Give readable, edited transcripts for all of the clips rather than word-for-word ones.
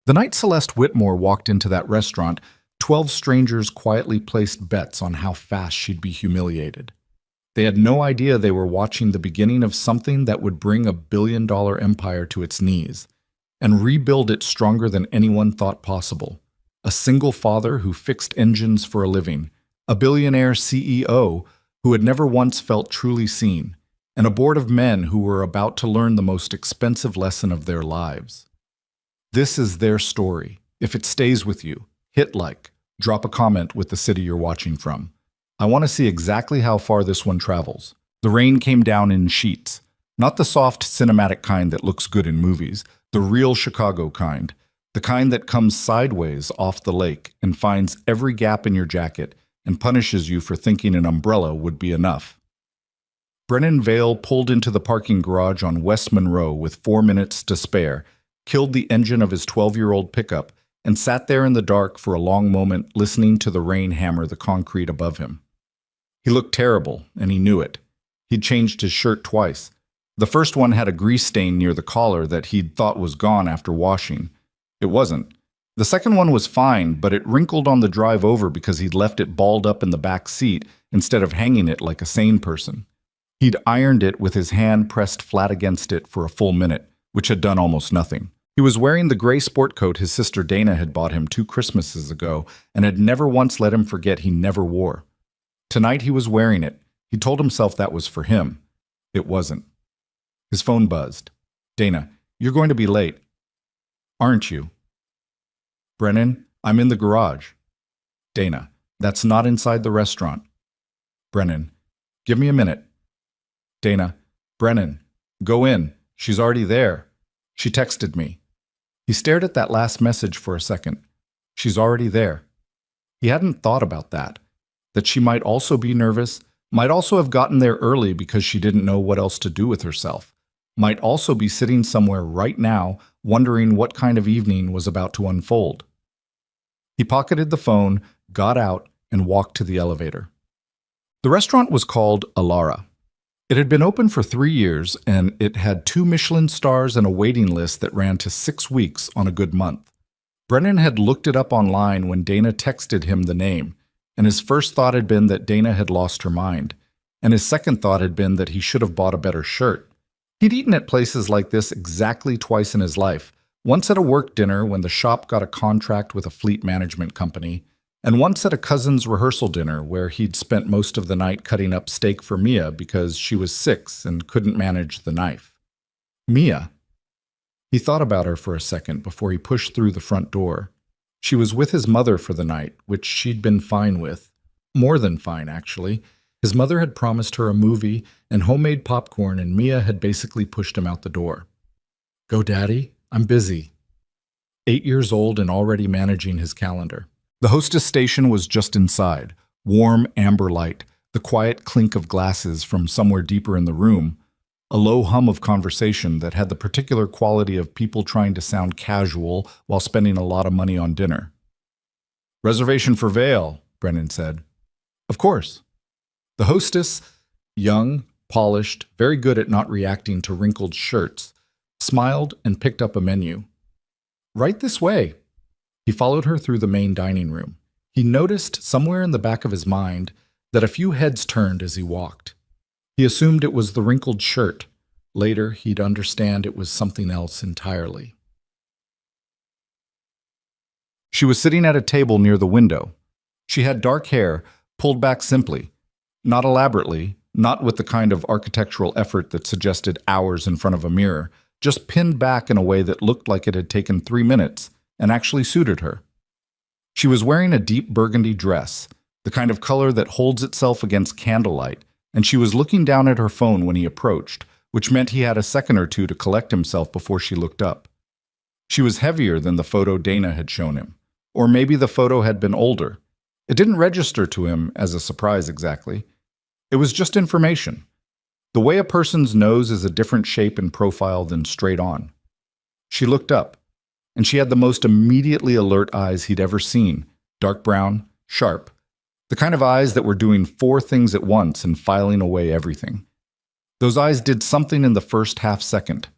The night Celeste Whitmore walked into that restaurant, 12 strangers quietly placed bets on how fast she'd be humiliated. They had no idea they were watching the beginning of something that would bring a billion-dollar empire to its knees and rebuild it stronger than anyone thought possible. A single father who fixed engines for a living, a billionaire CEO who had never once felt truly seen, and a board of men who were about to learn the most expensive lesson of their lives. This is their story. If it stays with you, hit like, drop a comment with the city you're watching from. I want to see exactly how far this one travels. The rain came down in sheets. Not the soft cinematic kind that looks good in movies, the real Chicago kind. The kind that comes sideways off the lake and finds every gap in your jacket and punishes you for thinking an umbrella would be enough. Brennan Vale pulled into the parking garage on West Monroe with 4 minutes to spare, killed the engine of his 12-year-old pickup, and sat there in the dark for a long moment listening to the rain hammer the concrete above him. He looked terrible, and he knew it. He'd changed his shirt twice. The first one had a grease stain near the collar that he'd thought was gone after washing. It wasn't. The second one was fine, but it wrinkled on the drive over because he'd left it balled up in the back seat instead of hanging it like a sane person. He'd ironed it with his hand pressed flat against it for a full minute, which had done almost nothing. He was wearing the gray sport coat his sister Dana had bought him 2 Christmases ago and had never once let him forget he never wore. Tonight he was wearing it. He told himself that was for him. It wasn't. His phone buzzed. "Dana, you're going to be late. Aren't you?" "Brennan, I'm in the garage." "Dana, that's not inside the restaurant." "Brennan, give me a minute." "Dana, Brennan, go in. She's already there. She texted me." He stared at that last message for a second. She's already there. He hadn't thought about that. That she might also be nervous, might also have gotten there early because she didn't know what else to do with herself, might also be sitting somewhere right now wondering what kind of evening was about to unfold. He pocketed the phone, got out, and walked to the elevator. The restaurant was called Alara. It had been open for 3 years, and it had 2 Michelin stars and a waiting list that ran to 6 weeks on a good month. Brennan had looked it up online when Dana texted him the name, and his first thought had been that Dana had lost her mind, and his second thought had been that he should have bought a better shirt. He'd eaten at places like this exactly twice in his life, once at a work dinner when the shop got a contract with a fleet management company, and once at a cousin's rehearsal dinner where he'd spent most of the night cutting up steak for Mia because she was 6 and couldn't manage the knife. Mia. He thought about her for a second before he pushed through the front door. She was with his mother for the night, which she'd been fine with. More than fine, actually. His mother had promised her a movie and homemade popcorn, and Mia had basically pushed him out the door. "Go, Daddy. I'm busy." 8 years old and already managing his calendar. The hostess station was just inside, warm amber light, the quiet clink of glasses from somewhere deeper in the room, a low hum of conversation that had the particular quality of people trying to sound casual while spending a lot of money on dinner. "Reservation for Vale," Brennan said. "Of course." The hostess, young, polished, very good at not reacting to wrinkled shirts, smiled and picked up a menu. "Right this way." He followed her through the main dining room. He noticed somewhere in the back of his mind that a few heads turned as he walked. He assumed it was the wrinkled shirt. Later, he'd understand it was something else entirely. She was sitting at a table near the window. She had dark hair, pulled back simply, not elaborately, not with the kind of architectural effort that suggested hours in front of a mirror, just pinned back in a way that looked like it had taken 3 minutes and actually suited her. She was wearing a deep burgundy dress, the kind of color that holds itself against candlelight, and she was looking down at her phone when he approached, which meant he had a second or two to collect himself before she looked up. She was heavier than the photo Dana had shown him, or maybe the photo had been older. It didn't register to him as a surprise exactly. It was just information. The way a person's nose is a different shape and profile than straight on. She looked up, and she had the most immediately alert eyes he'd ever seen, dark brown, sharp, the kind of eyes that were doing 4 things at once and filing away everything. Those eyes did something in the first half second.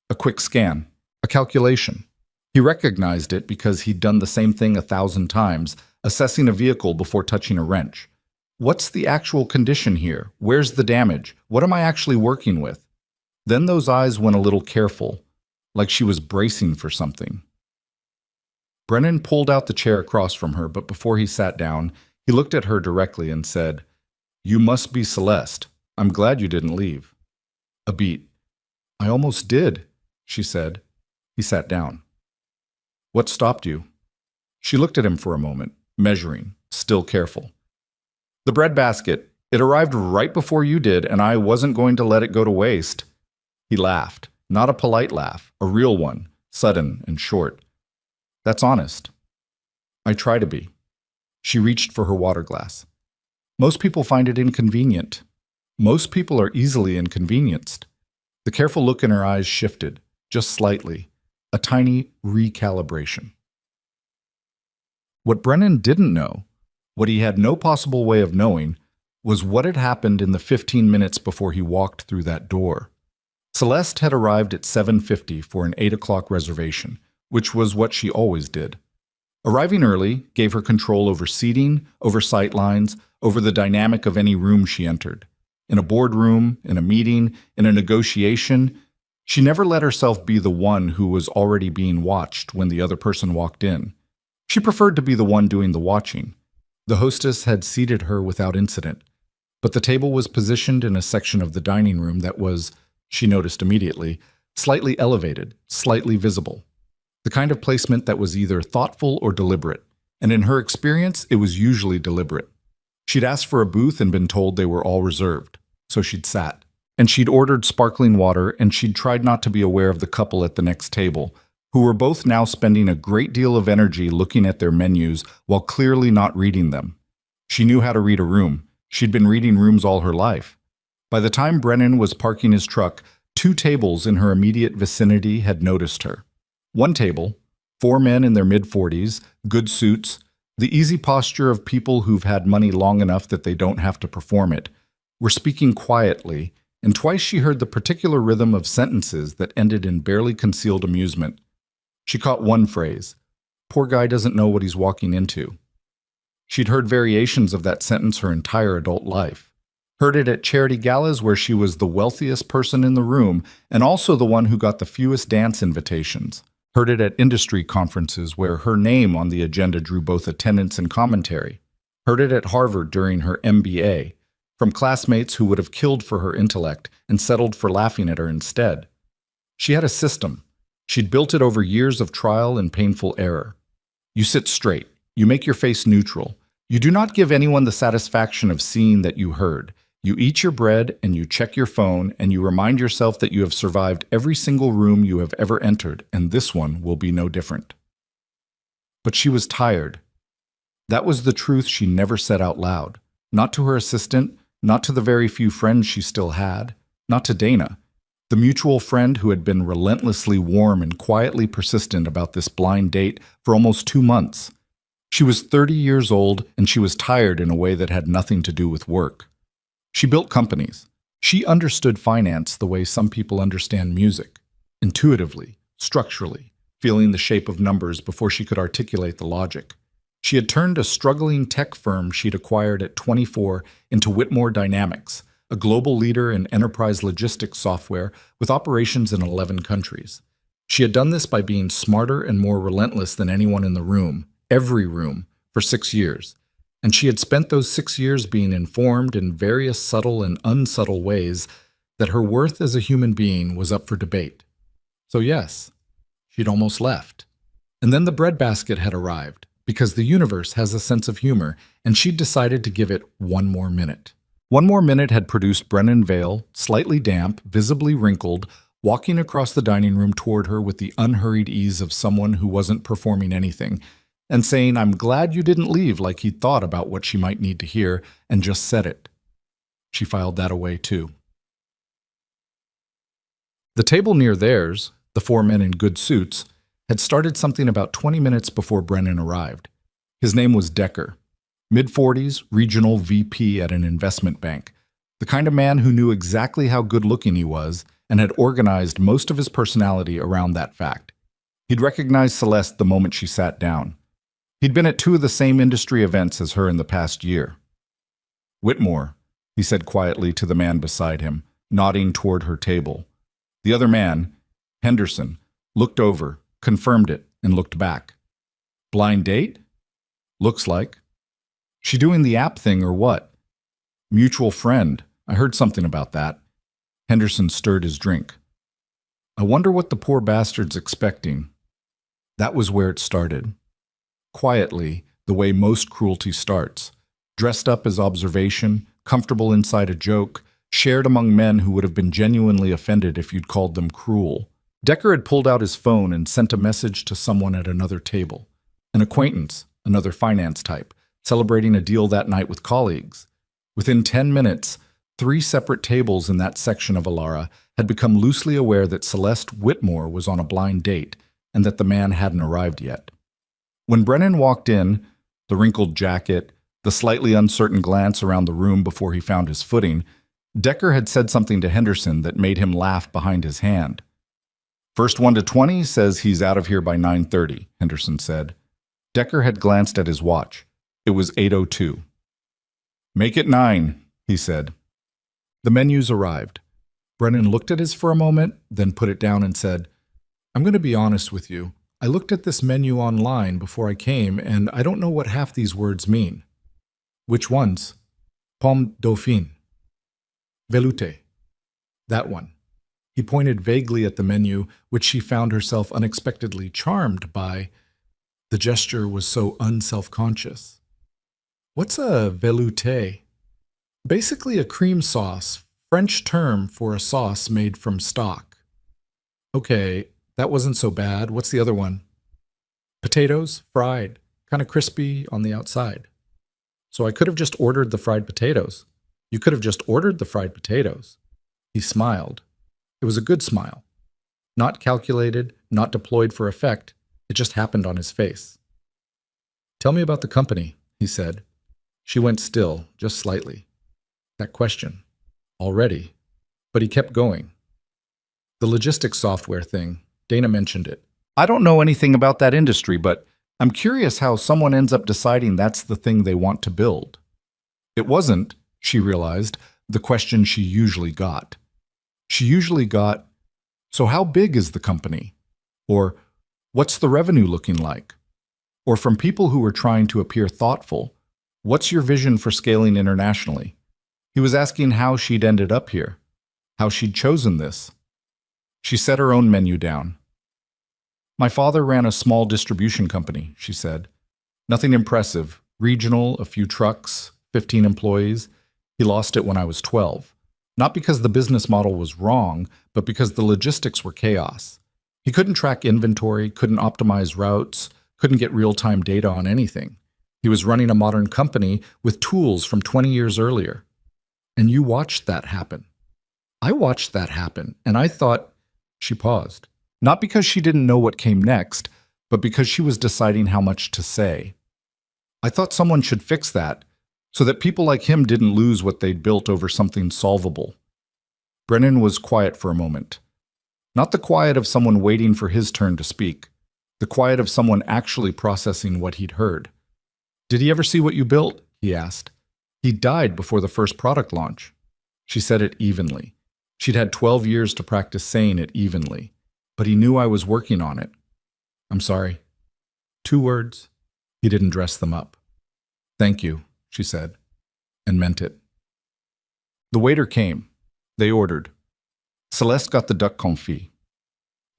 A quick scan, a calculation. He recognized it because he'd done the same thing 1,000 times, assessing a vehicle before touching a wrench. What's the actual condition here? Where's the damage? What am I actually working with? Then those eyes went a little careful, like she was bracing for something. Brennan pulled out the chair across from her, but before he sat down, he looked at her directly and said, "You must be Celeste. I'm glad you didn't leave." A beat. "I almost did," she said. He sat down. "What stopped you?" She looked at him for a moment, measuring, still careful. "The breadbasket. It arrived right before you did, and I wasn't going to let it go to waste." He laughed, not a polite laugh, a real one, sudden and short. "That's honest." "I try to be." She reached for her water glass. "Most people find it inconvenient. Most people are easily inconvenienced." The careful look in her eyes shifted, just slightly, a tiny recalibration. What Brennan didn't know, what he had no possible way of knowing, was what had happened in the 15 minutes before he walked through that door. Celeste had arrived at 7:50 for an 8 o'clock reservation, which was what she always did. Arriving early gave her control over seating, over sight lines, over the dynamic of any room she entered. In a boardroom, in a meeting, in a negotiation, she never let herself be the one who was already being watched when the other person walked in. She preferred to be the one doing the watching. The hostess had seated her without incident, but the table was positioned in a section of the dining room that was, she noticed immediately, slightly elevated, slightly visible. The kind of placement that was either thoughtful or deliberate, and in her experience, it was usually deliberate. She'd asked for a booth and been told they were all reserved, so she'd sat. And she'd ordered sparkling water, and she'd tried not to be aware of the couple at the next table, who were both now spending a great deal of energy looking at their menus while clearly not reading them. She knew how to read a room. She'd been reading rooms all her life. By the time Brennan was parking his truck, 2 tables in her immediate vicinity had noticed her. One table, 4 men in their mid-40s, good suits, the easy posture of people who've had money long enough that they don't have to perform it, were speaking quietly, and twice she heard the particular rhythm of sentences that ended in barely concealed amusement. She caught one phrase, "Poor guy doesn't know what he's walking into." She'd heard variations of that sentence her entire adult life. Heard it at charity galas where she was the wealthiest person in the room and also the one who got the fewest dance invitations. Heard it at industry conferences where her name on the agenda drew both attendance and commentary. Heard it at Harvard during her MBA, from classmates who would have killed for her intellect and settled for laughing at her instead. She had a system. She'd built it over years of trial and painful error. You sit straight. You make your face neutral. You do not give anyone the satisfaction of seeing that you heard. You eat your bread and you check your phone and you remind yourself that you have survived every single room you have ever entered, and this one will be no different. But she was tired. That was the truth she never said out loud. Not to her assistant, not to the very few friends she still had, not to Dana, the mutual friend who had been relentlessly warm and quietly persistent about this blind date for almost 2 months. She was 30 years old and she was tired in a way that had nothing to do with work. She built companies. She understood finance the way some people understand music, intuitively, structurally, feeling the shape of numbers before she could articulate the logic. She had turned a struggling tech firm she'd acquired at 24 into Whitmore Dynamics, a global leader in enterprise logistics software with operations in 11 countries. She had done this by being smarter and more relentless than anyone in the room, every room, for 6 years. And she had spent those 6 years being informed in various subtle and unsubtle ways that her worth as a human being was up for debate. So yes, she'd almost left. And then the breadbasket had arrived, because the universe has a sense of humor, and she'd decided to give it 1 more minute. 1 more minute had produced Brennan Vale, slightly damp, visibly wrinkled, walking across the dining room toward her with the unhurried ease of someone who wasn't performing anything, and saying, "I'm glad you didn't leave," like he'd thought about what she might need to hear, and just said it. She filed that away too. The table near theirs, the 4 men in good suits, had started something about 20 minutes before Brennan arrived. His name was Decker, mid-40s, regional VP at an investment bank, the kind of man who knew exactly how good-looking he was and had organized most of his personality around that fact. He'd recognized Celeste the moment she sat down. He'd been at 2 of the same industry events as her in the past year. "Whitmore," he said quietly to the man beside him, nodding toward her table. The other man, Henderson, looked over, confirmed it, and looked back. "Blind date? Looks like. She doing the app thing or what?" "Mutual friend. I heard something about that." Henderson stirred his drink. "I wonder what the poor bastard's expecting." That was where it started. Quietly, the way most cruelty starts. Dressed up as observation, comfortable inside a joke, shared among men who would have been genuinely offended if you'd called them cruel. Decker had pulled out his phone and sent a message to someone at another table. An acquaintance, another finance type, celebrating a deal that night with colleagues. Within 10 minutes, 3 separate tables in that section of Alara had become loosely aware that Celeste Whitmore was on a blind date and that the man hadn't arrived yet. When Brennan walked in, the wrinkled jacket, the slightly uncertain glance around the room before he found his footing, Decker had said something to Henderson that made him laugh behind his hand. "First 1 to 20 says he's out of here by 9:30, Henderson said. Decker had glanced at his watch. It was 8:02. "Make it 9, he said. The menus arrived. Brennan looked at his for a moment, then put it down and said, "I'm going to be honest with you. I looked at this menu online before I came, and I don't know what half these words mean." "Which ones?" "Pomme dauphine." "Velouté." "That one." He pointed vaguely at the menu, which she found herself unexpectedly charmed by. The gesture was so unself-conscious. "What's a velouté?" "Basically a cream sauce, French term for a sauce made from stock." "Okay, that wasn't so bad. What's the other one?" "Potatoes, fried, kind of crispy on the outside." "So I could have just ordered the fried potatoes." "You could have just ordered the fried potatoes." He smiled. It was a good smile. Not calculated, not deployed for effect. It just happened on his face. "Tell me about the company," he said. She went still, just slightly. That question. Already. But he kept going. "The logistics software thing. Dana mentioned it. I don't know anything about that industry, but I'm curious how someone ends up deciding that's the thing they want to build." It wasn't, she realized, the question she usually got. She usually got, "So how big is the company?" Or, "What's the revenue looking like?" Or from people who were trying to appear thoughtful, "What's your vision for scaling internationally?" He was asking how she'd ended up here, how she'd chosen this. She set her own menu down. "My father ran a small distribution company," she said. "Nothing impressive, regional, a few trucks, 15 employees. He lost it when I was 12. Not because the business model was wrong, but because the logistics were chaos. He couldn't track inventory, couldn't optimize routes, couldn't get real-time data on anything. He was running a modern company with tools from 20 years earlier. And you watched that happen." "I watched that happen, and I thought—" She paused. Not because she didn't know what came next, but because she was deciding how much to say. "I thought someone should fix that, so that people like him didn't lose what they'd built over something solvable." Brennan was quiet for a moment. Not the quiet of someone waiting for his turn to speak, the quiet of someone actually processing what he'd heard. "Did he ever see what you built?" he asked. "He died before the first product launch." She said it evenly. She'd had 12 years to practice saying it evenly. "But he knew I was working on it." "I'm sorry." 2 words. He didn't dress them up. "Thank you," she said, and meant it. The waiter came. They ordered. Celeste got the duck confit.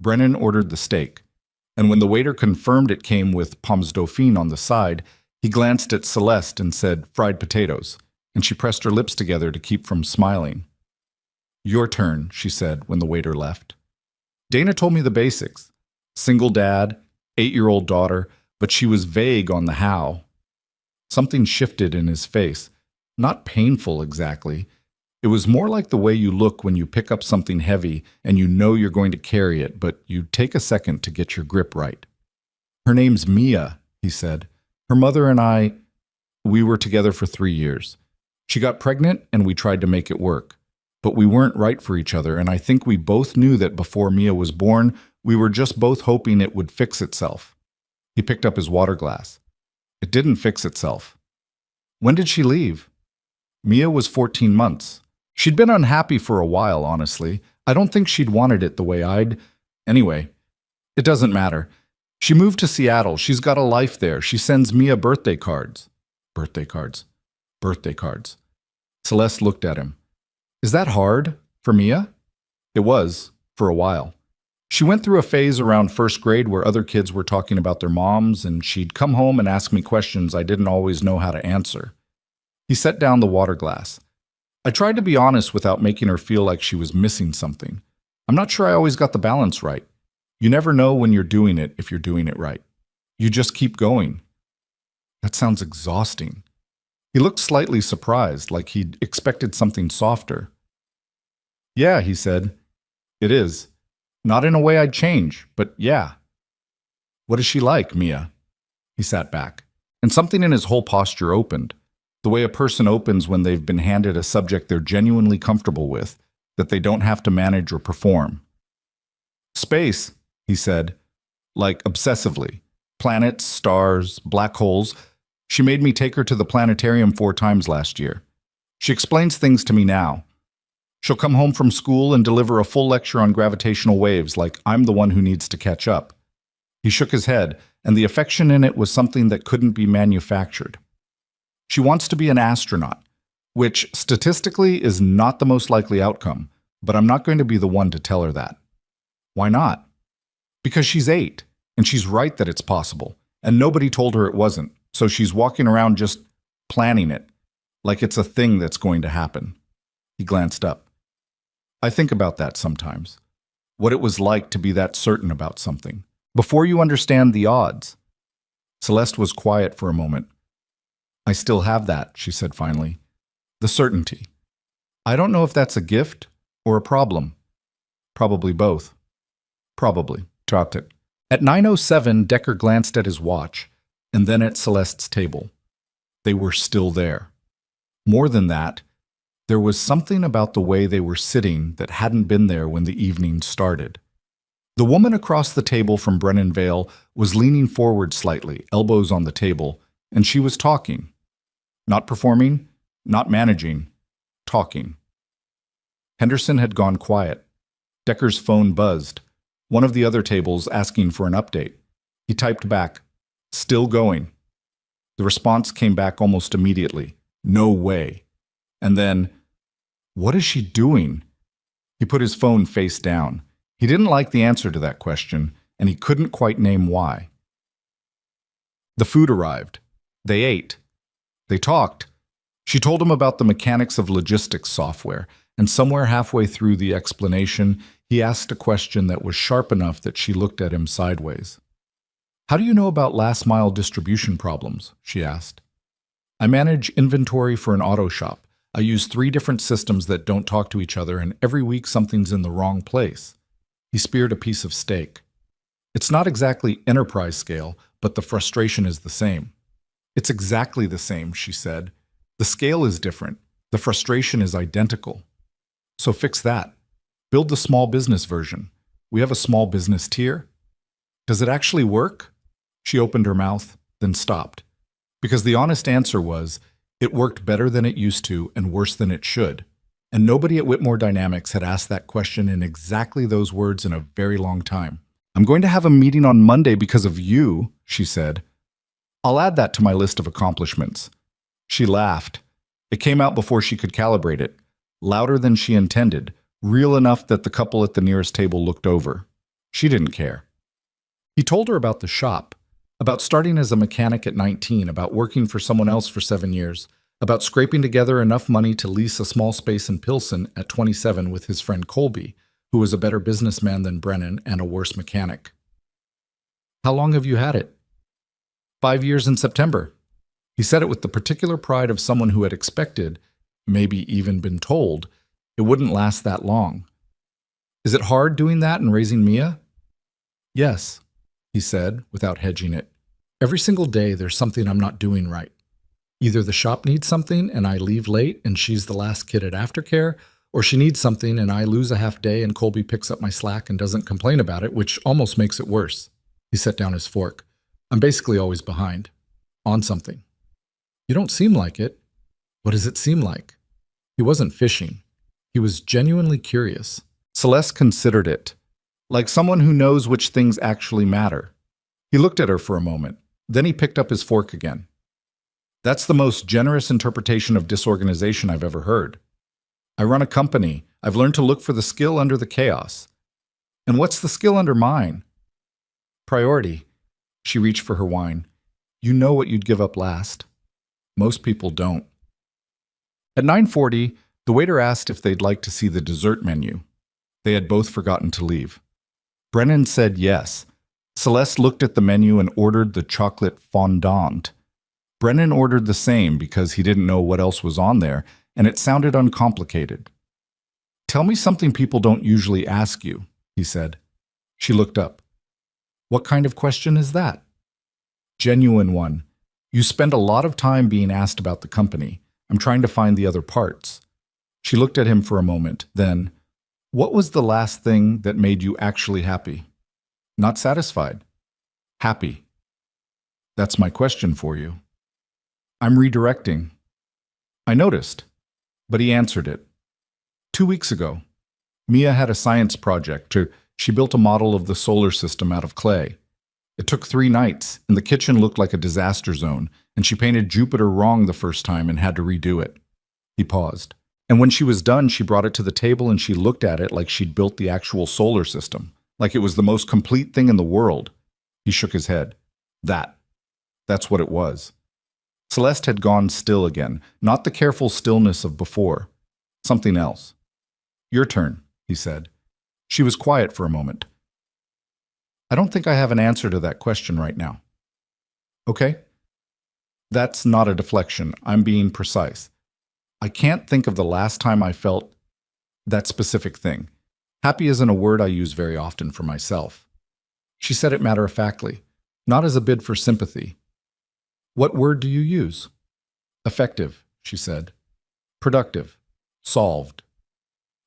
Brennan ordered the steak, and when the waiter confirmed it came with pommes dauphine on the side, he glanced at Celeste and said, "Fried potatoes," and she pressed her lips together to keep from smiling. "Your turn," she said when the waiter left. Dana told me the basics. Single dad, 8-year-old daughter, but she was vague on the how. Something shifted in his face. Not painful exactly. It was more like the way you look when you pick up something heavy and you know you're going to carry it, but you take a second to get your grip right. "Her name's Mia," he said. "Her mother and we were together for 3 years. She got pregnant and we tried to make it work. But we weren't right for each other, and I think we both knew that before Mia was born, We were just both hoping it would fix itself. He picked up his water glass. It didn't fix itself. When did she leave? Mia was 14 months. She'd been unhappy for a while, honestly. I don't think she'd wanted it the way I'd. Anyway, it doesn't matter. She moved to Seattle. She's got a life there. She sends Mia birthday cards. Birthday cards. Birthday cards. Celeste looked at him. Is that hard for Mia? It was, for a while. She went through a phase around first grade where other kids were talking about their moms, and she'd come home and ask me questions I didn't always know how to answer. He set down the water glass. I tried to be honest without making her feel like she was missing something. I'm not sure I always got the balance right. You never know when you're doing it if you're doing it right. You just keep going. That sounds exhausting. He looked slightly surprised, like he'd expected something softer. Yeah, he said. It is. Not in a way I'd change, but yeah. What is she like, Mia? He sat back, and something in his whole posture opened. The way a person opens when they've been handed a subject they're genuinely comfortable with, that they don't have to manage or perform. Space, he said, like obsessively. Planets, stars, black holes. She made me take her to the planetarium 4 times last year. She explains things to me now. She'll come home from school and deliver a full lecture on gravitational waves like I'm the one who needs to catch up. He shook his head, and the affection in it was something that couldn't be manufactured. She wants to be an astronaut, which statistically is not the most likely outcome, but I'm not going to be the one to tell her that. Why not? Because she's 8, and she's right that it's possible, and nobody told her it wasn't, so she's walking around just planning it, like it's a thing that's going to happen. He glanced up. I think about that sometimes. What it was like to be that certain about something, before you understand the odds. Celeste was quiet for a moment. I still have that, she said finally. The certainty. I don't know if that's a gift or a problem. Probably both. Probably, dropped it. At 9:07, Decker glanced at his watch, and then at Celeste's table. They were still there. More than that, there was something about the way they were sitting that hadn't been there when the evening started. The woman across the table from Brennan Vale was leaning forward slightly, elbows on the table, and she was talking. Not performing, not managing, talking. Henderson had gone quiet. Decker's phone buzzed. One of the other tables asking for an update. He typed back, "Still going." The response came back almost immediately. "No way." And then, "What is she doing?" He put his phone face down. He didn't like the answer to that question, and he couldn't quite name why. The food arrived. They ate. They talked. She told him about the mechanics of logistics software, and somewhere halfway through the explanation, he asked a question that was sharp enough that she looked at him sideways. "How do you know about last-mile distribution problems?" she asked. "I manage inventory for an auto shop. I use 3 different systems that don't talk to each other, and every week something's in the wrong place." He speared a piece of steak. "It's not exactly enterprise scale, but the frustration is the same." "It's exactly the same," she said. "The scale is different. The frustration is identical. So fix that. Build the small business version. We have a small business tier. Does it actually work?" She opened her mouth, then stopped. Because the honest answer was, it worked better than it used to and worse than it should. And nobody at Whitmore Dynamics had asked that question in exactly those words in a very long time. "I'm going to have a meeting on Monday because of you," she said. "I'll add that to my list of accomplishments." She laughed. It came out before she could calibrate it, louder than she intended, real enough that the couple at the nearest table looked over. She didn't care. He told her about the shop, about starting as a mechanic at 19, about working for someone else for 7 years, about scraping together enough money to lease a small space in Pilsen at 27 with his friend Colby, who was a better businessman than Brennan and a worse mechanic. "How long have you had it?" 5 years in September. He said it with the particular pride of someone who had expected, maybe even been told, it wouldn't last that long. "Is it hard doing that and raising Mia?" "Yes," he said, without hedging it. "Every single day there's something I'm not doing right. Either the shop needs something and I leave late and she's the last kid at aftercare, Or she needs something and I lose a half day and Colby picks up my slack and doesn't complain about it, which almost makes it worse. He set down his fork. I'm basically always behind. On something. You don't seem like it. What does it seem like? He wasn't fishing. He was genuinely curious. Celeste considered it, like someone who knows which things actually matter. He looked at her for a moment. Then he picked up his fork again. That's the most generous interpretation of disorganization I've ever heard. I run a company. I've learned to look for the skill under the chaos. And what's the skill under mine? Priority. She reached for her wine. You know what you'd give up last. Most people don't. At 9:40, the waiter asked if they'd like to see the dessert menu. They had both forgotten to leave. Brennan said yes. Celeste looked at the menu and ordered the chocolate fondant. Brennan ordered the same because he didn't know what else was on there, and it sounded uncomplicated. Tell me something people don't usually ask you, he said. She looked up. What kind of question is that? Genuine one. You spend a lot of time being asked about the company. I'm trying to find the other parts. She looked at him for a moment, then, what was the last thing that made you actually happy? Not satisfied. Happy. That's my question for you. I'm redirecting. I noticed, but he answered it. 2 weeks ago, Mia had a science project. She built a model of the solar system out of clay. It took 3 nights, and the kitchen looked like a disaster zone, and she painted Jupiter wrong the first time and had to redo it. He paused. And when she was done, she brought it to the table and she looked at it like she'd built the actual solar system, like it was the most complete thing in the world. He shook his head. That's what it was. Celeste had gone still again, not the careful stillness of before. Something else. Your turn, he said. She was quiet for a moment. I don't think I have an answer to that question right now. Okay? That's not a deflection. I'm being precise. I can't think of the last time I felt that specific thing. Happy isn't a word I use very often for myself. She said it matter-of-factly, not as a bid for sympathy. What word do you use? Effective, she said. Productive. Solved.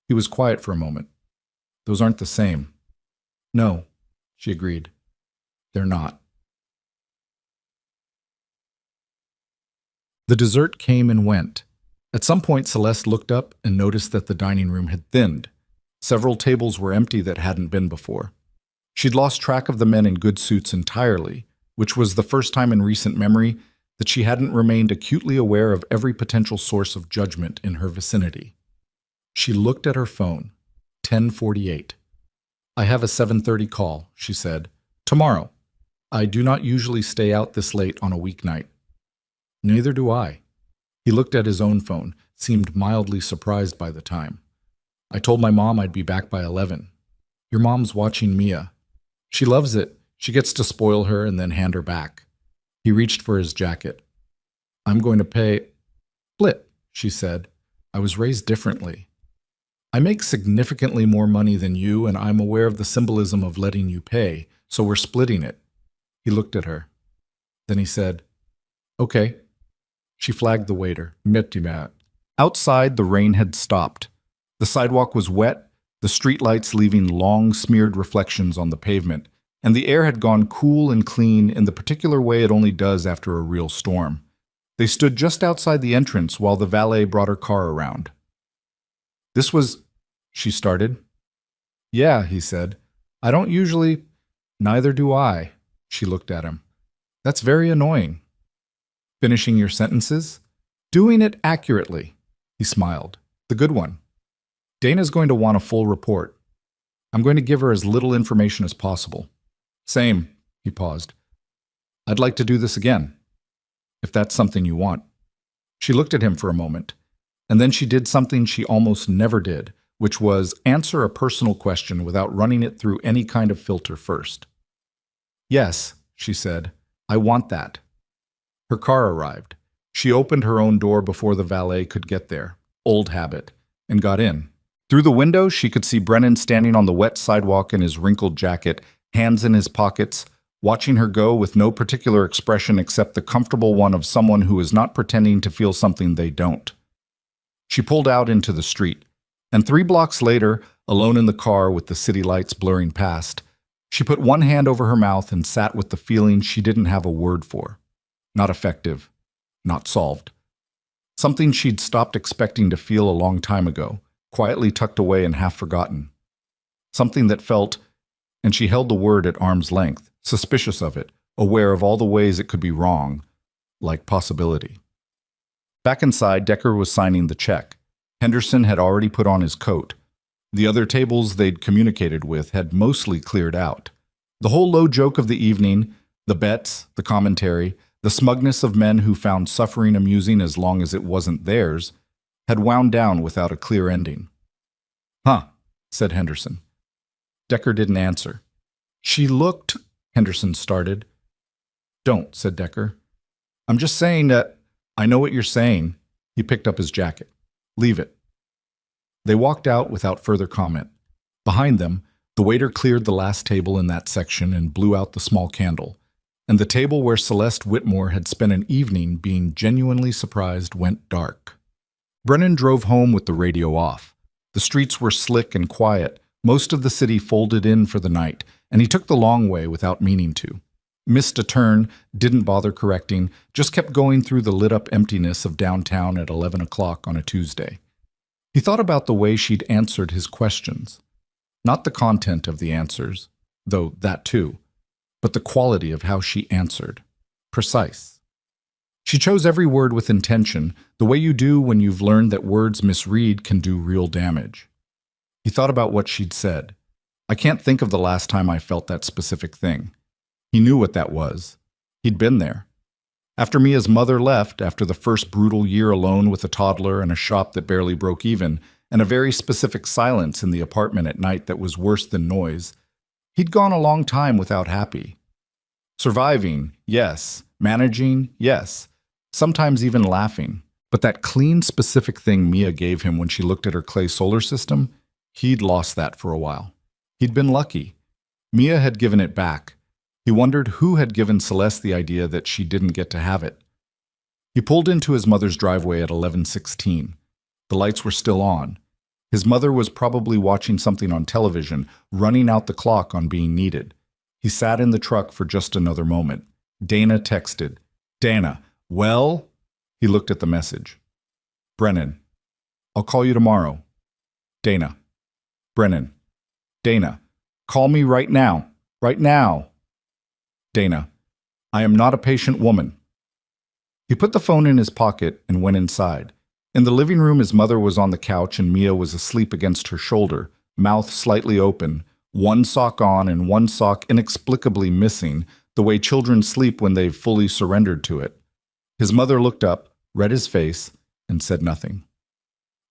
He was quiet for a moment. Those aren't the same. No, she agreed. They're not. The dessert came and went. At some point, Celeste looked up and noticed that the dining room had thinned. Several tables were empty that hadn't been before. She'd lost track of the men in good suits entirely, which was the first time in recent memory that she hadn't remained acutely aware of every potential source of judgment in her vicinity. She looked at her phone. 10:48. I have a 7:30 call, she said. Tomorrow. I do not usually stay out this late on a weeknight. Neither do I. He looked at his own phone, seemed mildly surprised by the time. I told my mom I'd be back by 11. Your mom's watching Mia. She loves it. She gets to spoil her and then hand her back. He reached for his jacket. I'm going to pay. Split, she said. I was raised differently. I make significantly more money than you, and I'm aware of the symbolism of letting you pay, so we're splitting it. He looked at her. Then he said, Okay. She flagged the waiter. Outside, the rain had stopped. The sidewalk was wet, the streetlights leaving long, smeared reflections on the pavement, and the air had gone cool and clean in the particular way it only does after a real storm. They stood just outside the entrance while the valet brought her car around. This was... she started. Yeah, he said. I don't usually... Neither do I. She looked at him. That's very annoying. Finishing your sentences? Doing it accurately. He smiled. The good one. Dana's going to want a full report. I'm going to give her as little information as possible. Same. He paused. I'd like to do this again, if that's something you want. She looked at him for a moment, and then she did something she almost never did, which was answer a personal question without running it through any kind of filter first. Yes, she said, I want that. Her car arrived. She opened her own door before the valet could get there, old habit, and got in. Through the window, she could see Brennan standing on the wet sidewalk in his wrinkled jacket, hands in his pockets, watching her go with no particular expression except the comfortable one of someone who is not pretending to feel something they don't. She pulled out into the street. And 3 blocks later, alone in the car with the city lights blurring past, she put one hand over her mouth and sat with the feeling she didn't have a word for. Not effective. Not solved. Something she'd stopped expecting to feel a long time ago, quietly tucked away and half forgotten. Something that felt, and she held the word at arm's length, suspicious of it, aware of all the ways it could be wrong, like possibility. Back inside, Decker was signing the check. Henderson had already put on his coat. The other tables they'd communicated with had mostly cleared out. The whole low joke of the evening, the bets, the commentary, the smugness of men who found suffering amusing as long as it wasn't theirs, had wound down without a clear ending. "Huh," said Henderson. Decker didn't answer. "She looked," Henderson started. "Don't," said Decker. "I'm just saying that I know what you're saying." He picked up his jacket. "Leave it." They walked out without further comment. Behind them, the waiter cleared the last table in that section and blew out the small candle, and the table where Celeste Whitmore had spent an evening being genuinely surprised went dark. Brennan drove home with the radio off. The streets were slick and quiet, most of the city folded in for the night, and he took the long way without meaning to. Missed a turn, didn't bother correcting, just kept going through the lit-up emptiness of downtown at 11 o'clock on a Tuesday. He thought about the way she'd answered his questions. Not the content of the answers, though that too, but the quality of how she answered. Precise. She chose every word with intention, the way you do when you've learned that words misread can do real damage. He thought about what she'd said. "I can't think of the last time I felt that specific thing." He knew what that was. He'd been there. After Mia's mother left, after the first brutal year alone with a toddler and a shop that barely broke even, and a very specific silence in the apartment at night that was worse than noise, he'd gone a long time without happy. Surviving, yes. Managing, yes. Sometimes even laughing. But that clean, specific thing Mia gave him when she looked at her clay solar system, he'd lost that for a while. He'd been lucky. Mia had given it back. He wondered who had given Celeste the idea that she didn't get to have it. He pulled into his mother's driveway at 11:16. The lights were still on. His mother was probably watching something on television, running out the clock on being needed. He sat in the truck for just another moment. Dana texted. "Dana, well?" He looked at the message. "Brennan, I'll call you tomorrow." Dana. Brennan. Dana, call me right now. Right now. Dana, I am not a patient woman. He put the phone in his pocket and went inside. In the living room, his mother was on the couch and Mia was asleep against her shoulder, mouth slightly open, one sock on and one sock inexplicably missing, the way children sleep when they've fully surrendered to it. His mother looked up, read his face, and said nothing.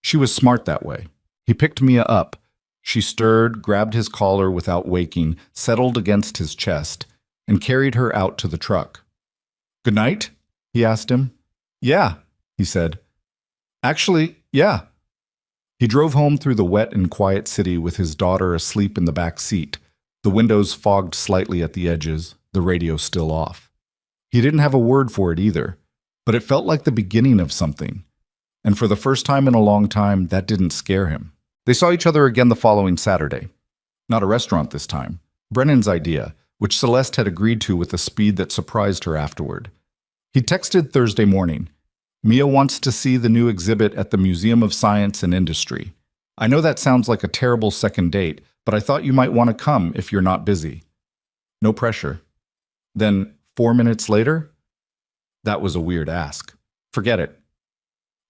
She was smart that way. He picked Mia up. She stirred, grabbed his collar without waking, settled against his chest, and carried her out to the truck. "Good night?" he asked him. "Yeah," he said. "Actually, yeah." He drove home through the wet and quiet city with his daughter asleep in the back seat, the windows fogged slightly at the edges, the radio still off. He didn't have a word for it either, but it felt like the beginning of something. And for the first time in a long time, that didn't scare him. They saw each other again the following Saturday. Not a restaurant this time. Brennan's idea, which Celeste had agreed to with a speed that surprised her afterward. He texted Thursday morning. "Mia wants to see the new exhibit at the Museum of Science and Industry. I know that sounds like a terrible second date, but I thought you might want to come if you're not busy. No pressure." Then, 4 minutes later, that was a weird ask. Forget it.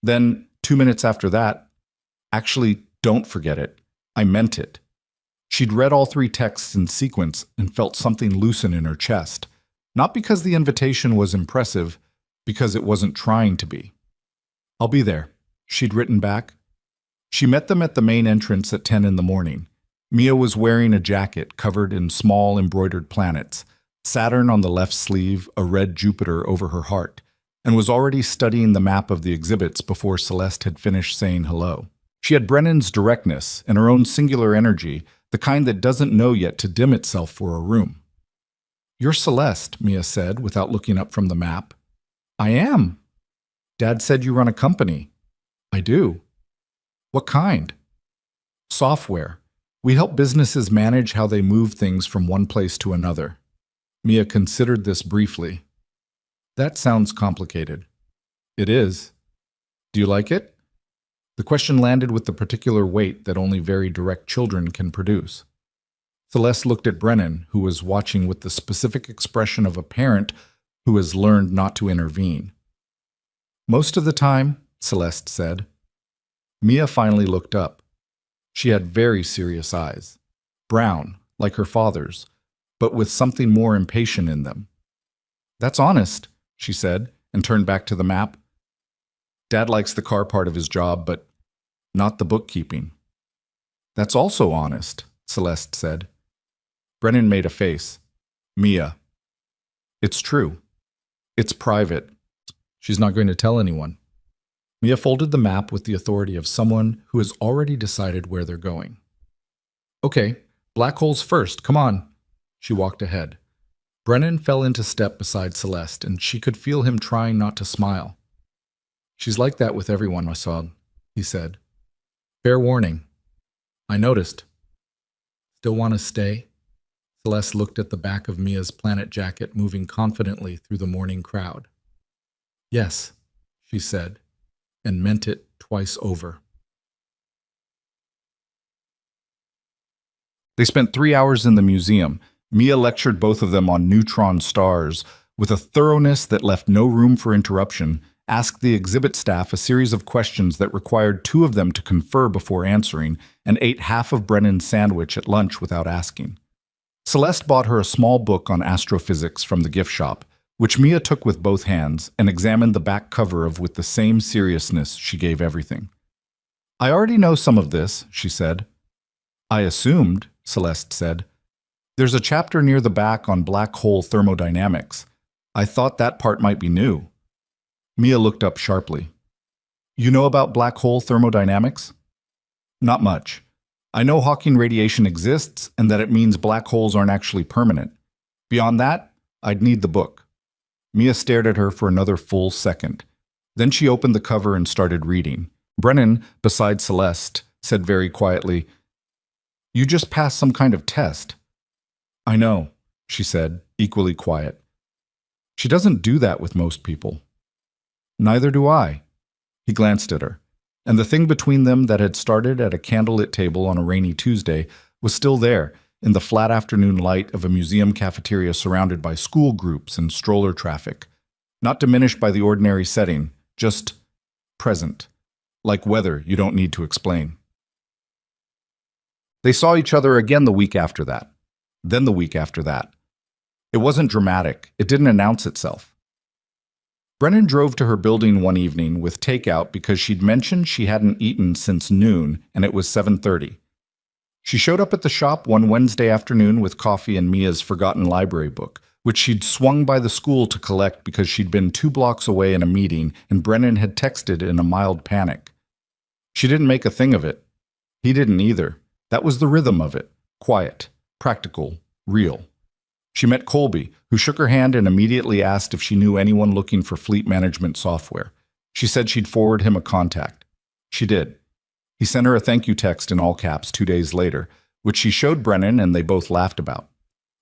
Then, 2 minutes after that, actually, don't forget it. I meant it. She'd read all 3 texts in sequence and felt something loosen in her chest. Not because the invitation was impressive, because it wasn't trying to be. "I'll be there," she'd written back. She met them at the main entrance at 10 in the morning. Mia was wearing a jacket covered in small embroidered planets, Saturn on the left sleeve, a red Jupiter over her heart, and was already studying the map of the exhibits before Celeste had finished saying hello. She had Brennan's directness and her own singular energy, the kind that doesn't know yet to dim itself for a room. "You're Celeste," Mia said without looking up from the map. "I am." "Dad said you run a company." "I do." "What kind?" Software. We help businesses manage how they move things from one place to another. Mia considered this briefly. That sounds complicated. It is. Do you like it? The question landed with the particular weight that only very direct children can produce. Celeste looked at Brennan, who was watching with the specific expression of a parent who has learned not to intervene. Most of the time, Celeste said. Mia finally looked up. She had very serious eyes, brown, like her father's, but with something more impatient in them. That's honest, she said, and turned back to the map. Dad likes the car part of his job, but not the bookkeeping. That's also honest, Celeste said. Brennan made a face. Mia. It's true. It's private. She's not going to tell anyone. Mia folded the map with the authority of someone who has already decided where they're going. Okay, black holes first, come on. She walked ahead. Brennan fell into step beside Celeste, and she could feel him trying not to smile. She's like that with everyone, Masad, he said. Fair warning. I noticed. Still want to stay? Celeste looked at the back of Mia's planet jacket moving confidently through the morning crowd. Yes, she said, and meant it twice over. They spent 3 hours in the museum. Mia lectured both of them on neutron stars with a thoroughness that left no room for interruption, asked the exhibit staff a series of questions that required 2 of them to confer before answering, and ate half of Brennan's sandwich at lunch without asking. Celeste bought her a small book on astrophysics from the gift shop, which Mia took with both hands and examined the back cover of with the same seriousness she gave everything. I already know some of this, she said. I assumed, Celeste said. There's a chapter near the back on black hole thermodynamics. I thought that part might be new. Mia looked up sharply. You know about black hole thermodynamics? Not much. I know Hawking radiation exists and that it means black holes aren't actually permanent. Beyond that, I'd need the book. Mia stared at her for another full second. Then she opened the cover and started reading. Brennan, beside Celeste, said very quietly, You just passed some kind of test. I know, she said, equally quiet. She doesn't do that with most people. Neither do I. He glanced at her, and the thing between them that had started at a candlelit table on a rainy Tuesday was still there, in the flat afternoon light of a museum cafeteria surrounded by school groups and stroller traffic, not diminished by the ordinary setting, just present, like weather you don't need to explain. They saw each other again the week after that, then the week after that. It wasn't dramatic, it didn't announce itself. Brennan drove to her building one evening with takeout because she'd mentioned she hadn't eaten since noon and it was 7:30. She showed up at the shop one Wednesday afternoon with coffee and Mia's forgotten library book, which she'd swung by the school to collect because she'd been 2 blocks away in a meeting and Brennan had texted in a mild panic. She didn't make a thing of it. He didn't either. That was the rhythm of it. Quiet, practical, real. She met Colby, who shook her hand and immediately asked if she knew anyone looking for fleet management software. She said she'd forward him a contact. She did. He sent her a thank you text in all caps 2 days later, which she showed Brennan and they both laughed about.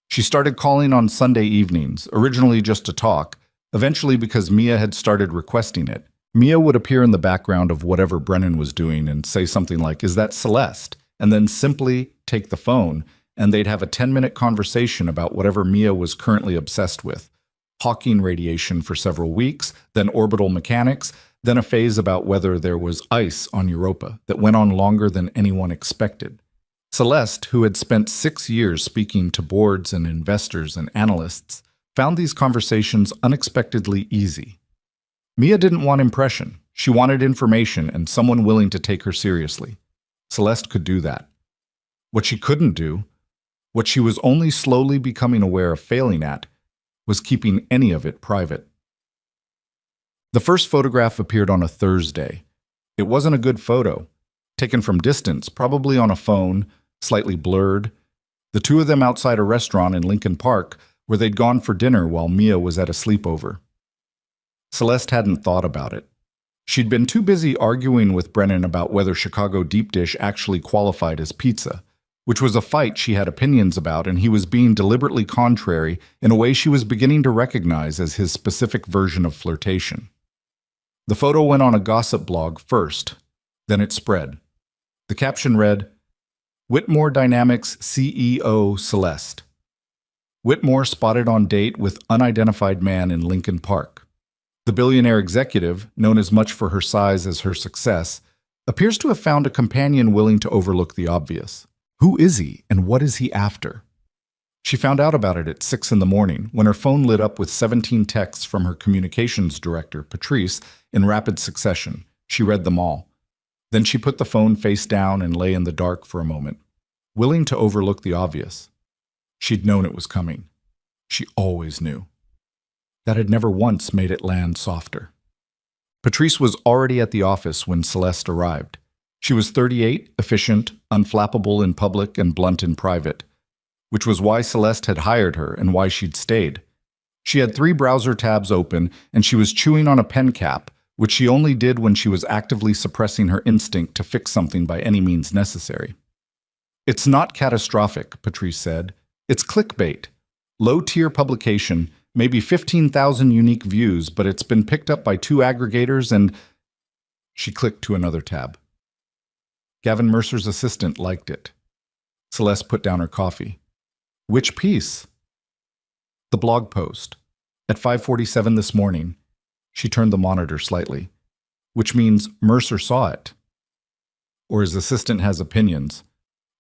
She started calling on Sunday evenings, originally just to talk, eventually because Mia had started requesting it. Mia would appear in the background of whatever Brennan was doing and say something like, "Is that Celeste?" and then simply take the phone, and they'd have a 10-minute conversation about whatever Mia was currently obsessed with. Hawking radiation for several weeks, then orbital mechanics, then a phase about whether there was ice on Europa that went on longer than anyone expected. Celeste, who had spent 6 years speaking to boards and investors and analysts, found these conversations unexpectedly easy. Mia didn't want impression. She wanted information and someone willing to take her seriously. Celeste could do that. What she couldn't do, what she was only slowly becoming aware of failing at, was keeping any of it private. The first photograph appeared on a Thursday. It wasn't a good photo. Taken from distance, probably on a phone, slightly blurred. The 2 of them outside a restaurant in Lincoln Park where they'd gone for dinner while Mia was at a sleepover. Celeste hadn't thought about it. She'd been too busy arguing with Brennan about whether Chicago deep dish actually qualified as pizza, which was a fight she had opinions about, and he was being deliberately contrary in a way she was beginning to recognize as his specific version of flirtation. The photo went on a gossip blog first, then it spread. The caption read, Whitmore Dynamics CEO Celeste. Whitmore spotted on date with unidentified man in Lincoln Park. The billionaire executive, known as much for her size as her success, appears to have found a companion willing to overlook the obvious. Who is he, and what is he after? She found out about it at 6 in the morning when her phone lit up with 17 texts from her communications director, Patrice, in rapid succession. She read them all. Then she put the phone face down and lay in the dark for a moment, willing to overlook the obvious. She'd known it was coming. She always knew. That had never once made it land softer. Patrice was already at the office when Celeste arrived. She was 38, efficient, unflappable in public and blunt in private, which was why Celeste had hired her and why she'd stayed. She had 3 browser tabs open, and she was chewing on a pen cap, which she only did when she was actively suppressing her instinct to fix something by any means necessary. It's not catastrophic, Patrice said. It's clickbait. Low-tier publication, maybe 15,000 unique views, but it's been picked up by 2 aggregators and... She clicked to another tab. Gavin Mercer's assistant liked it. Celeste put down her coffee. Which piece? The blog post. At 5:47 this morning. She turned the monitor slightly. Which means Mercer saw it. Or his assistant has opinions.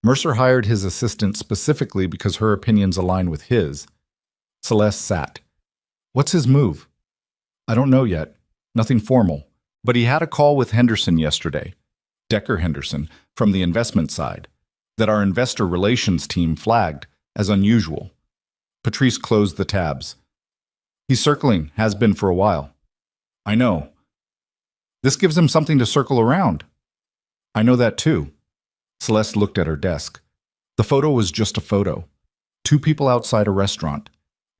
Mercer hired his assistant specifically because her opinions align with his. Celeste sat. What's his move? I don't know yet. Nothing formal. But he had a call with Henderson yesterday. Decker Henderson, from the investment side, that our investor relations team flagged as unusual. Patrice closed the tabs. He's circling, has been for a while. I know. This gives him something to circle around. I know that too. Celeste looked at her desk. The photo was just a photo. 2 people outside a restaurant.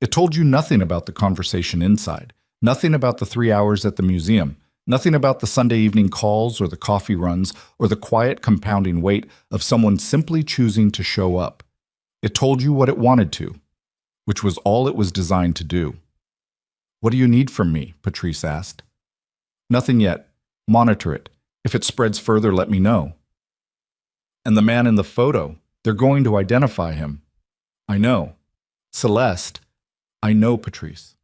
It told you nothing about the conversation inside, nothing about the 3 hours at the museum, nothing about the Sunday evening calls or the coffee runs or the quiet compounding weight of someone simply choosing to show up. It told you what it wanted to, which was all it was designed to do. What do you need from me? Patrice asked. Nothing yet. Monitor it. If it spreads further, let me know. And the man in the photo, they're going to identify him. I know. Celeste, I know Patrice.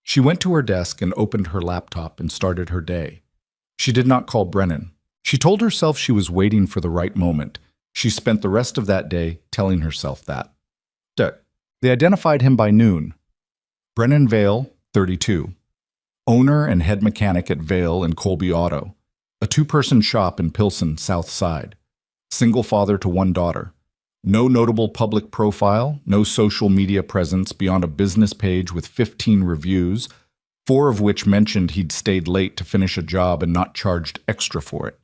She went to her desk and opened her laptop and started her day. She did not call Brennan. She told herself she was waiting for the right moment. She spent the rest of that day telling herself that. They identified him by noon. Brennan Vale, 32. Owner and head mechanic at Vale and Colby Auto, a 2-person shop in Pilsen, South Side. Single father to 1 daughter. No notable public profile, no social media presence beyond a business page with 15 reviews, 4 of which mentioned he'd stayed late to finish a job and not charged extra for it.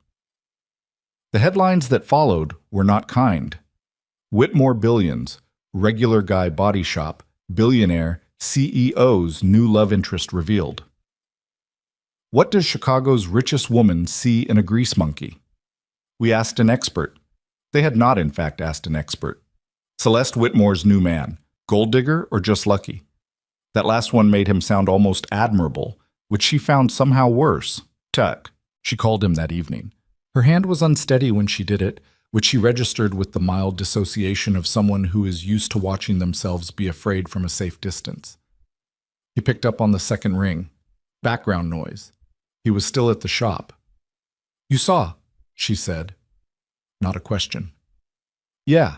The headlines that followed were not kind. Whitmore Billions, regular guy body shop, billionaire, CEO's new love interest revealed. What does Chicago's richest woman see in a grease monkey? We asked an expert. They had not, in fact, asked an expert. Celeste Whitmore's new man, gold digger or just lucky? That last one made him sound almost admirable, which she found somehow worse. Tuck, she called him that evening. Her hand was unsteady when she did it, which she registered with the mild dissociation of someone who is used to watching themselves be afraid from a safe distance. He picked up on the second ring. Background noise. He was still at the shop. You saw, she said. Not a question. Yeah.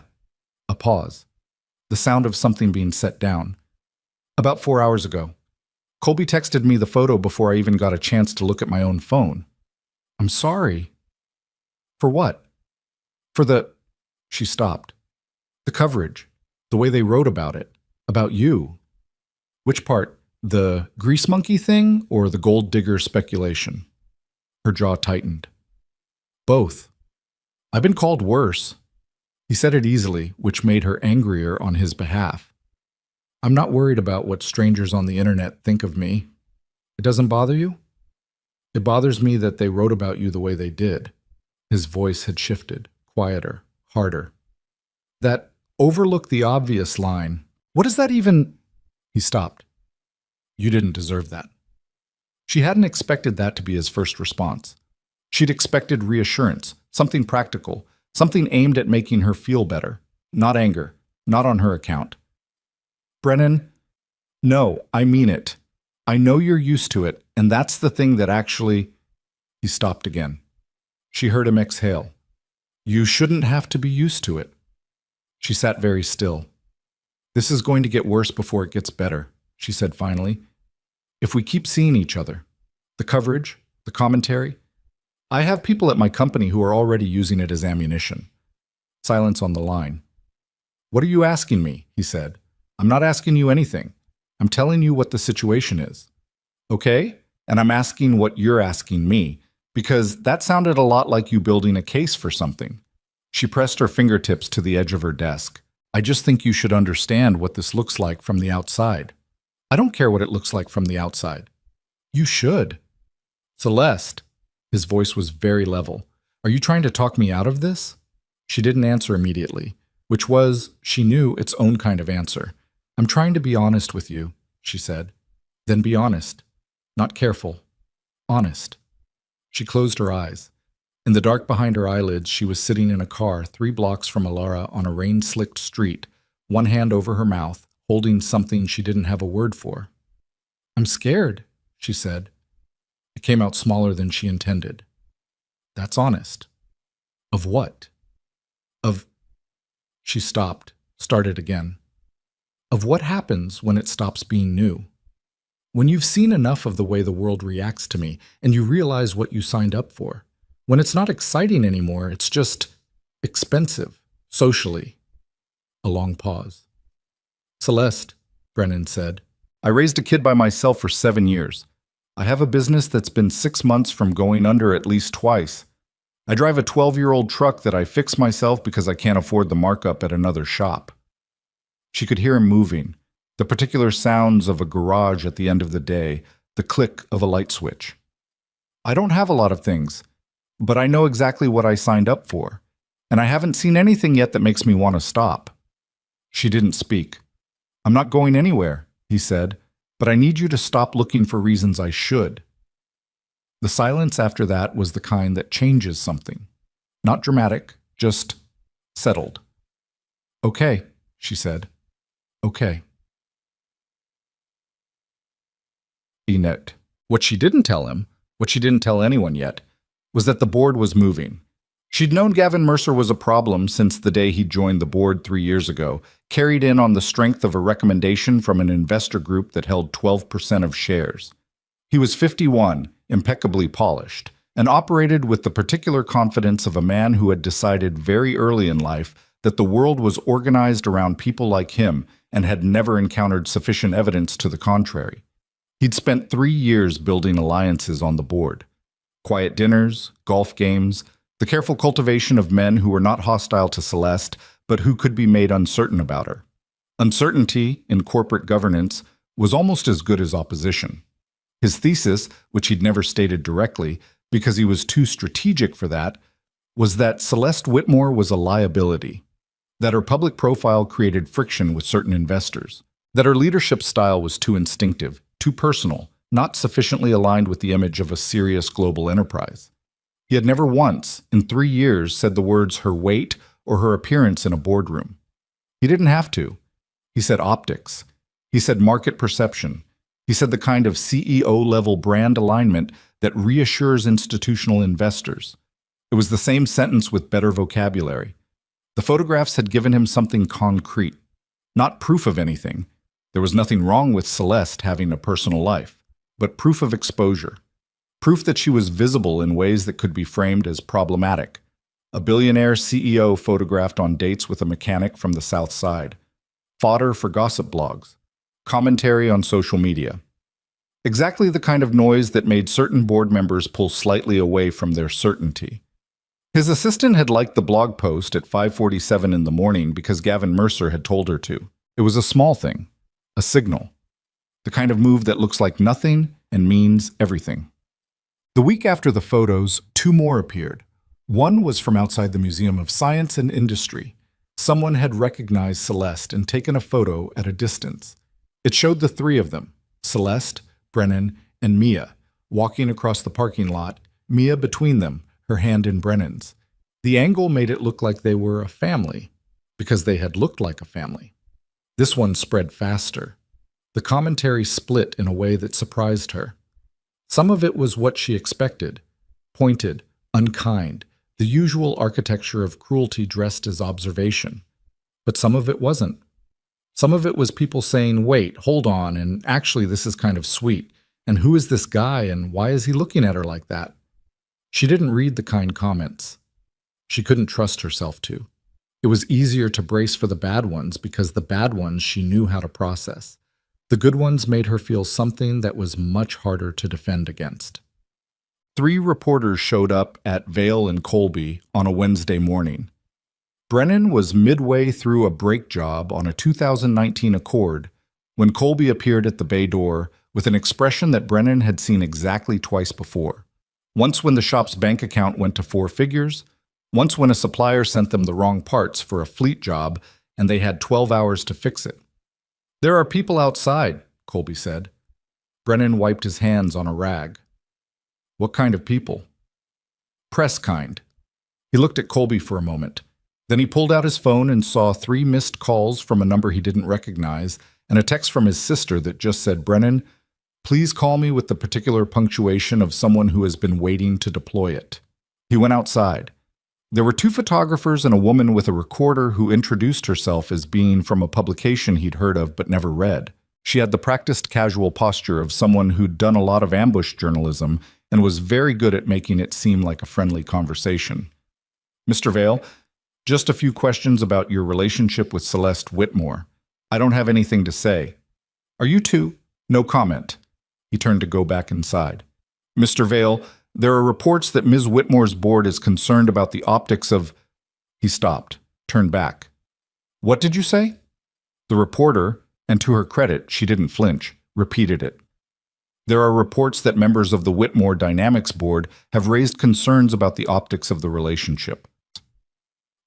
A pause. The sound of something being set down. About 4 hours ago. Colby texted me the photo before I even got a chance to look at my own phone. I'm sorry. For what? For the... She stopped. The coverage. The way they wrote about it. About you. Which part? The grease monkey thing or the gold digger speculation? Her jaw tightened. Both. I've been called worse. He said it easily, which made her angrier on his behalf. I'm not worried about what strangers on the internet think of me. It doesn't bother you? It bothers me that they wrote about you the way they did. His voice had shifted, quieter, harder. That overlook the obvious line. What does that even... He stopped. You didn't deserve that. She hadn't expected that to be his first response. She'd expected reassurance, something practical, something aimed at making her feel better. Not anger, not on her account. Brennan, no, I mean it. I know you're used to it, and that's the thing that actually... He stopped again. She heard him exhale. You shouldn't have to be used to it. She sat very still. This is going to get worse before it gets better, she said finally. If we keep seeing each other, the coverage, the commentary, I have people at my company who are already using it as ammunition. Silence on the line. What are you asking me? He said. I'm not asking you anything. I'm telling you what the situation is. Okay? And I'm asking what you're asking me, because that sounded a lot like you building a case for something. She pressed her fingertips to the edge of her desk. I just think you should understand what this looks like from the outside. I don't care what it looks like from the outside. You should. Celeste. His voice was very level. Are you trying to talk me out of this? She didn't answer immediately, which was, she knew, its own kind of answer. I'm trying to be honest with you, she said. Then be honest. Not careful. Honest. She closed her eyes. In the dark behind her eyelids, she was sitting in a car 3 blocks from Alara on a rain-slicked street, one hand over her mouth, holding something she didn't have a word for. I'm scared, she said. It came out smaller than she intended. That's honest. Of what? Of... She stopped, started again. Of what happens when it stops being new? When you've seen enough of the way the world reacts to me, and you realize what you signed up for. When it's not exciting anymore, it's just expensive, socially. A long pause. Celeste, Brennan said, I raised a kid by myself for 7 years. I have a business that's been 6 months from going under at least twice. I drive a 12-year-old truck that I fix myself because I can't afford the markup at another shop. She could hear him moving, the particular sounds of a garage at the end of the day, the click of a light switch. I don't have a lot of things, but I know exactly what I signed up for, and I haven't seen anything yet that makes me want to stop. She didn't speak. I'm not going anywhere, he said, but I need you to stop looking for reasons I should. The silence after that was the kind that changes something. Not dramatic, just settled. Okay, she said. Okay. Note. What she didn't tell him, what she didn't tell anyone yet, was that the board was moving. She'd known Gavin Mercer was a problem since the day he joined the board 3 years ago, carried in on the strength of a recommendation from an investor group that held 12% of shares. He was 51, impeccably polished, and operated with the particular confidence of a man who had decided very early in life that the world was organized around people like him and had never encountered sufficient evidence to the contrary. He'd spent 3 years building alliances on the board. Quiet dinners, golf games, the careful cultivation of men who were not hostile to Celeste, but who could be made uncertain about her. Uncertainty, in corporate governance, was almost as good as opposition. His thesis, which he'd never stated directly, because he was too strategic for that, was that Celeste Whitmore was a liability, that her public profile created friction with certain investors, that her leadership style was too instinctive, too personal, not sufficiently aligned with the image of a serious global enterprise. He had never once, in 3 years, said the words her weight or her appearance in a boardroom. He didn't have to. He said optics. He said market perception. He said the kind of CEO-level brand alignment that reassures institutional investors. It was the same sentence with better vocabulary. The photographs had given him something concrete, not proof of anything. There was nothing wrong with Celeste having a personal life, but proof of exposure. Proof that she was visible in ways that could be framed as problematic. A billionaire CEO photographed on dates with a mechanic from the South Side. Fodder for gossip blogs. Commentary on social media. Exactly the kind of noise that made certain board members pull slightly away from their certainty. His assistant had liked the blog post at 5:47 in the morning because Gavin Mercer had told her to. It was a small thing. A signal. The kind of move that looks like nothing and means everything. The week after the photos, two more appeared. One was from outside the Museum of Science and Industry. Someone had recognized Celeste and taken a photo at a distance. It showed the three of them, Celeste, Brennan, and Mia, walking across the parking lot, Mia between them, her hand in Brennan's. The angle made it look like they were a family, because they had looked like a family. This one spread faster. The commentary split in a way that surprised her. Some of it was what she expected, pointed, unkind, the usual architecture of cruelty dressed as observation. But some of it wasn't. Some of it was people saying, wait, hold on, and actually this is kind of sweet, and who is this guy, and why is he looking at her like that? She didn't read the kind comments. She couldn't trust herself to. It was easier to brace for the bad ones because the bad ones she knew how to process. The good ones made her feel something that was much harder to defend against. 3 reporters showed up at Vail and Colby on a Wednesday morning. Brennan was midway through a brake job on a 2019 Accord when Colby appeared at the bay door with an expression that Brennan had seen exactly twice before. Once when the shop's bank account went to 4 figures, once when a supplier sent them the wrong parts for a fleet job and they had 12 hours to fix it. "There are people outside," Colby said. Brennan wiped his hands on a rag. "What kind of people?" "Press kind." He looked at Colby for a moment. Then he pulled out his phone and saw 3 missed calls from a number he didn't recognize and a text from his sister that just said, "Brennan, please call me with the particular punctuation of someone who has been waiting to deploy it." He went outside. There were 2 photographers and a woman with a recorder who introduced herself as being from a publication he'd heard of but never read. She had the practiced casual posture of someone who'd done a lot of ambush journalism and was very good at making it seem like a friendly conversation. "Mr. Vail, just a few questions about your relationship with Celeste Whitmore. I don't have anything to say." "Are you two?" "No comment." He turned to go back inside. "Mr. Vail, there are reports that Ms. Whitmore's board is concerned about the optics of—" He stopped, turned back. "What did you say?" The reporter, and to her credit, she didn't flinch, repeated it. "There are reports that members of the Whitmore Dynamics board have raised concerns about the optics of the relationship."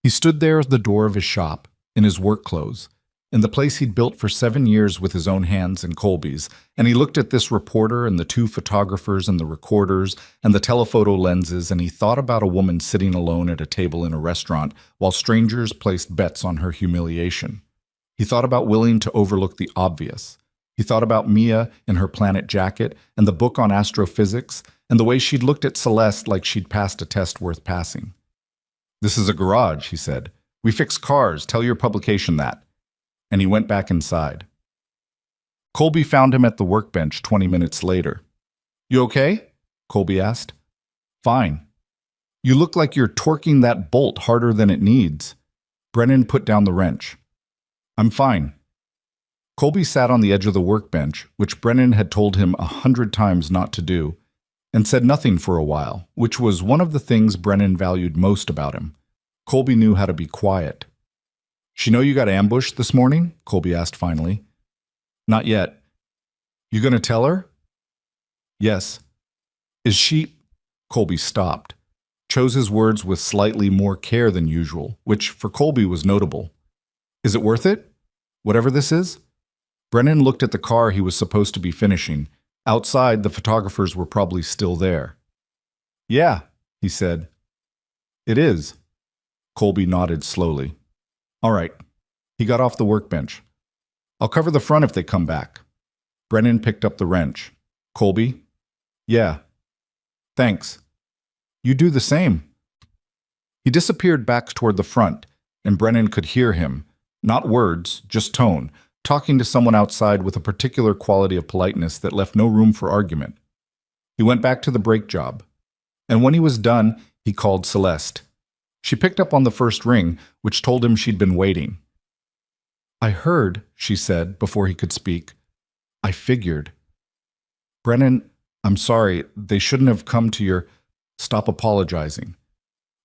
He stood there at the door of his shop, in his work clothes, in the place he'd built for 7 years with his own hands and Colby's, and he looked at this reporter and the 2 photographers and the recorders and the telephoto lenses, and he thought about a woman sitting alone at a table in a restaurant while strangers placed bets on her humiliation. He thought about willing to overlook the obvious. He thought about Mia in her planet jacket and the book on astrophysics and the way she'd looked at Celeste like she'd passed a test worth passing. "This is a garage," he said. "We fix cars. Tell your publication that." And he went back inside. Colby found him at the workbench 20 minutes later. "You okay?" Colby asked. "Fine." "You look like you're torquing that bolt harder than it needs." Brennan put down the wrench. "I'm fine." Colby sat on the edge of the workbench, which Brennan had told him 100 times not to do, and said nothing for a while, which was one of the things Brennan valued most about him. Colby knew how to be quiet. "She know you got ambushed this morning?" Colby asked finally. "Not yet." "You gonna tell her?" "Yes." "Is she—" Colby stopped, chose his words with slightly more care than usual, which for Colby was notable. "Is it worth it? Whatever this is?" Brennan looked at the car he was supposed to be finishing. Outside, the photographers were probably still there. "Yeah," he said. "It is." Colby nodded slowly. "All right." He got off the workbench. "I'll cover the front if they come back." Brennan picked up the wrench. "Colby?" "Yeah." "Thanks." "You do the same." He disappeared back toward the front, and Brennan could hear him, not words, just tone, talking to someone outside with a particular quality of politeness that left no room for argument. He went back to the brake job, and when he was done, he called Celeste. She picked up on the first ring, which told him she'd been waiting. "I heard," she said before he could speak. "I figured." "Brennan, I'm sorry, they shouldn't have come to your—" "Stop apologizing."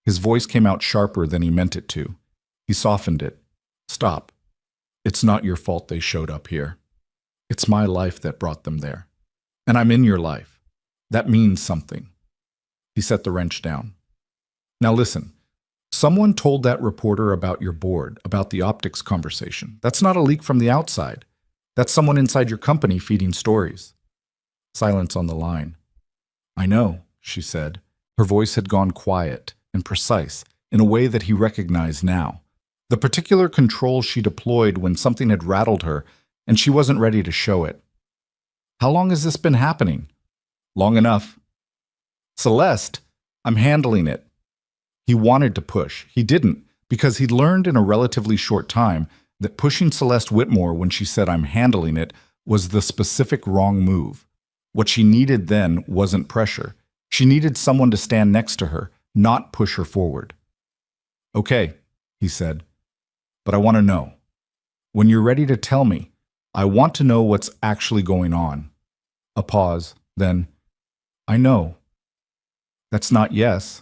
His voice came out sharper than he meant it to. He softened it. "Stop. It's not your fault they showed up here. It's my life that brought them there. And I'm in your life. That means something. He set the wrench down. Now listen, someone told that reporter about your board, about the optics conversation. That's not a leak from the outside. That's someone inside your company feeding stories. Silence on the line. I know, she said. Her voice had gone quiet and precise in a way that he recognized now. The particular control she deployed when something had rattled her, and she wasn't ready to show it. How long has this been happening? Long enough. Celeste, I'm handling it. He wanted to push. He didn't, because he'd learned in a relatively short time that pushing Celeste Whitmore when she said I'm handling it was the specific wrong move. What she needed then wasn't pressure. She needed someone to stand next to her, not push her forward. Okay, he said, but I want to know. When you're ready to tell me, I want to know what's actually going on. A pause, then, I know. That's not yes.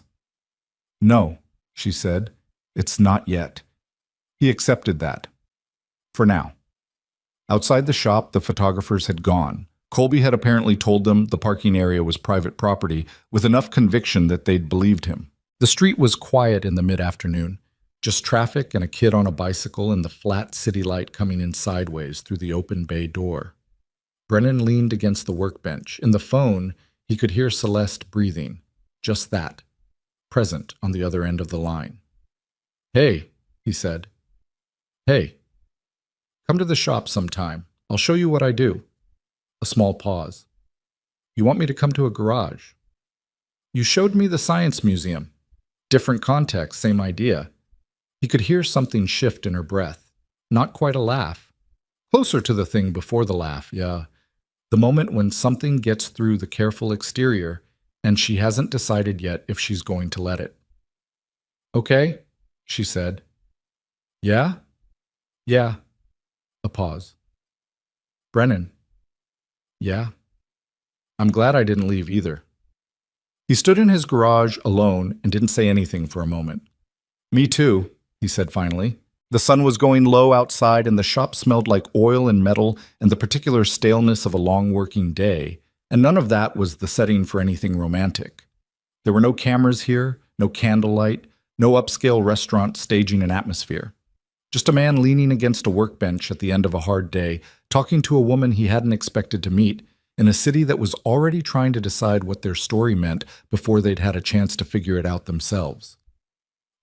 No, she said, it's not yet. He accepted that. For now. Outside the shop, the photographers had gone. Colby had apparently told them the parking area was private property with enough conviction that they'd believed him. The street was quiet in the mid-afternoon, just traffic and a kid on a bicycle and the flat city light coming in sideways through the open bay door. Brennan leaned against the workbench. In the phone, he could hear Celeste breathing. Just that. Present on the other end of the line. Hey, he said. Hey. Come to the shop sometime. I'll show you what I do. A small pause. You want me to come to a garage? You showed me the science museum. Different context, same idea. He could hear something shift in her breath. Not quite a laugh. Closer to the thing before the laugh, yeah. The moment when something gets through the careful exterior and she hasn't decided yet if she's going to let it. Okay, she said. Yeah? Yeah. A pause. Brennan. Yeah. I'm glad I didn't leave either. He stood in his garage alone and didn't say anything for a moment. Me too, he said finally. The sun was going low outside and the shop smelled like oil and metal and the particular staleness of a long working day, and none of that was the setting for anything romantic. There were no cameras here, no candlelight, no upscale restaurant staging an atmosphere. Just a man leaning against a workbench at the end of a hard day, talking to a woman he hadn't expected to meet, in a city that was already trying to decide what their story meant before they'd had a chance to figure it out themselves.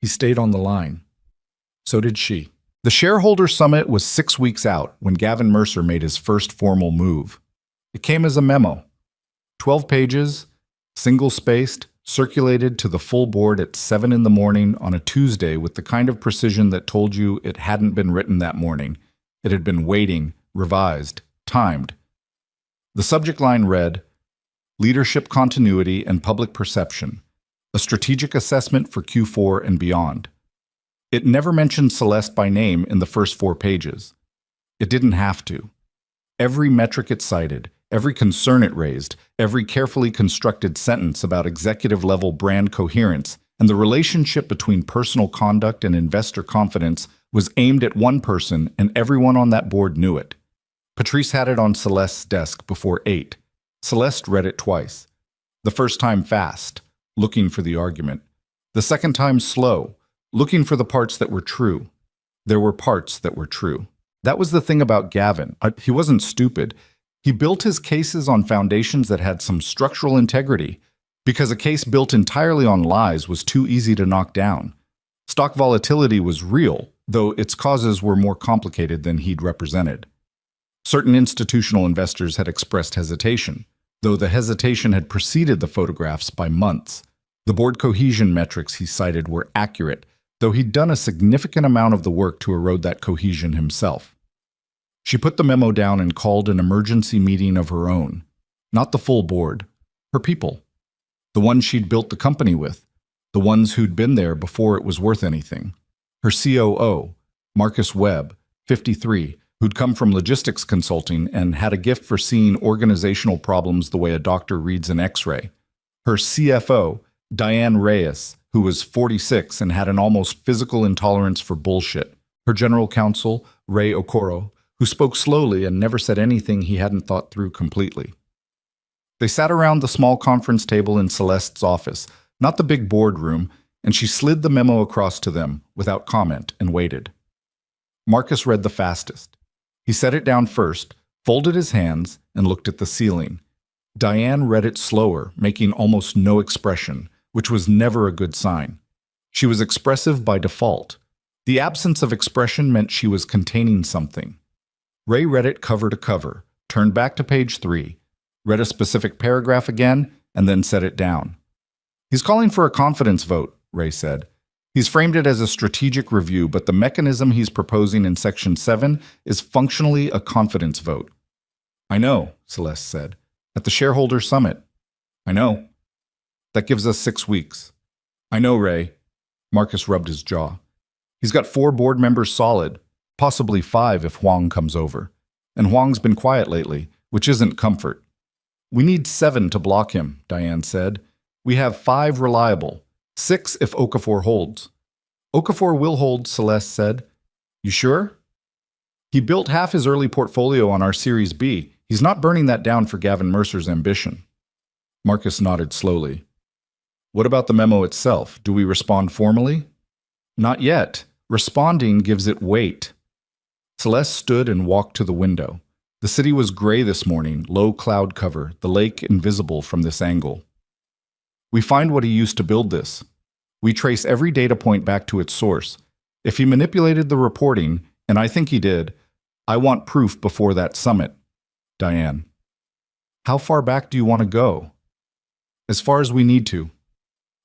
He stayed on the line. So did she. The shareholder summit was 6 weeks out when Gavin Mercer made his first formal move. It came as a memo. 12 pages, single-spaced, circulated to the full board at 7 in the morning on a Tuesday with the kind of precision that told you it hadn't been written that morning. It had been waiting, revised, timed. The subject line read, Leadership Continuity and Public Perception, a strategic assessment for Q4 and beyond. It never mentioned Celeste by name in the first 4 pages. It didn't have to. Every metric it cited, every concern it raised, every carefully constructed sentence about executive-level brand coherence and the relationship between personal conduct and investor confidence was aimed at one person, and everyone on that board knew it. Patrice had it on Celeste's desk before 8. Celeste read it twice. The first time fast, looking for the argument. The second time slow, looking for the parts that were true. There were parts that were true. That was the thing about Gavin. He wasn't stupid. He built his cases on foundations that had some structural integrity, because a case built entirely on lies was too easy to knock down. Stock volatility was real, though its causes were more complicated than he'd represented. Certain institutional investors had expressed hesitation, though the hesitation had preceded the photographs by months. The board cohesion metrics he cited were accurate, though he'd done a significant amount of the work to erode that cohesion himself. She put the memo down and called an emergency meeting of her own. Not the full board, her people. The ones she'd built the company with, the ones who'd been there before it was worth anything. Her COO, Marcus Webb, 53, who'd come from logistics consulting and had a gift for seeing organizational problems the way a doctor reads an X-ray. Her CFO, Diane Reyes, who was 46 and had an almost physical intolerance for bullshit. Her general counsel, Ray Okoro, who spoke slowly and never said anything he hadn't thought through completely. They sat around the small conference table in Celeste's office, not the big boardroom, and she slid the memo across to them without comment and waited. Marcus read the fastest. He set it down first, folded his hands, and looked at the ceiling. Diane read it slower, making almost no expression, which was never a good sign. She was expressive by default. The absence of expression meant she was containing something. Ray read it cover to cover, turned back to page 3, read a specific paragraph again, and then set it down. "He's calling for a confidence vote," Ray said. "He's framed it as a strategic review, but the mechanism he's proposing in Section 7 is functionally a confidence vote." "I know," Celeste said. "At the shareholder summit." "I know." "That gives us 6 weeks." "I know, Ray." Marcus rubbed his jaw. "He's got 4 board members solid, possibly 5 if Huang comes over. And Huang's been quiet lately, which isn't comfort." "We need 7 to block him," Diane said. "We have 5 reliable, 6 if Okafor holds." "Okafor will hold," Celeste said. "You sure?" "He built half his early portfolio on our Series B. He's not burning that down for Gavin Mercer's ambition." Marcus nodded slowly. "What about the memo itself? Do we respond formally?" "Not yet. Responding gives it weight." Celeste stood and walked to the window. The city was gray this morning, low cloud cover, the lake invisible from this angle. "We find what he used to build this. We trace every data point back to its source. If he manipulated the reporting, and I think he did, I want proof before that summit." Diane. "How far back do you want to go?" "As far as we need to."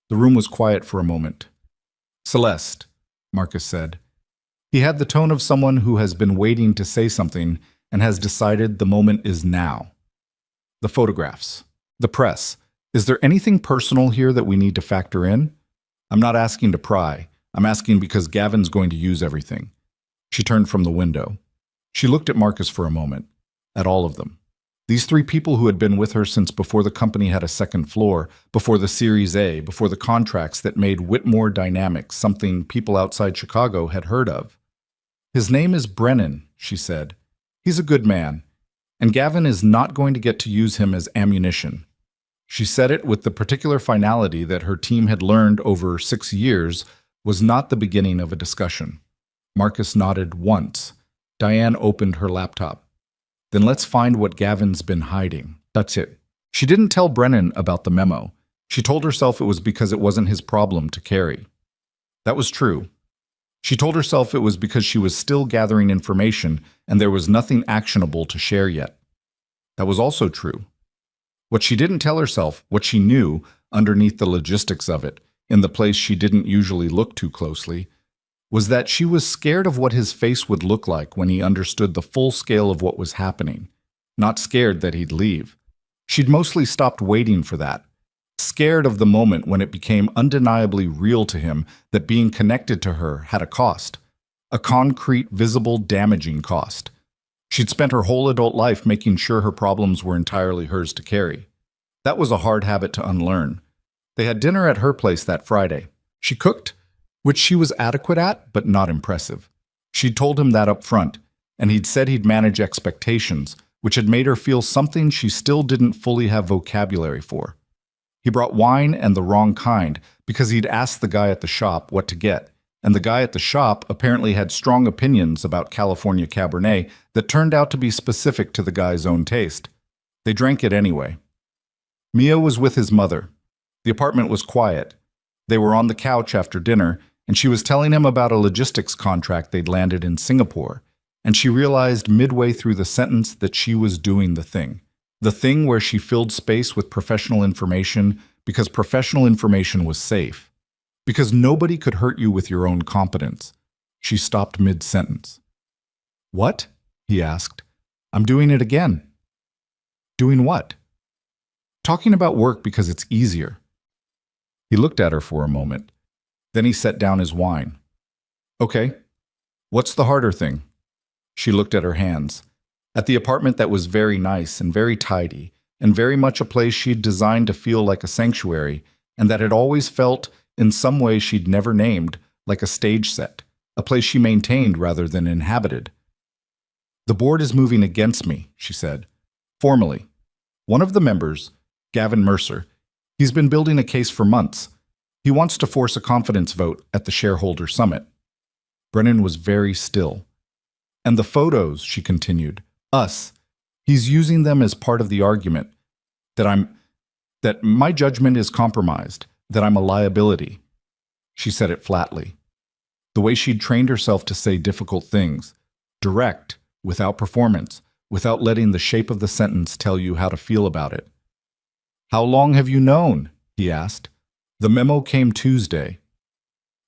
The room was quiet for a moment. "Celeste," Marcus said. He had the tone of someone who has been waiting to say something and has decided the moment is now. "The photographs. The press. Is there anything personal here that we need to factor in? I'm not asking to pry. I'm asking because Gavin's going to use everything." She turned from the window. She looked at Marcus for a moment, at all of them. These 3 people who had been with her since before the company had a second floor, before the Series A, before the contracts that made Whitmore Dynamics something people outside Chicago had heard of. "His name is Brennan," she said. "He's a good man, and Gavin is not going to get to use him as ammunition." She said it with the particular finality that her team had learned over 6 years was not the beginning of a discussion. Marcus nodded once. Diane opened her laptop. "Then let's find what Gavin's been hiding. That's it." She didn't tell Brennan about the memo. She told herself it was because it wasn't his problem to carry. That was true. She told herself it was because she was still gathering information and there was nothing actionable to share yet. That was also true. What she didn't tell herself, what she knew, underneath the logistics of it, in the place she didn't usually look too closely, was that she was scared of what his face would look like when he understood the full scale of what was happening, not scared that he'd leave. She'd mostly stopped waiting for that, scared of the moment when it became undeniably real to him that being connected to her had a cost, a concrete, visible, damaging cost. She'd spent her whole adult life making sure her problems were entirely hers to carry. That was a hard habit to unlearn. They had dinner at her place that Friday. She cooked, which she was adequate at, but not impressive. She'd told him that up front, and he'd said he'd manage expectations, which had made her feel something she still didn't fully have vocabulary for. He brought wine and the wrong kind because he'd asked the guy at the shop what to get, and the guy at the shop apparently had strong opinions about California Cabernet that turned out to be specific to the guy's own taste. They drank it anyway. Mia was with his mother. The apartment was quiet. They were on the couch after dinner, and she was telling him about a logistics contract they'd landed in Singapore, and she realized midway through the sentence that she was doing the thing where she filled space with professional information because professional information was safe, because nobody could hurt you with your own competence. She stopped mid-sentence. "What?" he asked. "I'm doing it again." "Doing what?" "Talking about work because it's easier." He looked at her for a moment. Then he set down his wine. "Okay. What's the harder thing?" She looked at her hands. At the apartment that was very nice and very tidy, and very much a place she'd designed to feel like a sanctuary, and that had always felt, in some way she'd never named, like a stage set, a place she maintained rather than inhabited. "The board is moving against me," she said. "Formally. One of the members, Gavin Mercer, he's been building a case for months. He wants to force a confidence vote at the shareholder summit. Brennan was very still. And the photos, she continued, us, he's using them as part of the argument that my judgment is compromised, that I'm a liability. She said it flatly. The way she'd trained herself to say difficult things, direct, without performance, without letting the shape of the sentence tell you how to feel about it. How long have you known? He asked. The memo came Tuesday.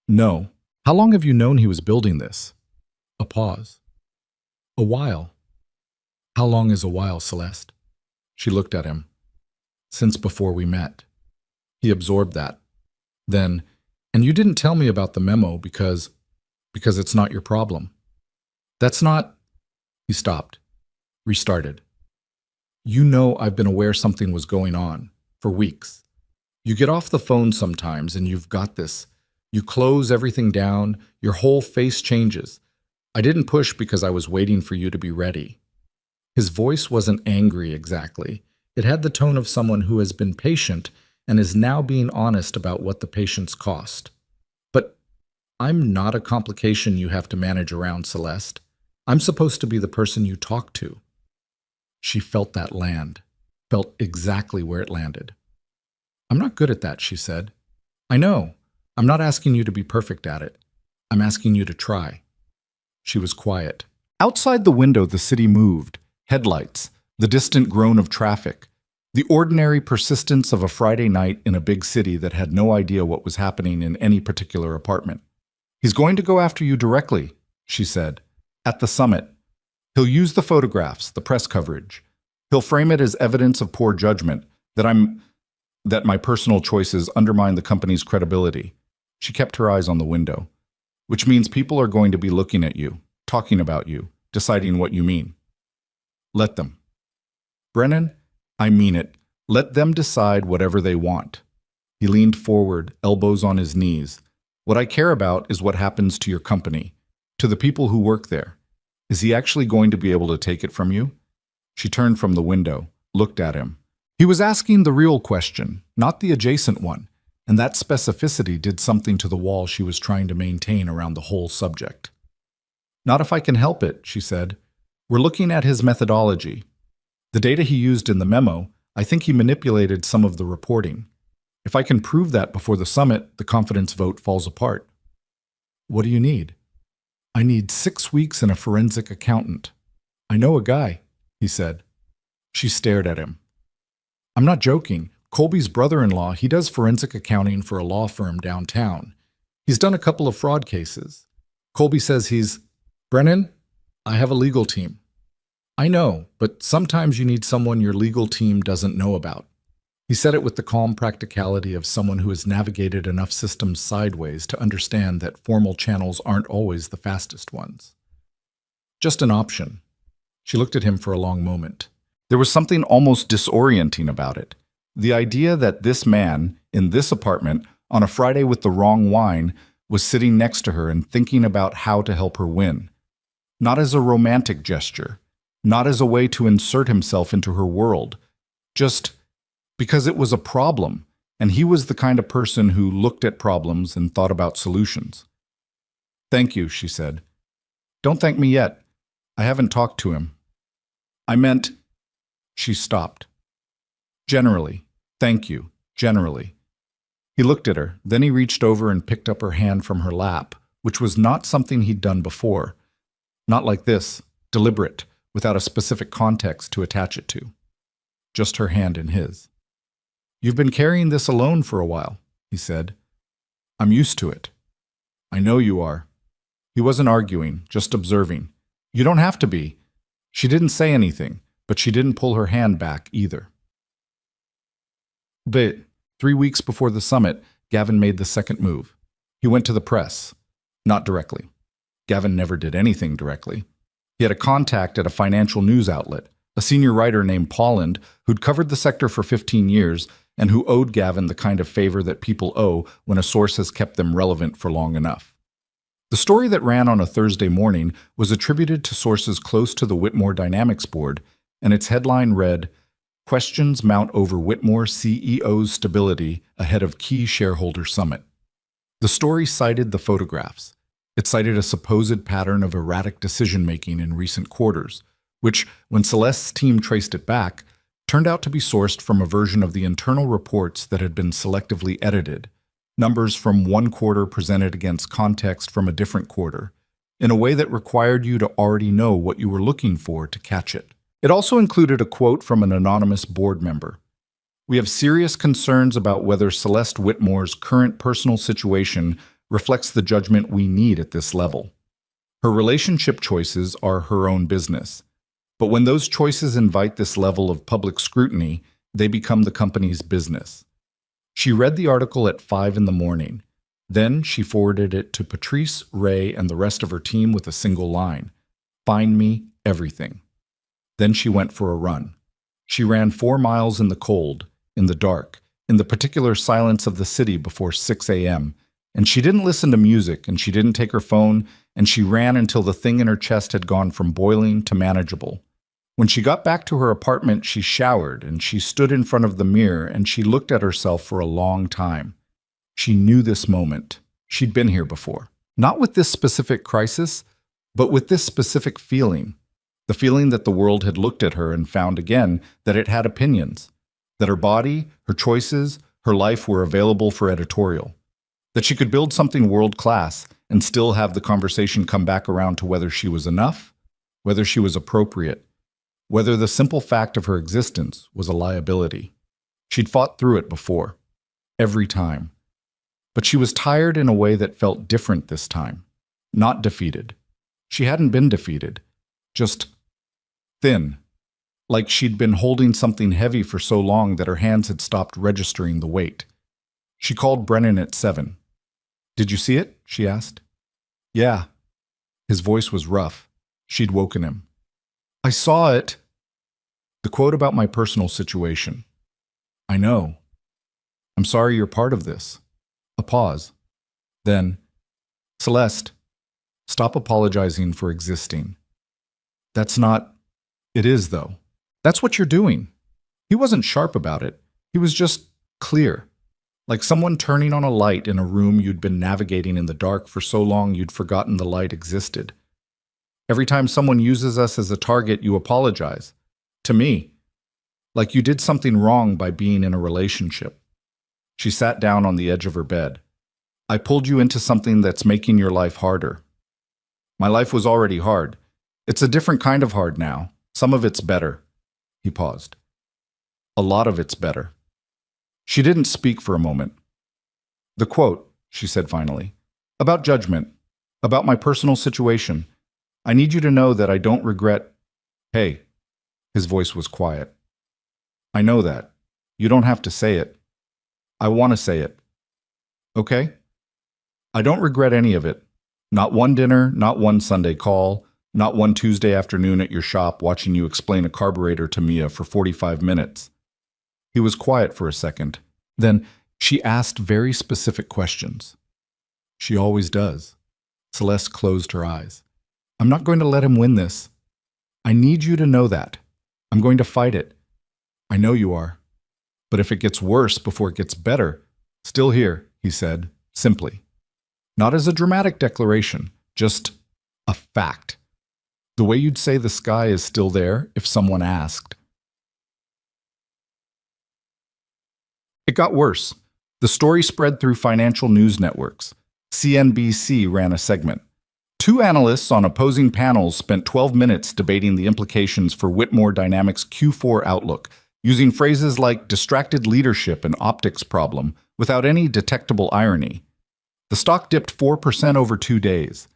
No. How long have you known he was building this? A pause. A while. How long is a while, Celeste? She looked at him. Since before we met. He absorbed that. Then, and you didn't tell me about the memo because it's not your problem. That's not... He stopped. Restarted. You know I've been aware something was going on for weeks. You get off the phone sometimes and you've got this. You close everything down, your whole face changes. I didn't push because I was waiting for you to be ready. His voice wasn't angry exactly. It had the tone of someone who has been patient and is now being honest about what the patience cost. But I'm not a complication you have to manage around, Celeste. I'm supposed to be the person you talk to. She felt that land, felt exactly where it landed. I'm not good at that, she said. I know. I'm not asking you to be perfect at it. I'm asking you to try. She was quiet. Outside the window, the city moved. Headlights, the distant groan of traffic, the ordinary persistence of a Friday night in a big city that had no idea what was happening in any particular apartment. He's going to go after you directly, she said, at the summit. He'll use the photographs, the press coverage. He'll frame it as evidence of poor judgment, that my personal choices undermine the company's credibility. She kept her eyes on the window, which means people are going to be looking at you, talking about you, deciding what you mean. Let them. Brennan, I mean it. Let them decide whatever they want. He leaned forward, elbows on his knees. What I care about is what happens to your company, to the people who work there. Is he actually going to be able to take it from you? She turned from the window, looked at him. He was asking the real question, not the adjacent one, and that specificity did something to the wall she was trying to maintain around the whole subject. Not if I can help it, she said. We're looking at his methodology. The data he used in the memo, I think he manipulated some of the reporting. If I can prove that before the summit, the confidence vote falls apart. What do you need? I need 6 weeks and a forensic accountant. I know a guy, he said. She stared at him. I'm not joking. Colby's brother-in-law, he does forensic accounting for a law firm downtown. He's done a couple of fraud cases. Colby says he's... Brennan, I have a legal team. I know, but sometimes you need someone your legal team doesn't know about. He said it with the calm practicality of someone who has navigated enough systems sideways to understand that formal channels aren't always the fastest ones. Just an option. She looked at him for a long moment. There was something almost disorienting about it. The idea that this man, in this apartment, on a Friday with the wrong wine, was sitting next to her and thinking about how to help her win. Not as a romantic gesture, not as a way to insert himself into her world, just because it was a problem, and he was the kind of person who looked at problems and thought about solutions. Thank you, she said. Don't thank me yet. I haven't talked to him. I meant... She stopped. Generally. Thank you. Generally. He looked at her, then he reached over and picked up her hand from her lap, which was not something he'd done before. Not like this, deliberate, without a specific context to attach it to. Just her hand in his. You've been carrying this alone for a while, he said. I'm used to it. I know you are. He wasn't arguing, just observing. You don't have to be. She didn't say anything, but she didn't pull her hand back either. But 3 weeks before the summit, Gavin made the second move. He went to the press. Not directly. Gavin never did anything directly. He had a contact at a financial news outlet, a senior writer named Pauland who'd covered the sector for 15 years and who owed Gavin the kind of favor that people owe when a source has kept them relevant for long enough. The story that ran on a Thursday morning was attributed to sources close to the Whitmore Dynamics board, and its headline read, Questions mount over Whitmore CEO's stability ahead of key shareholder summit. The story cited the photographs. It cited a supposed pattern of erratic decision-making in recent quarters, which, when Celeste's team traced it back, turned out to be sourced from a version of the internal reports that had been selectively edited, numbers from one quarter presented against context from a different quarter, in a way that required you to already know what you were looking for to catch it. It also included a quote from an anonymous board member. "We have serious concerns about whether Celeste Whitmore's current personal situation reflects the judgment we need at this level. Her relationship choices are her own business. But when those choices invite this level of public scrutiny, they become the company's business." She read the article at 5 in the morning. Then she forwarded it to Patrice, Ray, and the rest of her team with a single line: "Find me everything." Then she went for a run. She ran 4 miles in the cold, in the dark, in the particular silence of the city before 6 a.m., and she didn't listen to music, and she didn't take her phone, and she ran until the thing in her chest had gone from boiling to manageable. When she got back to her apartment, she showered, and she stood in front of the mirror, and she looked at herself for a long time. She knew this moment. She'd been here before. Not with this specific crisis, but with this specific feeling. The feeling that the world had looked at her and found again that it had opinions, that her body, her choices, her life were available for editorial, that she could build something world-class and still have the conversation come back around to whether she was enough, whether she was appropriate, whether the simple fact of her existence was a liability. She'd fought through it before, every time. But she was tired in a way that felt different this time, not defeated. She hadn't been defeated, just thin, like she'd been holding something heavy for so long that her hands had stopped registering the weight. She called Brennan at 7. "Did you see it?" she asked. "Yeah." His voice was rough. She'd woken him. "I saw it." The quote about my personal situation. "I know. I'm sorry you're part of this." A pause. Then, "Celeste, stop apologizing for existing." "That's not..." "It is, though. That's what you're doing." He wasn't sharp about it. He was just clear. Like someone turning on a light in a room you'd been navigating in the dark for so long you'd forgotten the light existed. Every time someone uses us as a target, you apologize. To me. Like you did something wrong by being in a relationship. She sat down on the edge of her bed. "I pulled you into something that's making your life harder." "My life was already hard. It's a different kind of hard now. Some of it's better." He paused. "A lot of it's better." She didn't speak for a moment. "The quote," she said finally, "about judgment, about my personal situation. I need you to know that I don't regret..." "Hey." His voice was quiet. "I know that. You don't have to say it. I want to say it. Okay? I don't regret any of it. Not one dinner, not one Sunday call, not one Tuesday afternoon at your shop watching you explain a carburetor to Mia for 45 minutes. He was quiet for a second. Then she asked very specific questions. She always does. Celeste closed her eyes. "I'm not going to let him win this. I need you to know that. I'm going to fight it. I know you are. But if it gets worse before it gets better, still here," he said, simply. Not as a dramatic declaration, just a fact. The way you'd say the sky is still there if someone asked. It got worse. The story spread through financial news networks. CNBC ran a segment. 2 analysts on opposing panels spent 12 minutes debating the implications for Whitmore Dynamics' Q4 outlook, using phrases like distracted leadership and optics problem without any detectable irony. The stock dipped 4% over 2 days.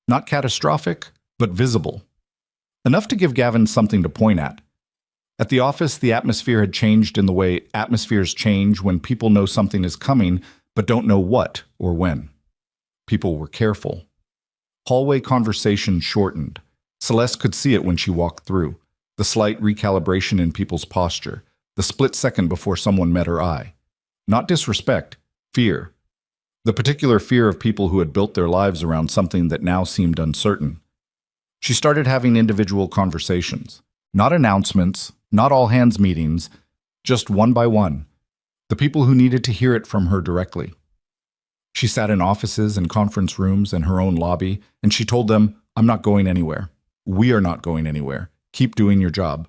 Not catastrophic, but visible. Enough to give Gavin something to point at. At the office, the atmosphere had changed in the way atmospheres change when people know something is coming but don't know what or when. People were careful. Hallway conversation shortened. Celeste could see it when she walked through. The slight recalibration in people's posture. The split second before someone met her eye. Not disrespect, fear. The particular fear of people who had built their lives around something that now seemed uncertain. She started having individual conversations. Not announcements, not all-hands meetings, just one by one. The people who needed to hear it from her directly. She sat in offices and conference rooms and her own lobby, and she told them, "I'm not going anywhere. We are not going anywhere. Keep doing your job."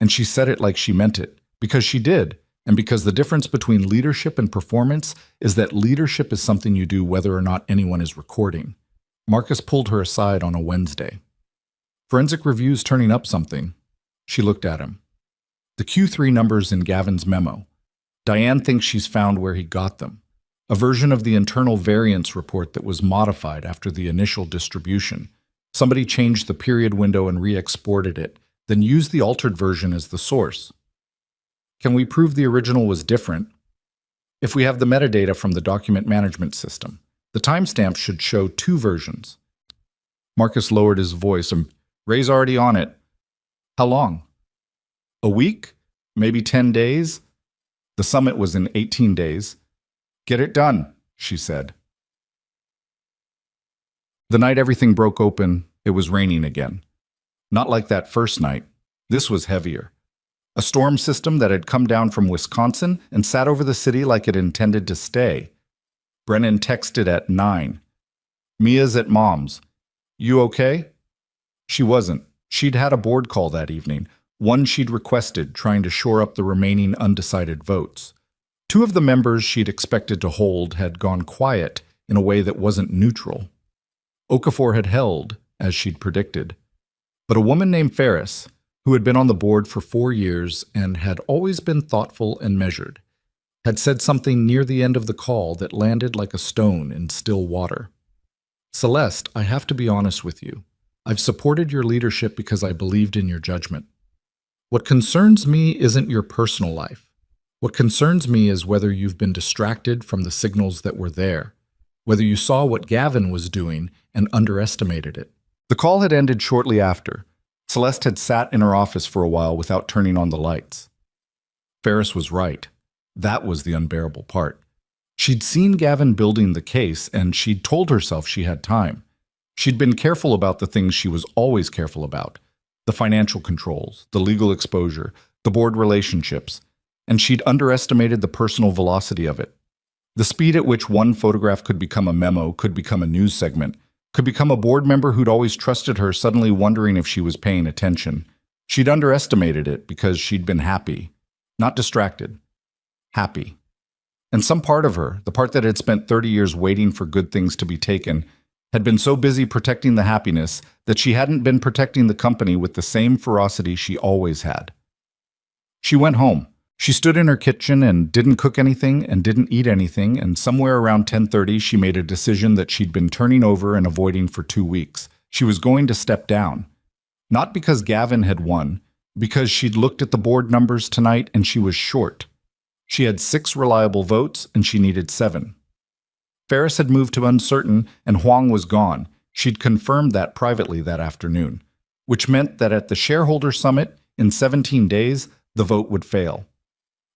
And she said it like she meant it, because she did, and because the difference between leadership and performance is that leadership is something you do whether or not anyone is recording. Marcus pulled her aside on a Wednesday. "Forensic Review's turning up something." She looked at him. "The Q3 numbers in Gavin's memo. Diane thinks she's found where he got them. A version of the internal variance report that was modified after the initial distribution. Somebody changed the period window and re-exported it, then used the altered version as the source. Can we prove the original was different? If we have the metadata from the document management system, the timestamp should show 2 versions." Marcus lowered his voice. "Ray's already on it." "How long?" "A week? Maybe 10 days? The summit was in 18 days. "Get it done," she said. The night everything broke open, it was raining again. Not like that first night. This was heavier. A storm system that had come down from Wisconsin and sat over the city like it intended to stay. Brennan texted at 9. "Mia's at Mom's. You okay?" She wasn't. She'd had a board call that evening, one she'd requested, trying to shore up the remaining undecided votes. 2 of the members she'd expected to hold had gone quiet in a way that wasn't neutral. Okafor had held, as she'd predicted. But a woman named Ferris, who had been on the board for 4 years and had always been thoughtful and measured, had said something near the end of the call that landed like a stone in still water. "Celeste, I have to be honest with you. I've supported your leadership because I believed in your judgment. What concerns me isn't your personal life. What concerns me is whether you've been distracted from the signals that were there, whether you saw what Gavin was doing and underestimated it." The call had ended shortly after. Celeste had sat in her office for a while without turning on the lights. Ferris was right. That was the unbearable part. She'd seen Gavin building the case, and she'd told herself she had time. She'd been careful about the things she was always careful about: the financial controls, the legal exposure, the board relationships, and she'd underestimated the personal velocity of it. The speed at which one photograph could become a memo, could become a news segment, could become a board member who'd always trusted her suddenly wondering if she was paying attention. She'd underestimated it because she'd been happy, not distracted. Happy. And some part of her, the part that had spent 30 years waiting for good things to be taken, had been so busy protecting the happiness that she hadn't been protecting the company with the same ferocity she always had. She went home. She stood in her kitchen and didn't cook anything and didn't eat anything, and somewhere around 10:30 she made a decision that she'd been turning over and avoiding for 2 weeks. She was going to step down. Not because Gavin had won, because she'd looked at the board numbers tonight and she was short. She had 6 reliable votes and she needed 7. Ferris had moved to uncertain and Huang was gone. She'd confirmed that privately that afternoon, which meant that at the shareholder summit in 17 days, the vote would fail.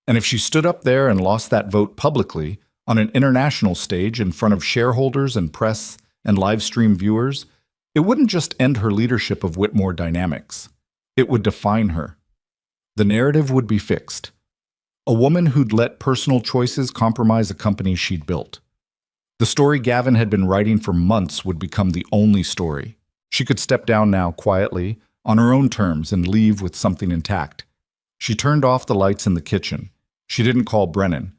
And if she stood up there and lost that vote publicly, on an international stage in front of shareholders and press and live stream viewers, it wouldn't just end her leadership of Whitmore Dynamics. It would define her. The narrative would be fixed. A woman who'd let personal choices compromise a company she'd built. The story Gavin had been writing for months would become the only story. She could step down now quietly, on her own terms, and leave with something intact. She turned off the lights in the kitchen. She didn't call Brennan.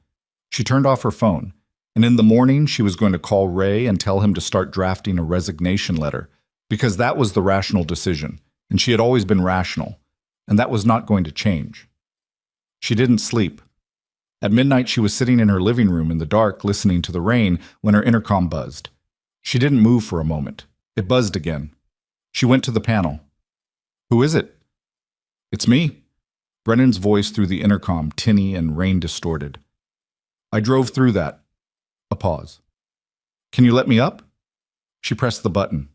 She turned off her phone, and in the morning she was going to call Ray and tell him to start drafting a resignation letter, because that was the rational decision, and she had always been rational, and that was not going to change. She didn't sleep. At midnight she was sitting in her living room in the dark listening to the rain when her intercom buzzed. She didn't move for a moment. It buzzed again. She went to the panel. "Who is it?" "It's me." Brennan's voice through the intercom, tinny and rain-distorted. "I drove through that." A pause. "Can you let me up?" She pressed the button.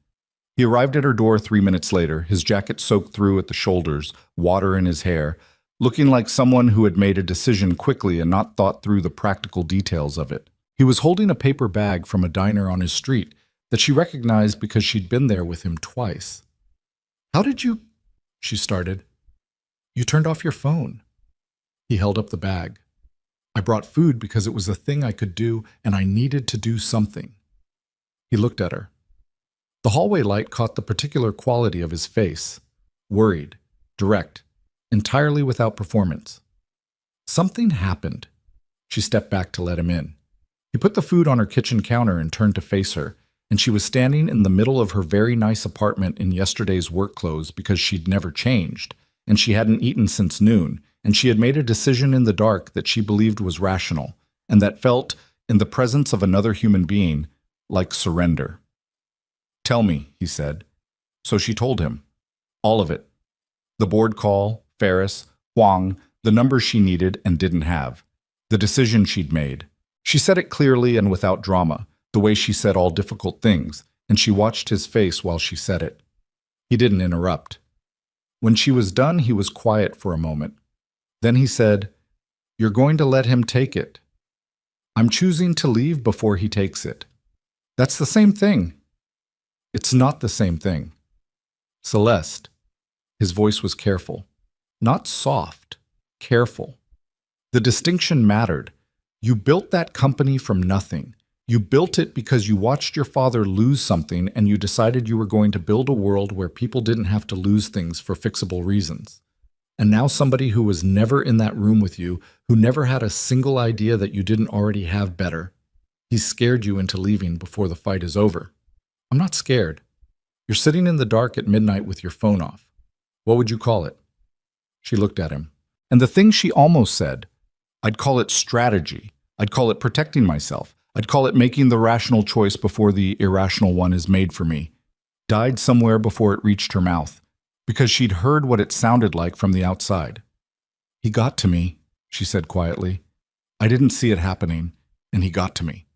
He arrived at her door 3 minutes later, his jacket soaked through at the shoulders, water in his hair, looking like someone who had made a decision quickly and not thought through the practical details of it. He was holding a paper bag from a diner on his street that she recognized because she'd been there with him twice. "How did you—" she started. "You turned off your phone." He held up the bag. I brought food because it was a thing I could do and I needed to do something. He looked at her. The hallway light caught the particular quality of his face. Worried, direct, entirely without performance. Something happened. She stepped back to let him in. He put the food on her kitchen counter and turned to face her, and she was standing in the middle of her very nice apartment in yesterday's work clothes because she'd never changed, and she hadn't eaten since noon, and she had made a decision in the dark that she believed was rational, and that felt, in the presence of another human being, like surrender. "Tell me," he said. So she told him. All of it. The board call, Ferris, Huang, the numbers she needed and didn't have. The decision she'd made. She said it clearly and without drama, the way she said all difficult things, and she watched his face while she said it. He didn't interrupt. When she was done, he was quiet for a moment. Then he said, "You're going to let him take it." "I'm choosing to leave before he takes it." "That's the same thing." "It's not the same thing." "Celeste." His voice was careful. Not soft, careful. The distinction mattered. You built that company from nothing. You built it because you watched your father lose something and you decided you were going to build a world where people didn't have to lose things for fixable reasons. And now somebody who was never in that room with you, who never had a single idea that you didn't already have better, he's scared you into leaving before the fight is over. I'm not scared. You're sitting in the dark at midnight with your phone off. What would you call it? She looked at him. And the thing she almost said, I'd call it strategy. I'd call it protecting myself. I'd call it making the rational choice before the irrational one is made for me, died somewhere before it reached her mouth, because she'd heard what it sounded like from the outside. He got to me, she said quietly. I didn't see it happening, and he got to me.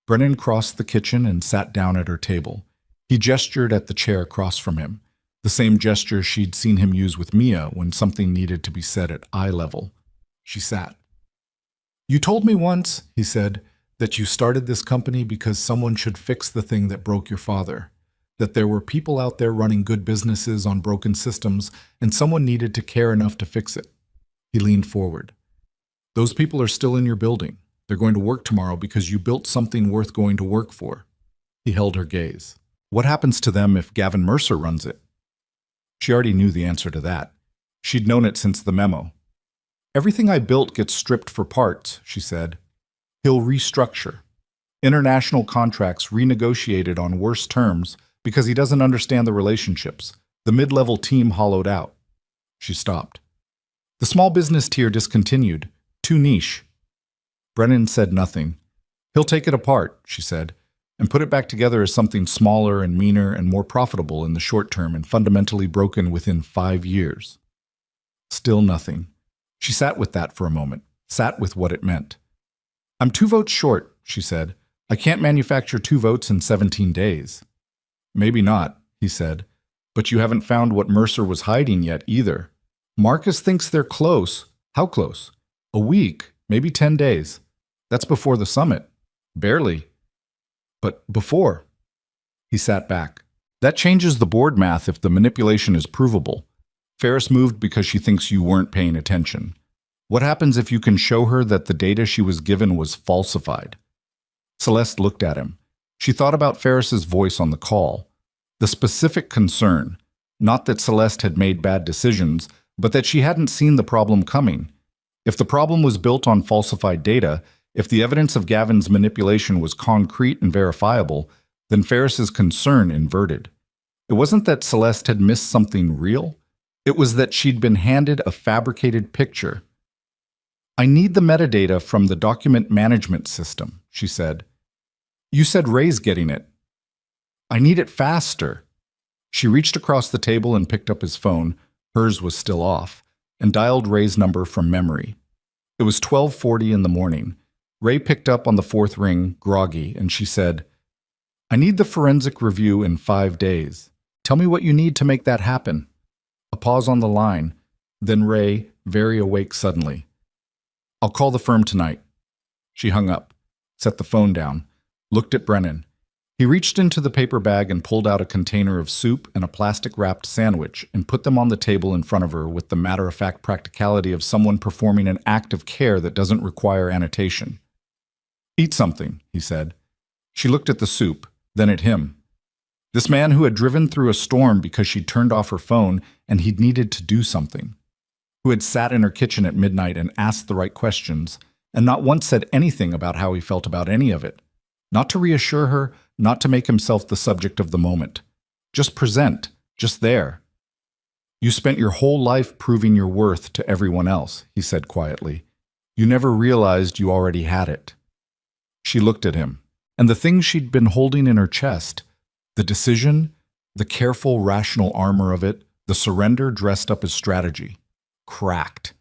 Brennan crossed the kitchen and sat down at her table. He gestured at the chair across from him, the same gesture she'd seen him use with Mia when something needed to be said at eye level. She sat. You told me once, he said, that you started this company because someone should fix the thing that broke your father, that there were people out there running good businesses on broken systems, and someone needed to care enough to fix it. He leaned forward. Those people are still in your building. They're going to work tomorrow because you built something worth going to work for. He held her gaze. What happens to them if Gavin Mercer runs it? She already knew the answer to that. She'd known it since the memo. Everything I built gets stripped for parts, she said. He'll restructure. International contracts renegotiated on worse terms because he doesn't understand the relationships. The mid-level team hollowed out. She stopped. The small business tier discontinued. Too niche. Brennan said nothing. He'll take it apart, she said, and put it back together as something smaller and meaner and more profitable in the short term and fundamentally broken within 5 years. Still nothing. She sat with that for a moment, sat with what it meant. I'm 2 votes short, she said. I can't manufacture 2 votes in 17 days. Maybe not, he said, but you haven't found what Mercer was hiding yet either. Marcus thinks they're close. How close? A week, maybe 10 days. That's before the summit. Barely. But before. He sat back. That changes the board math if the manipulation is provable. Ferris moved because she thinks you weren't paying attention. What happens if you can show her that the data she was given was falsified? Celeste looked at him. She thought about Ferris's voice on the call. The specific concern, not that Celeste had made bad decisions, but that she hadn't seen the problem coming. If the problem was built on falsified data, if the evidence of Gavin's manipulation was concrete and verifiable, then Ferris's concern inverted. It wasn't that Celeste had missed something real. It was that she'd been handed a fabricated picture. I need the metadata from the document management system, she said. You said Ray's getting it. I need it faster. She reached across the table and picked up his phone, hers was still off, and dialed Ray's number from memory. It was 12:40 in the morning. Ray picked up on the 4th ring, groggy, and she said, I need the forensic review in 5 days. Tell me what you need to make that happen. A pause on the line, then Ray, very awake suddenly. I'll call the firm tonight. She hung up, set the phone down, looked at Brennan. He reached into the paper bag and pulled out a container of soup and a plastic-wrapped sandwich and put them on the table in front of her with the matter-of-fact practicality of someone performing an act of care that doesn't require annotation. "Eat something," he said. She looked at the soup, then at him. This man who had driven through a storm because she'd turned off her phone and he'd needed to do something. Who had sat in her kitchen at midnight and asked the right questions, and not once said anything about how he felt about any of it. Not to reassure her, not to make himself the subject of the moment. Just present, just there. "You spent your whole life proving your worth to everyone else," he said quietly. "You never realized you already had it." She looked at him, and the things she'd been holding in her chest, the decision, the careful, rational armor of it, the surrender dressed up as strategy, cracked.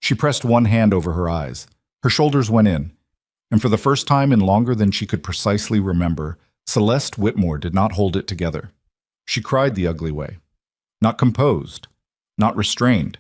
She pressed one hand over her eyes. Her shoulders went in, and for the first time in longer than she could precisely remember, Celeste Whitmore did not hold it together. She cried the ugly way. Not composed, not restrained.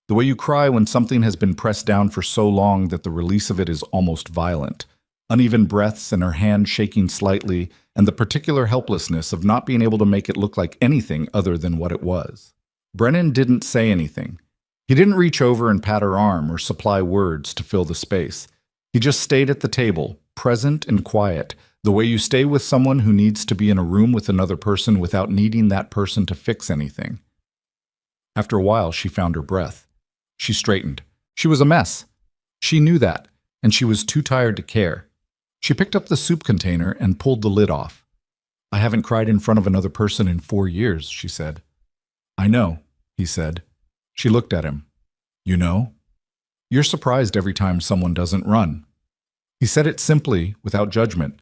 The way you cry when something has been pressed down for so long that the release of it is almost violent. Uneven breaths and her hand shaking slightly, and the particular helplessness of not being able to make it look like anything other than what it was. Brennan didn't say anything. He didn't reach over and pat her arm or supply words to fill the space. He just stayed at the table, present and quiet, the way you stay with someone who needs to be in a room with another person without needing that person to fix anything. After a while, she found her breath. She straightened. She was a mess. She knew that, and she was too tired to care. She picked up the soup container and pulled the lid off. "I haven't cried in front of another person in 4 years," she said. "I know," he said. She looked at him. "You know? You're surprised every time someone doesn't run." He said it simply, without judgment.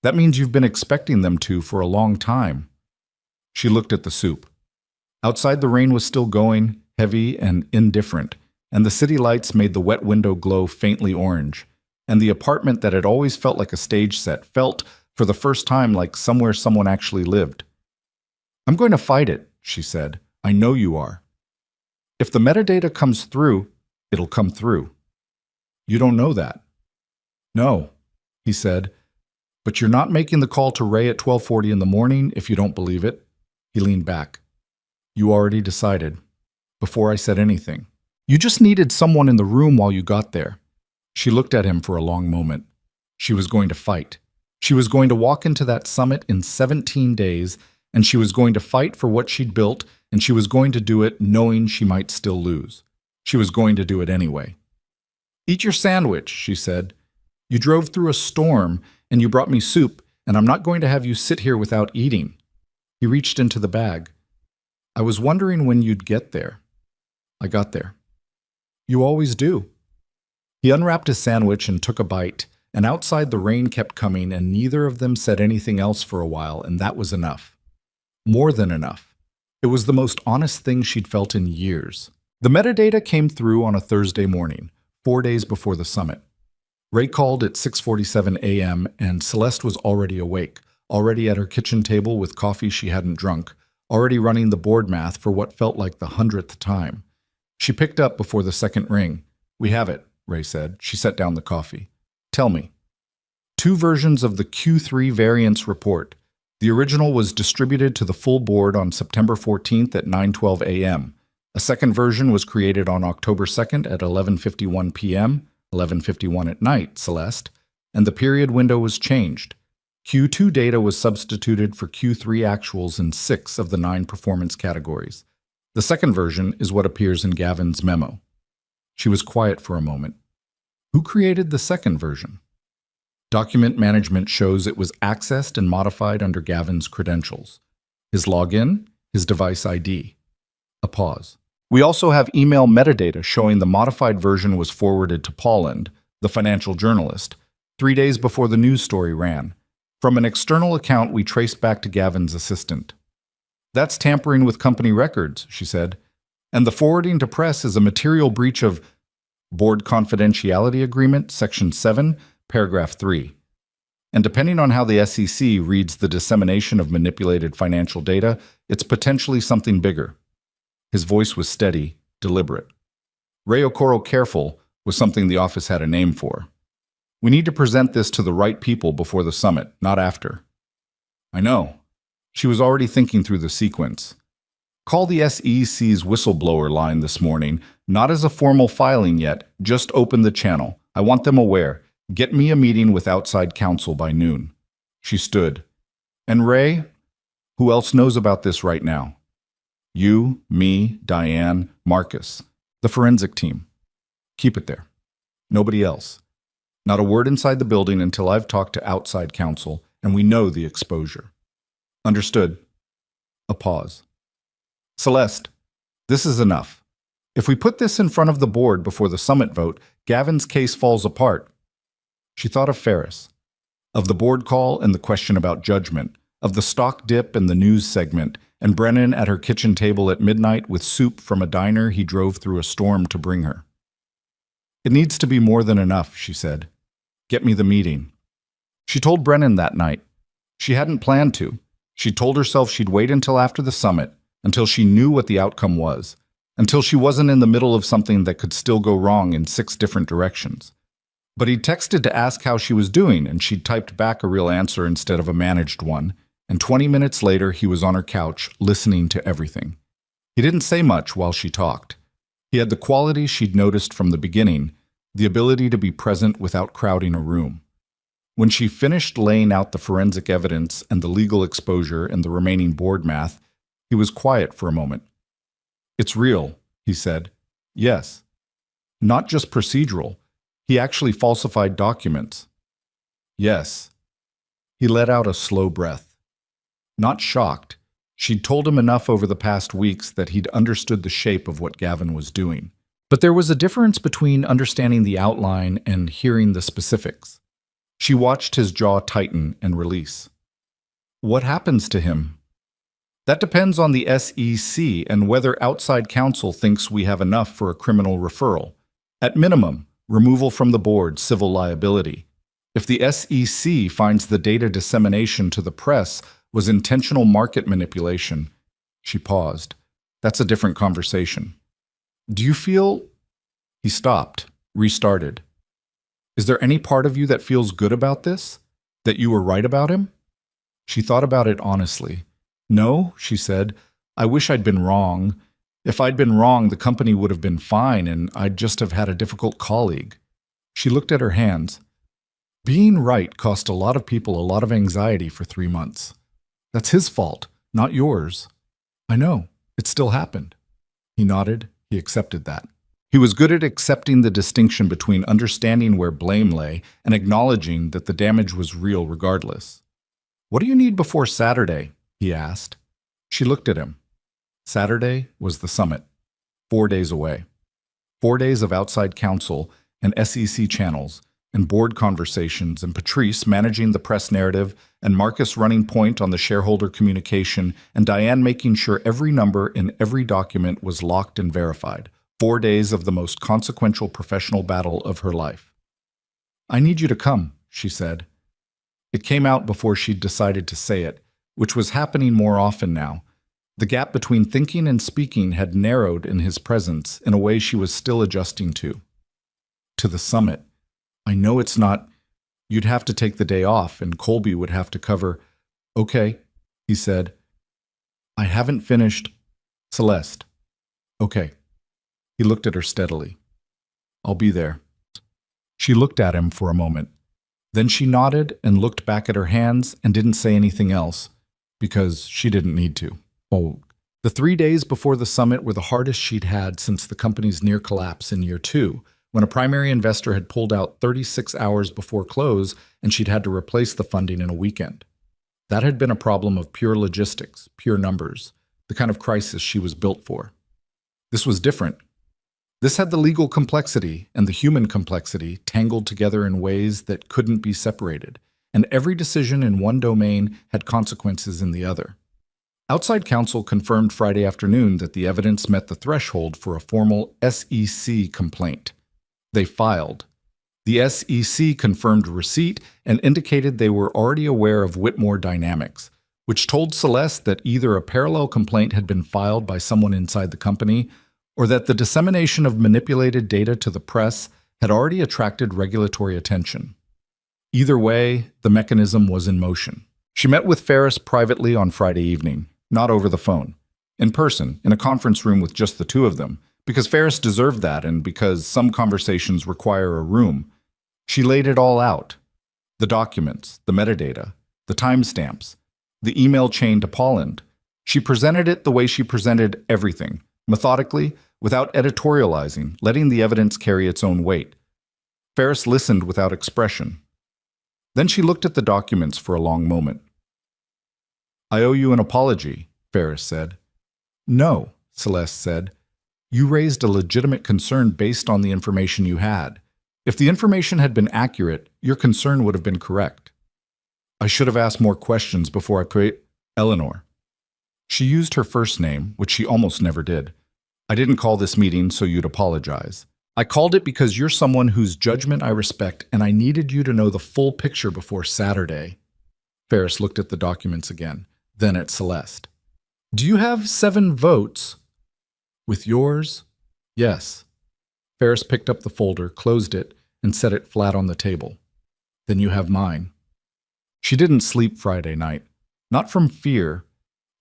"That means you've been expecting them to for a long time." She looked at the soup. Outside the rain was still going, heavy and indifferent, and the city lights made the wet window glow faintly orange, and the apartment that had always felt like a stage set felt, for the first time, like somewhere someone actually lived. "I'm going to fight it," she said. "I know you are. If the metadata comes through, it'll come through." "You don't know that." "No," he said. "But you're not making the call to Ray at 12:40 in the morning if you don't believe it." He leaned back. "You already decided, before I said anything. You just needed someone in the room while you got there." She looked at him for a long moment. She was going to fight. She was going to walk into that summit in 17 days, and she was going to fight for what she'd built, and she was going to do it knowing she might still lose. She was going to do it anyway. "Eat your sandwich," she said. "You drove through a storm, and you brought me soup, and I'm not going to have you sit here without eating." He reached into the bag. "I was wondering when you'd get there." "I got there." "You always do." He unwrapped his sandwich and took a bite, and outside the rain kept coming, and neither of them said anything else for a while, and that was enough. More than enough. It was the most honest thing she'd felt in years. The metadata came through on a Thursday morning, 4 days before the summit. Ray called at 6:47 a.m., and Celeste was already awake, already at her kitchen table with coffee she hadn't drunk, already running the board math for what felt like the 100th time. She picked up before the second ring. "We have it," Ray said. She set down the coffee. "Tell me." 2 versions of the Q3 variance report. The original was distributed to the full board on September 14th at 9:12 a.m. A second version was created on October 2nd at 11:51 p.m., 11:51 at night, Celeste, and the period window was changed. Q2 data was substituted for Q3 actuals in 6 of the 9 performance categories. The second version is what appears in Gavin's memo. She was quiet for a moment. Who created the second version? Document management shows it was accessed and modified under Gavin's credentials. His login, his device ID. A pause. We also have email metadata showing the modified version was forwarded to Pauland, the financial journalist, 3 days before the news story ran. From an external account we traced back to Gavin's assistant. "That's tampering with company records," she said. "And the forwarding to press is a material breach of Board Confidentiality Agreement, Section 7, Paragraph 3. And depending on how the SEC reads the dissemination of manipulated financial data, it's potentially something bigger." His voice was steady, deliberate. "Ray Okoro Careful was something the office had a name for. We need to present this to the right people before the summit, not after." I know. She was already thinking through the sequence. Call the SEC's whistleblower line this morning, not as a formal filing yet, just open the channel. I want them aware. Get me a meeting with outside counsel by noon. She stood. And Ray? Who else knows about this right now? You, me, Diane, Marcus. The forensic team. Keep it there. Nobody else. Not a word inside the building until I've talked to outside counsel and we know the exposure. Understood. A pause. Celeste, this is enough. If we put this in front of the board before the summit vote, Gavin's case falls apart. She thought of Ferris, of the board call and the question about judgment, of the stock dip and the news segment, and Brennan at her kitchen table at midnight with soup from a diner he drove through a storm to bring her. It needs to be more than enough, she said. Get me the meeting. She told Brennan that night. She hadn't planned to. She told herself she'd wait until after the summit, until she knew what the outcome was, until she wasn't in the middle of something that could still go wrong in 6 different directions. But he texted to ask how she was doing, and she typed back a real answer instead of a managed one, and 20 minutes later he was on her couch, listening to everything. He didn't say much while she talked. He had the qualities she'd noticed from the beginning, the ability to be present without crowding a room. When she finished laying out the forensic evidence and the legal exposure and the remaining board math, he was quiet for a moment. It's real, he said. Yes. Not just procedural. He actually falsified documents. Yes. He let out a slow breath. Not shocked. She'd told him enough over the past weeks that he'd understood the shape of what Gavin was doing. But there was a difference between understanding the outline and hearing the specifics. She watched his jaw tighten and release. What happens to him? That depends on the SEC and whether outside counsel thinks we have enough for a criminal referral. At minimum, removal from the board, civil liability. If the SEC finds the data dissemination to the press was intentional market manipulation, she paused. That's a different conversation. Do you feel... He stopped, restarted. Is there any part of you that feels good about this? That you were right about him? She thought about it honestly. No, she said. I wish I'd been wrong. If I'd been wrong, the company would have been fine and I'd just have had a difficult colleague. She looked at her hands. Being right cost a lot of people a lot of anxiety for 3 months. That's his fault, not yours. I know. It still happened. He nodded. He accepted that. He was good at accepting the distinction between understanding where blame lay and acknowledging that the damage was real regardless. What do you need before Saturday? He asked. She looked at him. Saturday was the summit. 4 days away. 4 days of outside counsel and SEC channels and board conversations and Patrice managing the press narrative and Marcus running point on the shareholder communication and Diane making sure every number in every document was locked and verified. 4 days of the most consequential professional battle of her life. I need you to come, she said. It came out before she'd decided to say it, which was happening more often now. The gap between thinking and speaking had narrowed in his presence in a way she was still adjusting to. To the summit. I know it's not... You'd have to take the day off and Colby would have to cover... Okay, he said. I haven't finished... Celeste. Okay. He looked at her steadily. I'll be there. She looked at him for a moment. Then she nodded and looked back at her hands and didn't say anything else, because she didn't need to. Oh, the 3 days before the summit were the hardest she'd had since the company's near collapse in year 2, when a primary investor had pulled out 36 hours before close and she'd had to replace the funding in a weekend. That had been a problem of pure logistics, pure numbers, the kind of crisis she was built for. This was different. This had the legal complexity and the human complexity tangled together in ways that couldn't be separated, and every decision in one domain had consequences in the other. Outside counsel confirmed Friday afternoon that the evidence met the threshold for a formal SEC complaint. They filed. The SEC confirmed receipt and indicated they were already aware of Whitmore Dynamics, which told Celeste that either a parallel complaint had been filed by someone inside the company or that the dissemination of manipulated data to the press had already attracted regulatory attention. Either way, the mechanism was in motion. She met with Ferris privately on Friday evening, not over the phone. In person, in a conference room with just the two of them, because Ferris deserved that and because some conversations require a room. She laid it all out. The documents, the metadata, the timestamps, the email chain to Polland. She presented it the way she presented everything, methodically, without editorializing, letting the evidence carry its own weight. Ferris listened without expression. Then she looked at the documents for a long moment. "I owe you an apology," Ferris said. "No," Celeste said. "You raised a legitimate concern based on the information you had. If the information had been accurate, your concern would have been correct." "I should have asked more questions before I put Eleanor." She used her first name, which she almost never did. "I didn't call this meeting so you'd apologize. I called it because you're someone whose judgment I respect, and I needed you to know the full picture before Saturday." Ferris looked at the documents again, then at Celeste. "Do you have 7 votes?" "With yours?" "Yes." Ferris picked up the folder, closed it, and set it flat on the table. "Then you have mine." She didn't sleep Friday night. Not from fear,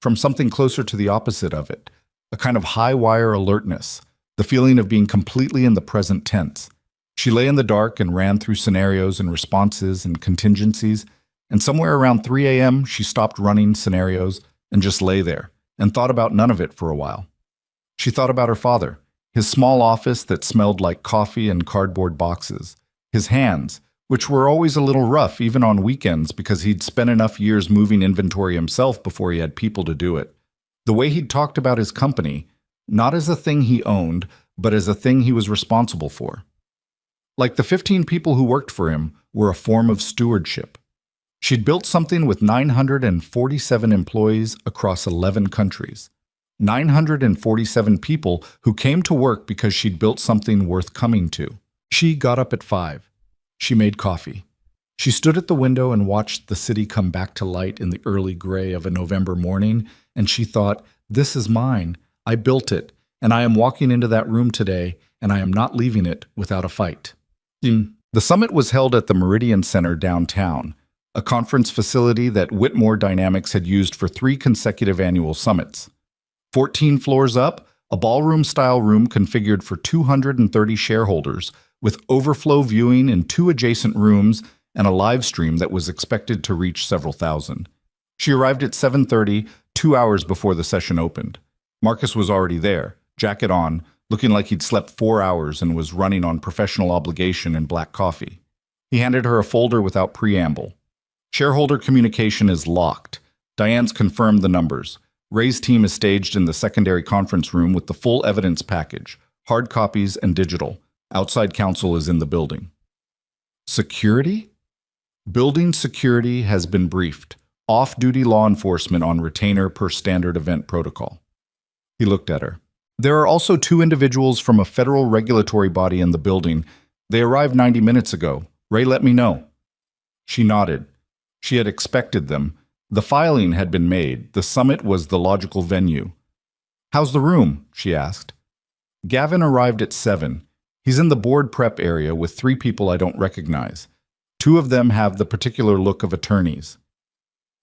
from something closer to the opposite of it, a kind of high-wire alertness, the feeling of being completely in the present tense. She lay in the dark and ran through scenarios and responses and contingencies, and somewhere around 3 a.m. she stopped running scenarios and just lay there and thought about none of it for a while. She thought about her father, his small office that smelled like coffee and cardboard boxes, his hands, which were always a little rough even on weekends because he'd spent enough years moving inventory himself before he had people to do it. The way he'd talked about his company, not as a thing he owned, but as a thing he was responsible for. Like the 15 people who worked for him were a form of stewardship. She'd built something with 947 employees across 11 countries. 947 people who came to work because she'd built something worth coming to. She got up at 5. She made coffee. She stood at the window and watched the city come back to light in the early gray of a November morning, and she thought, "This is mine. I built it, and I am walking into that room today, and I am not leaving it without a fight." The summit was held at the Meridian Center downtown, a conference facility that Whitmore Dynamics had used for 3 consecutive annual summits. 14 floors up, a ballroom-style room configured for 230 shareholders, with overflow viewing in 2 adjacent rooms and a live stream that was expected to reach several thousand. She arrived at 7:30, 2 hours before the session opened. Marcus was already there, jacket on, looking like he'd slept 4 hours and was running on professional obligation and black coffee. He handed her a folder without preamble. "Shareholder communication is locked. Diane's confirmed the numbers. Ray's team is staged in the secondary conference room with the full evidence package, hard copies and digital. Outside counsel is in the building." Security? Building security has been briefed. Off-duty law enforcement on retainer per standard event protocol. He looked at her. "There are also 2 individuals from a federal regulatory body in the building. They arrived 90 minutes ago. Ray let me know." She nodded. She had expected them. The filing had been made. The summit was the logical venue. "How's the room?" she asked. "Gavin arrived at 7. He's in the board prep area with 3 people I don't recognize. 2 of them have the particular look of attorneys.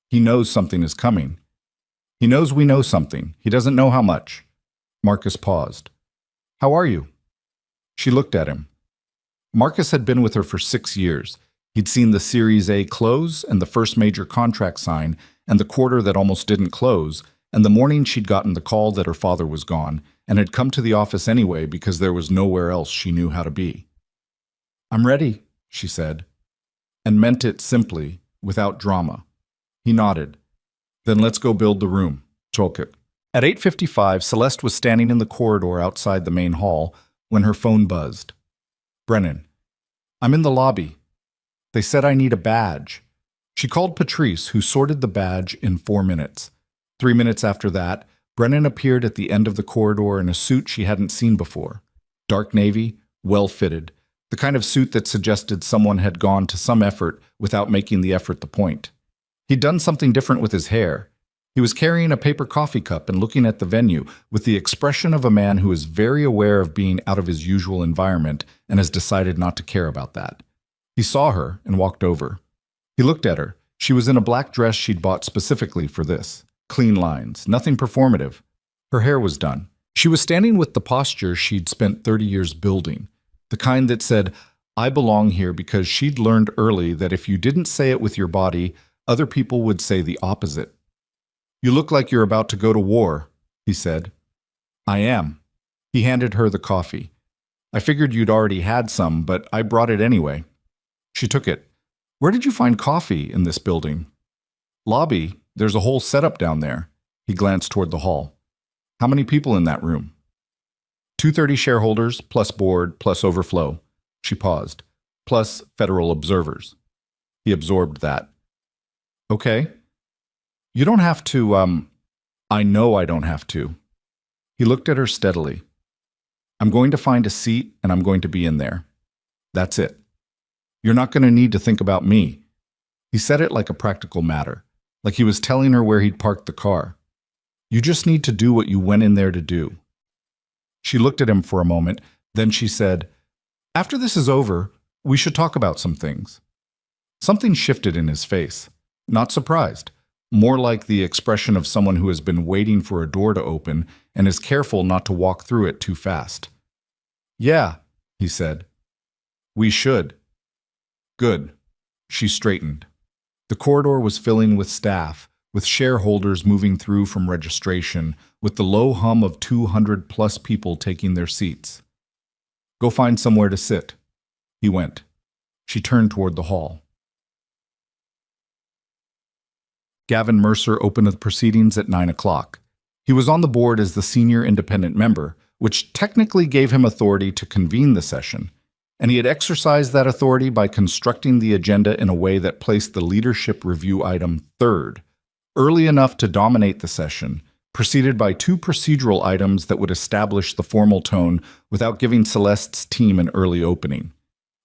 He knows something is coming. He knows we know something. He doesn't know how much." Marcus paused. "How are you?" She looked at him. Marcus had been with her for 6 years. He'd seen the Series A close and the first major contract sign and the quarter that almost didn't close, and the morning she'd gotten the call that her father was gone and had come to the office anyway because there was nowhere else she knew how to be. "I'm ready," she said, and meant it simply, without drama. He nodded. "Then let's go build the room." Cholkut. At 8:55, Celeste was standing in the corridor outside the main hall when her phone buzzed. "Brennan, I'm in the lobby. They said I need a badge." She called Patrice, who sorted the badge in 4 minutes. 3 minutes after that, Brennan appeared at the end of the corridor in a suit she hadn't seen before. Dark navy, well-fitted, the kind of suit that suggested someone had gone to some effort without making the effort the point. He'd done something different with his hair. He was carrying a paper coffee cup and looking at the venue with the expression of a man who is very aware of being out of his usual environment and has decided not to care about that. He saw her and walked over. He looked at her, She was in a black dress she'd bought specifically for this. Clean lines, nothing performative. Her hair was done. She was standing with the posture she'd spent 30 years building, the kind that said, "I belong here," because she'd learned early that if you didn't say it with your body, other people would say the opposite. "You look like you're about to go to war," he said. "I am." He handed her the coffee. "I figured you'd already had some, but I brought it anyway." She took it. "Where did you find coffee in this building?" "Lobby. There's a whole setup down there." He glanced toward the hall. "How many people in that room?" 230 shareholders, plus board, plus overflow. She paused. Plus federal observers. He absorbed that. "Okay. You don't have to, I know I don't have to." He looked at her steadily. "I'm going to find a seat and I'm going to be in there. That's it. You're not going to need to think about me." He said it like a practical matter, like he was telling her where he'd parked the car. "You just need to do what you went in there to do." She looked at him for a moment, then she said, "After this is over, we should talk about some things." Something shifted in his face. Not surprised. More like the expression of someone who has been waiting for a door to open and is careful not to walk through it too fast. "Yeah," he said. "We should." "Good." She straightened. The corridor was filling with staff, with shareholders moving through from registration, with the low hum of 200-plus people taking their seats. "Go find somewhere to sit." He went. She turned toward the hall. Gavin Mercer opened the proceedings at 9 o'clock. He was on the board as the senior independent member, which technically gave him authority to convene the session, and he had exercised that authority by constructing the agenda in a way that placed the leadership review item third, early enough to dominate the session, preceded by 2 procedural items that would establish the formal tone without giving Celeste's team an early opening.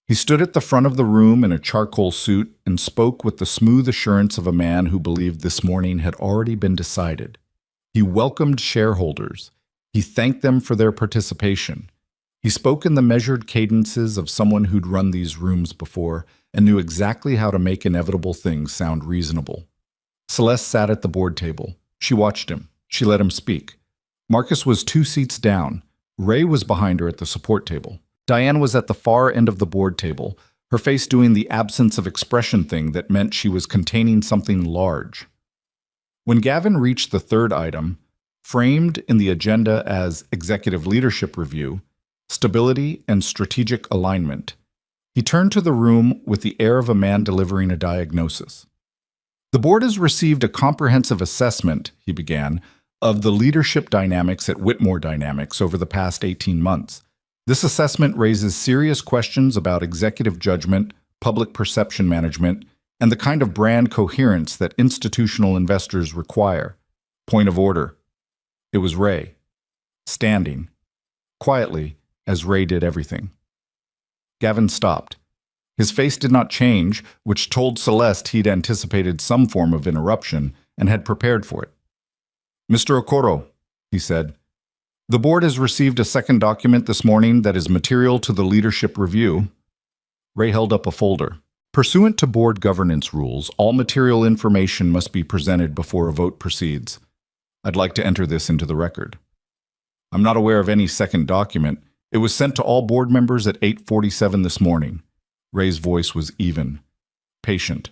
He stood at the front of the room in a charcoal suit and spoke with the smooth assurance of a man who believed this morning had already been decided. He welcomed shareholders. He thanked them for their participation. He spoke in the measured cadences of someone who'd run these rooms before and knew exactly how to make inevitable things sound reasonable. Celeste sat at the board table. She watched him. She let him speak. Marcus was 2 seats down. Ray was behind her at the support table. Diane was at the far end of the board table, her face doing the absence of expression thing that meant she was containing something large. When Gavin reached the third item, framed in the agenda as Executive Leadership Review, Stability and Strategic Alignment, he turned to the room with the air of a man delivering a diagnosis. "The board has received a comprehensive assessment," he began, "of the leadership dynamics at Whitmore Dynamics over the past 18 months. This assessment raises serious questions about executive judgment, public perception management, and the kind of brand coherence that institutional investors require. Point of order." It was Ray, standing, quietly, as Ray did everything. Gavin stopped. His face did not change, which told Celeste he'd anticipated some form of interruption and had prepared for it. "Mr. Okoro," he said, "the board has received a second document this morning that is material to the leadership review." Ray held up a folder. "Pursuant to board governance rules, all material information must be presented before a vote proceeds. I'd like to enter this into the record." "I'm not aware of any second document. It was sent to all board members at 8:47 this morning." Ray's voice was even, patient.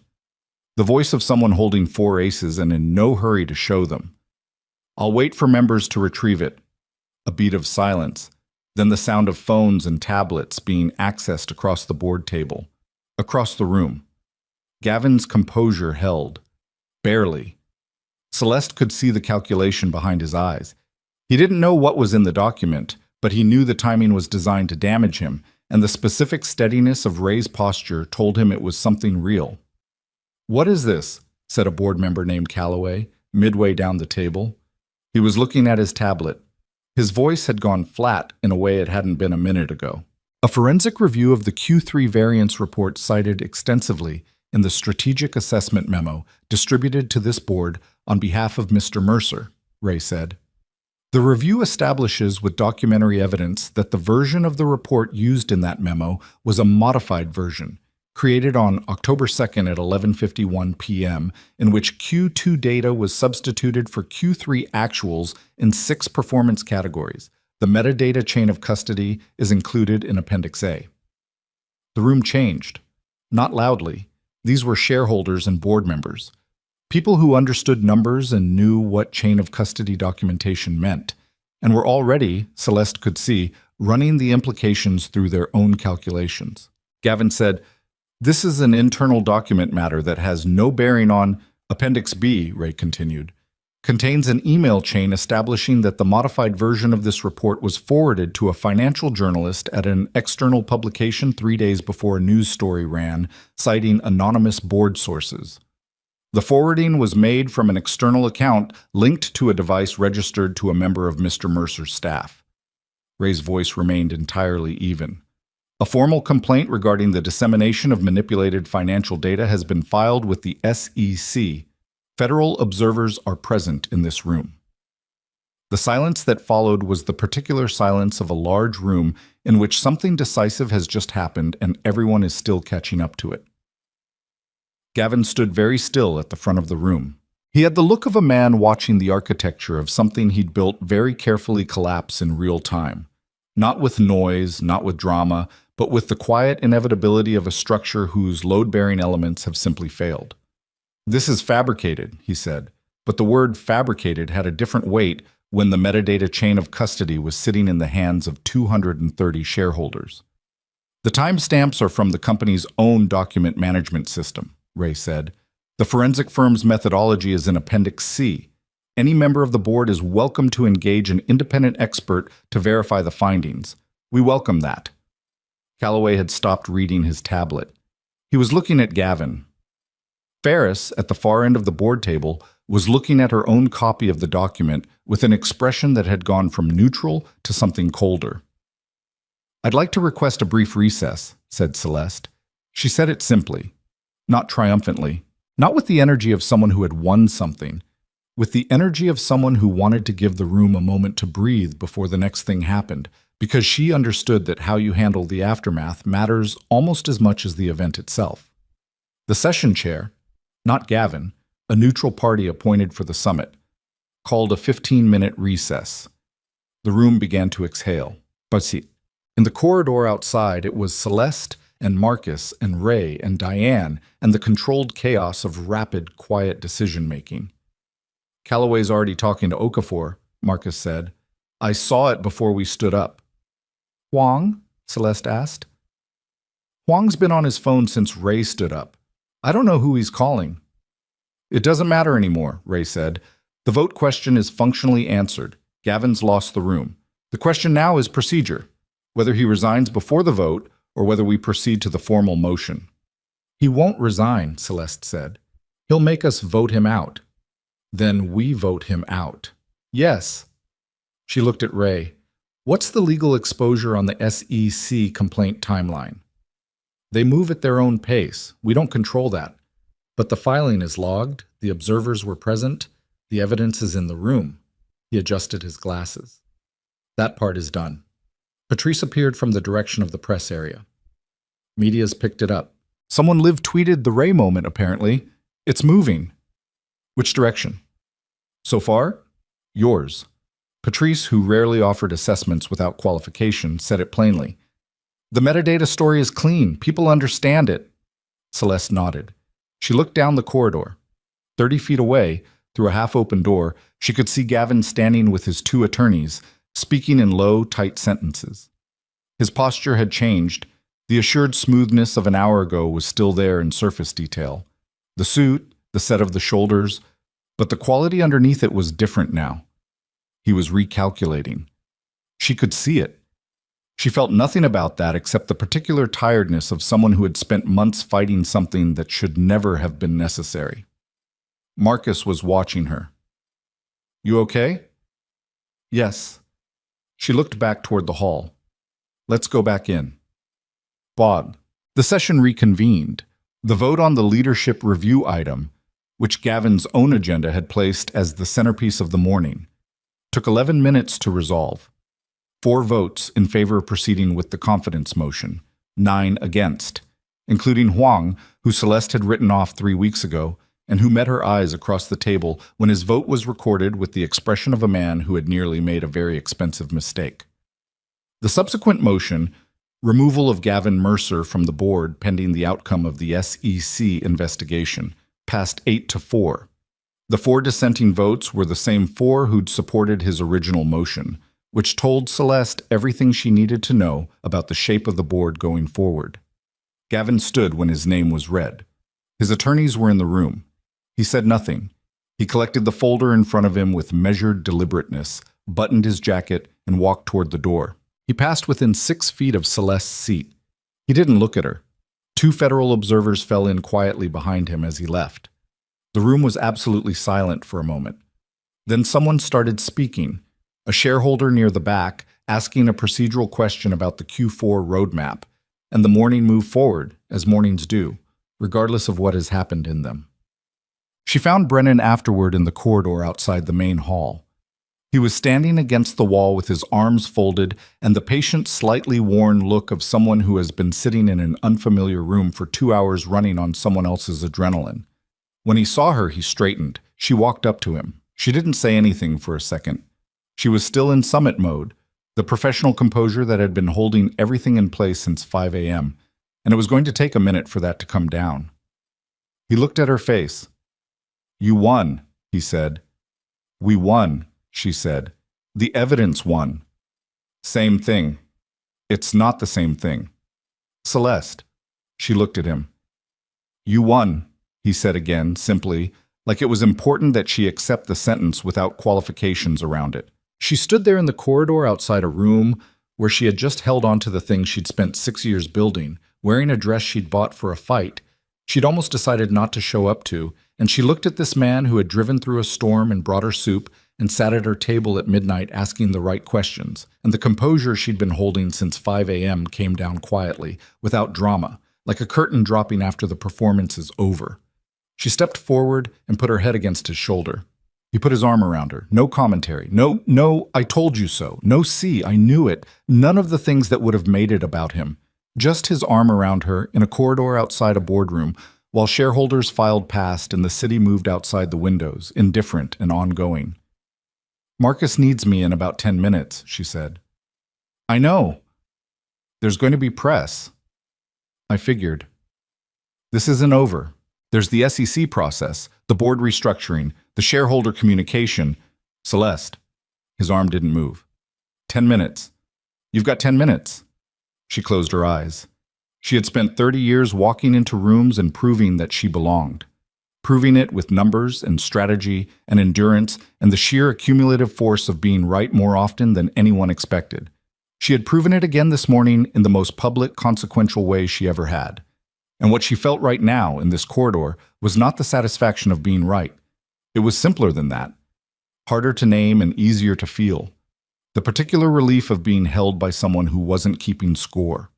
The voice of someone holding 4 aces and in no hurry to show them. "I'll wait for members to retrieve it." A beat of silence, then the sound of phones and tablets being accessed across the board table, across the room. Gavin's composure held. Barely. Celeste could see the calculation behind his eyes. He didn't know what was in the document, but he knew the timing was designed to damage him, and the specific steadiness of Ray's posture told him it was something real. "What is this?" said a board member named Calloway, midway down the table. He was looking at his tablet. His voice had gone flat in a way it hadn't been a minute ago. "A forensic review of the Q3 variance report cited extensively in the strategic assessment memo distributed to this board on behalf of Mr. Mercer," Ray said. "The review establishes with documentary evidence that the version of the report used in that memo was a modified version, created on October 2nd at 11:51 p.m., in which Q2 data was substituted for Q3 actuals in 6 performance categories. The metadata chain of custody is included in Appendix A. The room changed. Not loudly. These were shareholders and board members. People who understood numbers and knew what chain of custody documentation meant, and were already, Celeste could see, running the implications through their own calculations. Gavin said, "This is an internal document matter that has no bearing on—" Appendix B, Ray continued, contains an email chain establishing that the modified version of this report was forwarded to a financial journalist at an external publication 3 days before a news story ran, citing anonymous board sources. The forwarding was made from an external account linked to a device registered to a member of Mr. Mercer's staff. Ray's voice remained entirely even. A formal complaint regarding the dissemination of manipulated financial data has been filed with the SEC. Federal observers are present in this room. The silence that followed was the particular silence of a large room in which something decisive has just happened and everyone is still catching up to it. Gavin stood very still at the front of the room. He had the look of a man watching the architecture of something he'd built very carefully collapse in real time. Not with noise, not with drama, but with the quiet inevitability of a structure whose load-bearing elements have simply failed. "This is fabricated," he said, but the word fabricated had a different weight when the metadata chain of custody was sitting in the hands of 230 shareholders. "The timestamps are from the company's own document management system," Ray said. "The forensic firm's methodology is in Appendix C. Any member of the board is welcome to engage an independent expert to verify the findings. We welcome that." Calloway had stopped reading his tablet. He was looking at Gavin. Ferris, at the far end of the board table, was looking at her own copy of the document with an expression that had gone from neutral to something colder. "I'd like to request a brief recess," said Celeste. She said it simply, not triumphantly, not with the energy of someone who had won something, with the energy of someone who wanted to give the room a moment to breathe before the next thing happened, because she understood that how you handle the aftermath matters almost as much as the event itself. The session chair, not Gavin, a neutral party appointed for the summit, called a 15-minute recess. The room began to exhale. In the corridor outside, it was Celeste and Marcus and Ray and Diane and the controlled chaos of rapid, quiet decision-making. "Calloway's already talking to Okafor," Marcus said. "I saw it before we stood up." "Huang?" Celeste asked. "Huang's been on his phone since Ray stood up. I don't know who he's calling." "It doesn't matter anymore," Ray said. "The vote question is functionally answered. Gavin's lost the room. The question now is procedure, whether he resigns before the vote or whether we proceed to the formal motion." "He won't resign," Celeste said. "He'll make us vote him out." "Then we vote him out." "Yes." She looked at Ray. "What's the legal exposure on the SEC complaint timeline?" "They move at their own pace. We don't control that. But the filing is logged, the observers were present, the evidence is in the room." He adjusted his glasses. "That part is done." Patrice appeared from the direction of the press area. "Media's picked it up. Someone live tweeted the Ray moment, apparently. It's moving." "Which direction?" "So far? Yours." Patrice, who rarely offered assessments without qualification, said it plainly. "The metadata story is clean. People understand it." Celeste nodded. She looked down the corridor. 30 feet away, through a half-open door, she could see Gavin standing with his 2 attorneys, speaking in low, tight sentences. His posture had changed. The assured smoothness of an hour ago was still there in surface detail. The suit, the set of the shoulders, but the quality underneath it was different now. He was recalculating. She could see it. She felt nothing about that except the particular tiredness of someone who had spent months fighting something that should never have been necessary. Marcus was watching her. "You okay?" "Yes." She looked back toward the hall. "Let's go back in." Bob. The session reconvened. The vote on the leadership review item, which Gavin's own agenda had placed as the centerpiece of the morning, took 11 minutes to resolve. 4 votes in favor of proceeding with the confidence motion, 9 against. including Huang, who Celeste had written off 3 weeks ago, and who met her eyes across the table when his vote was recorded with the expression of a man who had nearly made a very expensive mistake. The subsequent motion, removal of Gavin Mercer from the board pending the outcome of the SEC investigation, passed 8-4. The 4 dissenting votes were the same 4 who'd supported his original motion, which told Celeste everything she needed to know about the shape of the board going forward. Gavin stood when his name was read. His attorneys were in the room. He said nothing. He collected the folder in front of him with measured deliberateness, buttoned his jacket, and walked toward the door. He passed within 6 feet of Celeste's seat. He didn't look at her. 2 federal observers fell in quietly behind him as he left. The room was absolutely silent for a moment. Then someone started speaking, a shareholder near the back asking a procedural question about the Q4 roadmap, and the morning moved forward, as mornings do, regardless of what has happened in them. She found Brennan afterward in the corridor outside the main hall. He was standing against the wall with his arms folded and the patient, slightly worn look of someone who has been sitting in an unfamiliar room for 2 hours running on someone else's adrenaline. When he saw her, he straightened. She walked up to him. She didn't say anything for a second. She was still in summit mode, the professional composure that had been holding everything in place since 5 a.m., and it was going to take a minute for that to come down. He looked at her face. "You won," he said. "We won," she said. "The evidence won." "Same thing." "It's not the same thing." "Celeste." She looked at him. "You won," he said again, simply, like it was important that she accept the sentence without qualifications around it. She stood there in the corridor outside a room where she had just held on to the thing she'd spent 6 years building, wearing a dress she'd bought for a fight she'd almost decided not to show up to, and she looked at this man who had driven through a storm and brought her soup and sat at her table at midnight asking the right questions, and the composure she'd been holding since 5 a.m. came down quietly, without drama, like a curtain dropping after the performance is over. She stepped forward and put her head against his shoulder. He put his arm around her. No commentary. No, I told you so. No, see, I knew it. None of the things that would have made it about him. Just his arm around her in a corridor outside a boardroom, while shareholders filed past and the city moved outside the windows, indifferent and ongoing. "Marcus needs me in about 10 minutes, she said. "I know. There's going to be press." "I figured." "This isn't over. There's the SEC process, the board restructuring, the shareholder communication." "Celeste." His arm didn't move. 10 minutes. You've got 10 minutes. She closed her eyes. She had spent 30 years walking into rooms and proving that she belonged. Proving it with numbers and strategy and endurance and the sheer accumulative force of being right more often than anyone expected. She had proven it again this morning in the most public, consequential way she ever had. And what she felt right now in this corridor was not the satisfaction of being right. It was simpler than that. Harder to name and easier to feel. The particular relief of being held by someone who wasn't keeping score.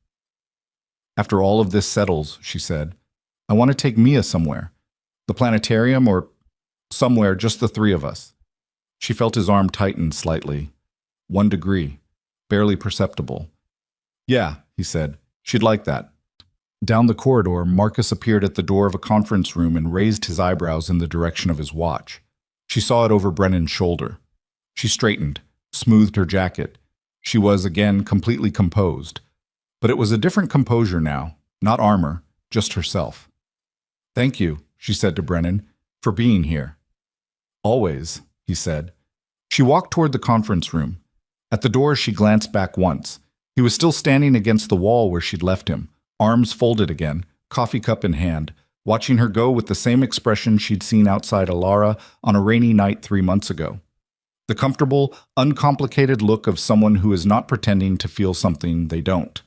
"After all of this settles," she said, "I want to take Mia somewhere. The planetarium or somewhere, just the 3 of us." She felt his arm tighten slightly. 1 degree. Barely perceptible. "Yeah," he said. "She'd like that." Down the corridor, Marcus appeared at the door of a conference room and raised his eyebrows in the direction of his watch. She saw it over Brennan's shoulder. She straightened, smoothed her jacket. She was, again, completely composed. But it was a different composure now, not armor, just herself. "Thank you," she said to Brennan, "for being here." "Always," he said. She walked toward the conference room. At the door, she glanced back once. He was still standing against the wall where she'd left him, arms folded again, coffee cup in hand, watching her go with the same expression she'd seen outside Alara on a rainy night 3 months ago. The comfortable, uncomplicated look of someone who is not pretending to feel something they don't.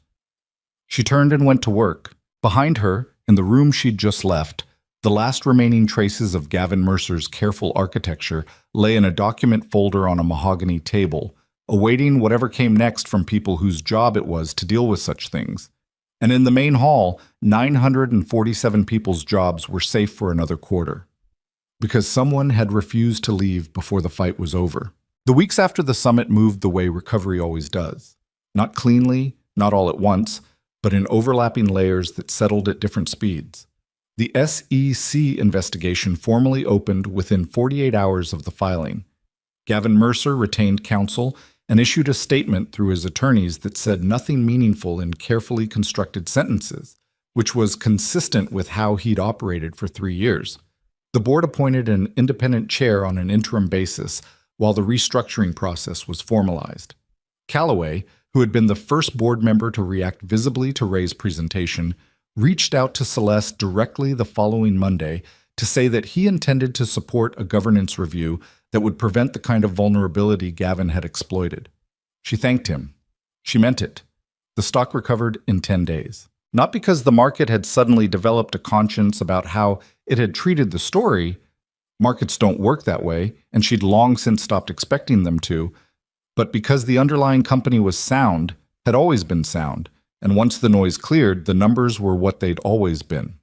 She turned and went to work. Behind her, in the room she'd just left, the last remaining traces of Gavin Mercer's careful architecture lay in a document folder on a mahogany table, awaiting whatever came next from people whose job it was to deal with such things. And in the main hall, 947 people's jobs were safe for another quarter. Because someone had refused to leave before the fight was over. The weeks after the summit moved the way recovery always does. Not cleanly, not all at once, but in overlapping layers that settled at different speeds. The SEC investigation formally opened within 48 hours of the filing. Gavin Mercer retained counsel and issued a statement through his attorneys that said nothing meaningful in carefully constructed sentences, which was consistent with how he'd operated for 3 years. The board appointed an independent chair on an interim basis while the restructuring process was formalized. Callaway, who had been the first board member to react visibly to Ray's presentation, reached out to Celeste directly the following Monday to say that he intended to support a governance review that would prevent the kind of vulnerability Gavin had exploited. She thanked him. She meant it. The stock recovered in 10 days. Not because the market had suddenly developed a conscience about how it had treated the story. Markets don't work that way, and she'd long since stopped expecting them to, but because the underlying company was sound, had always been sound, and once the noise cleared, the numbers were what they'd always been.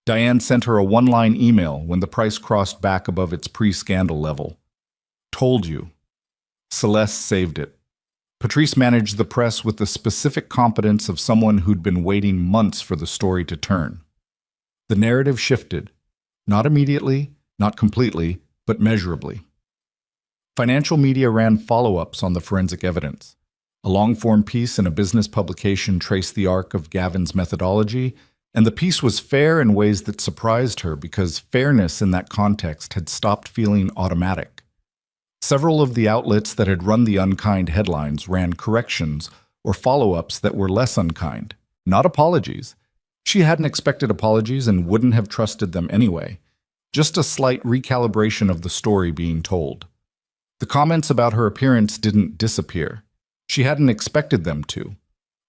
Diane sent her a one-line email when the price crossed back above its pre-scandal level. Told you. Celeste saved it. Patrice managed the press with the specific competence of someone who'd been waiting months for the story to turn. The narrative shifted. Not immediately, not completely, but measurably. Financial media ran follow-ups on the forensic evidence. A long-form piece in a business publication traced the arc of Gavin's methodology, and the piece was fair in ways that surprised her because fairness in that context had stopped feeling automatic. Several of the outlets that had run the unkind headlines ran corrections or follow-ups that were less unkind, not apologies. She hadn't expected apologies and wouldn't have trusted them anyway. Just a slight recalibration of the story being told. The comments about her appearance didn't disappear. She hadn't expected them to.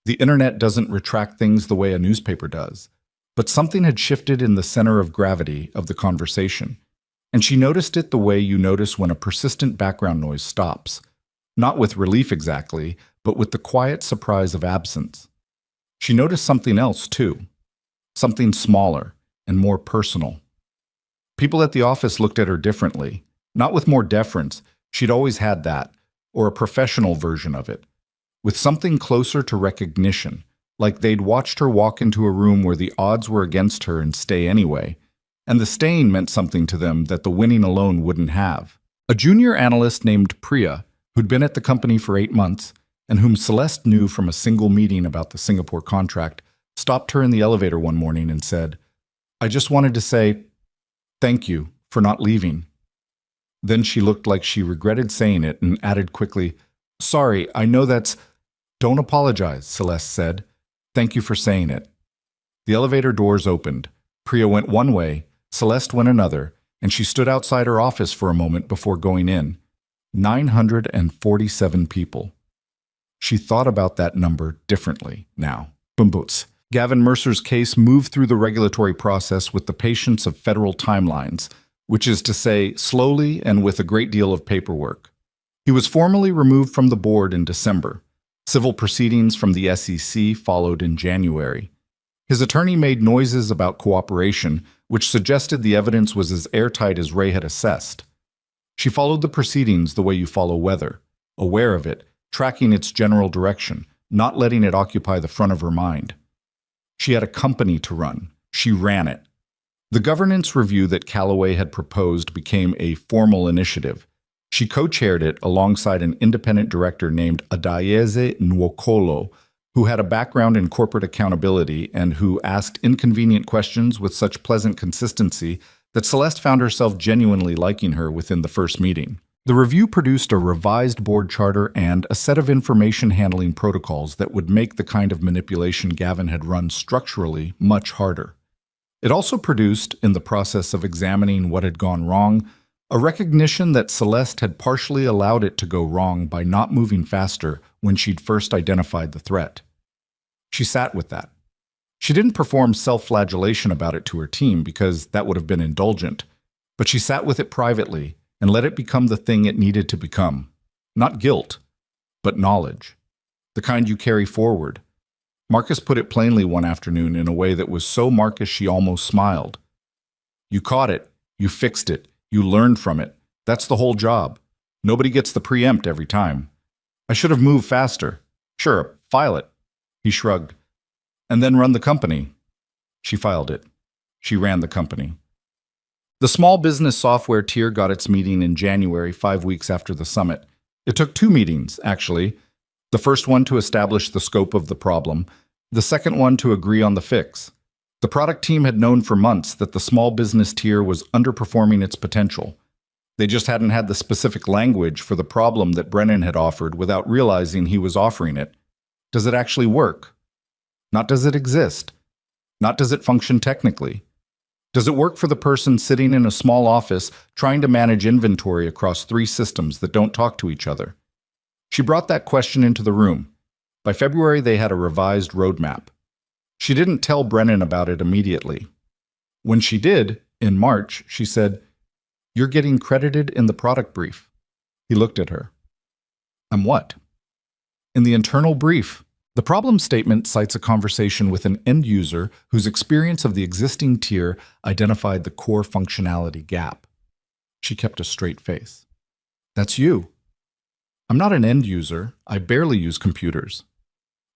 The internet doesn't retract things the way a newspaper does. But something had shifted in the center of gravity of the conversation, and she noticed it the way you notice when a persistent background noise stops. Not with relief exactly, but with the quiet surprise of absence. She noticed something else, too. Something smaller and more personal. People at the office looked at her differently, not with more deference. She'd always had that, or a professional version of it, with something closer to recognition, like they'd watched her walk into a room where the odds were against her and stay anyway, and the staying meant something to them that the winning alone wouldn't have. A junior analyst named Priya, who'd been at the company for 8 months, and whom Celeste knew from a single meeting about the Singapore contract, stopped her in the elevator one morning and said, "I just wanted to say thank you for not leaving." Then she looked like she regretted saying it and added quickly, "Sorry, I know that's—" "Don't apologize," Celeste said. "Thank you for saying it." The elevator doors opened. Priya went one way, Celeste went another, and she stood outside her office for a moment before going in. 947 people. She thought about that number differently now. Boots. Gavin Mercer's case moved through the regulatory process with the patience of federal timelines, which is to say, slowly and with a great deal of paperwork. He was formally removed from the board in December. Civil proceedings from the SEC followed in January. His attorney made noises about cooperation, which suggested the evidence was as airtight as Ray had assessed. She followed the proceedings the way you follow weather, aware of it, tracking its general direction, not letting it occupy the front of her mind. She had a company to run. She ran it. The governance review that Callaway had proposed became a formal initiative. She co-chaired it alongside an independent director named Adayeze Nwokolo, who had a background in corporate accountability and who asked inconvenient questions with such pleasant consistency that Celeste found herself genuinely liking her within the first meeting. The review produced a revised board charter and a set of information handling protocols that would make the kind of manipulation Gavin had run structurally much harder. It also produced, in the process of examining what had gone wrong, a recognition that Celeste had partially allowed it to go wrong by not moving faster when she'd first identified the threat. She sat with that. She didn't perform self-flagellation about it to her team because that would have been indulgent, but she sat with it privately and let it become the thing it needed to become. Not guilt, but knowledge. The kind you carry forward. Marcus put it plainly one afternoon in a way that was so Marcus she almost smiled. You caught it. You fixed it. You learned from it. That's the whole job. Nobody gets the preempt every time. I should have moved faster. Sure, file it. He shrugged. And then run the company. She filed it. She ran the company. The small business software tier got its meeting in January, 5 weeks after the summit. It took 2 meetings, actually. The first one to establish the scope of the problem, the second one to agree on the fix. The product team had known for months that the small business tier was underperforming its potential. They just hadn't had the specific language for the problem that Brennan had offered without realizing he was offering it. Does it actually work? Not does it exist. Not does it function technically. Does it work for the person sitting in a small office trying to manage inventory across 3 systems that don't talk to each other? She brought that question into the room. By February, they had a revised roadmap. She didn't tell Brennan about it immediately. When she did, in March, she said, "You're getting credited in the product brief." He looked at her. "I'm what?" "In the internal brief." The problem statement cites a conversation with an end user whose experience of the existing tier identified the core functionality gap. She kept a straight face. "That's you." "I'm not an end user. I barely use computers."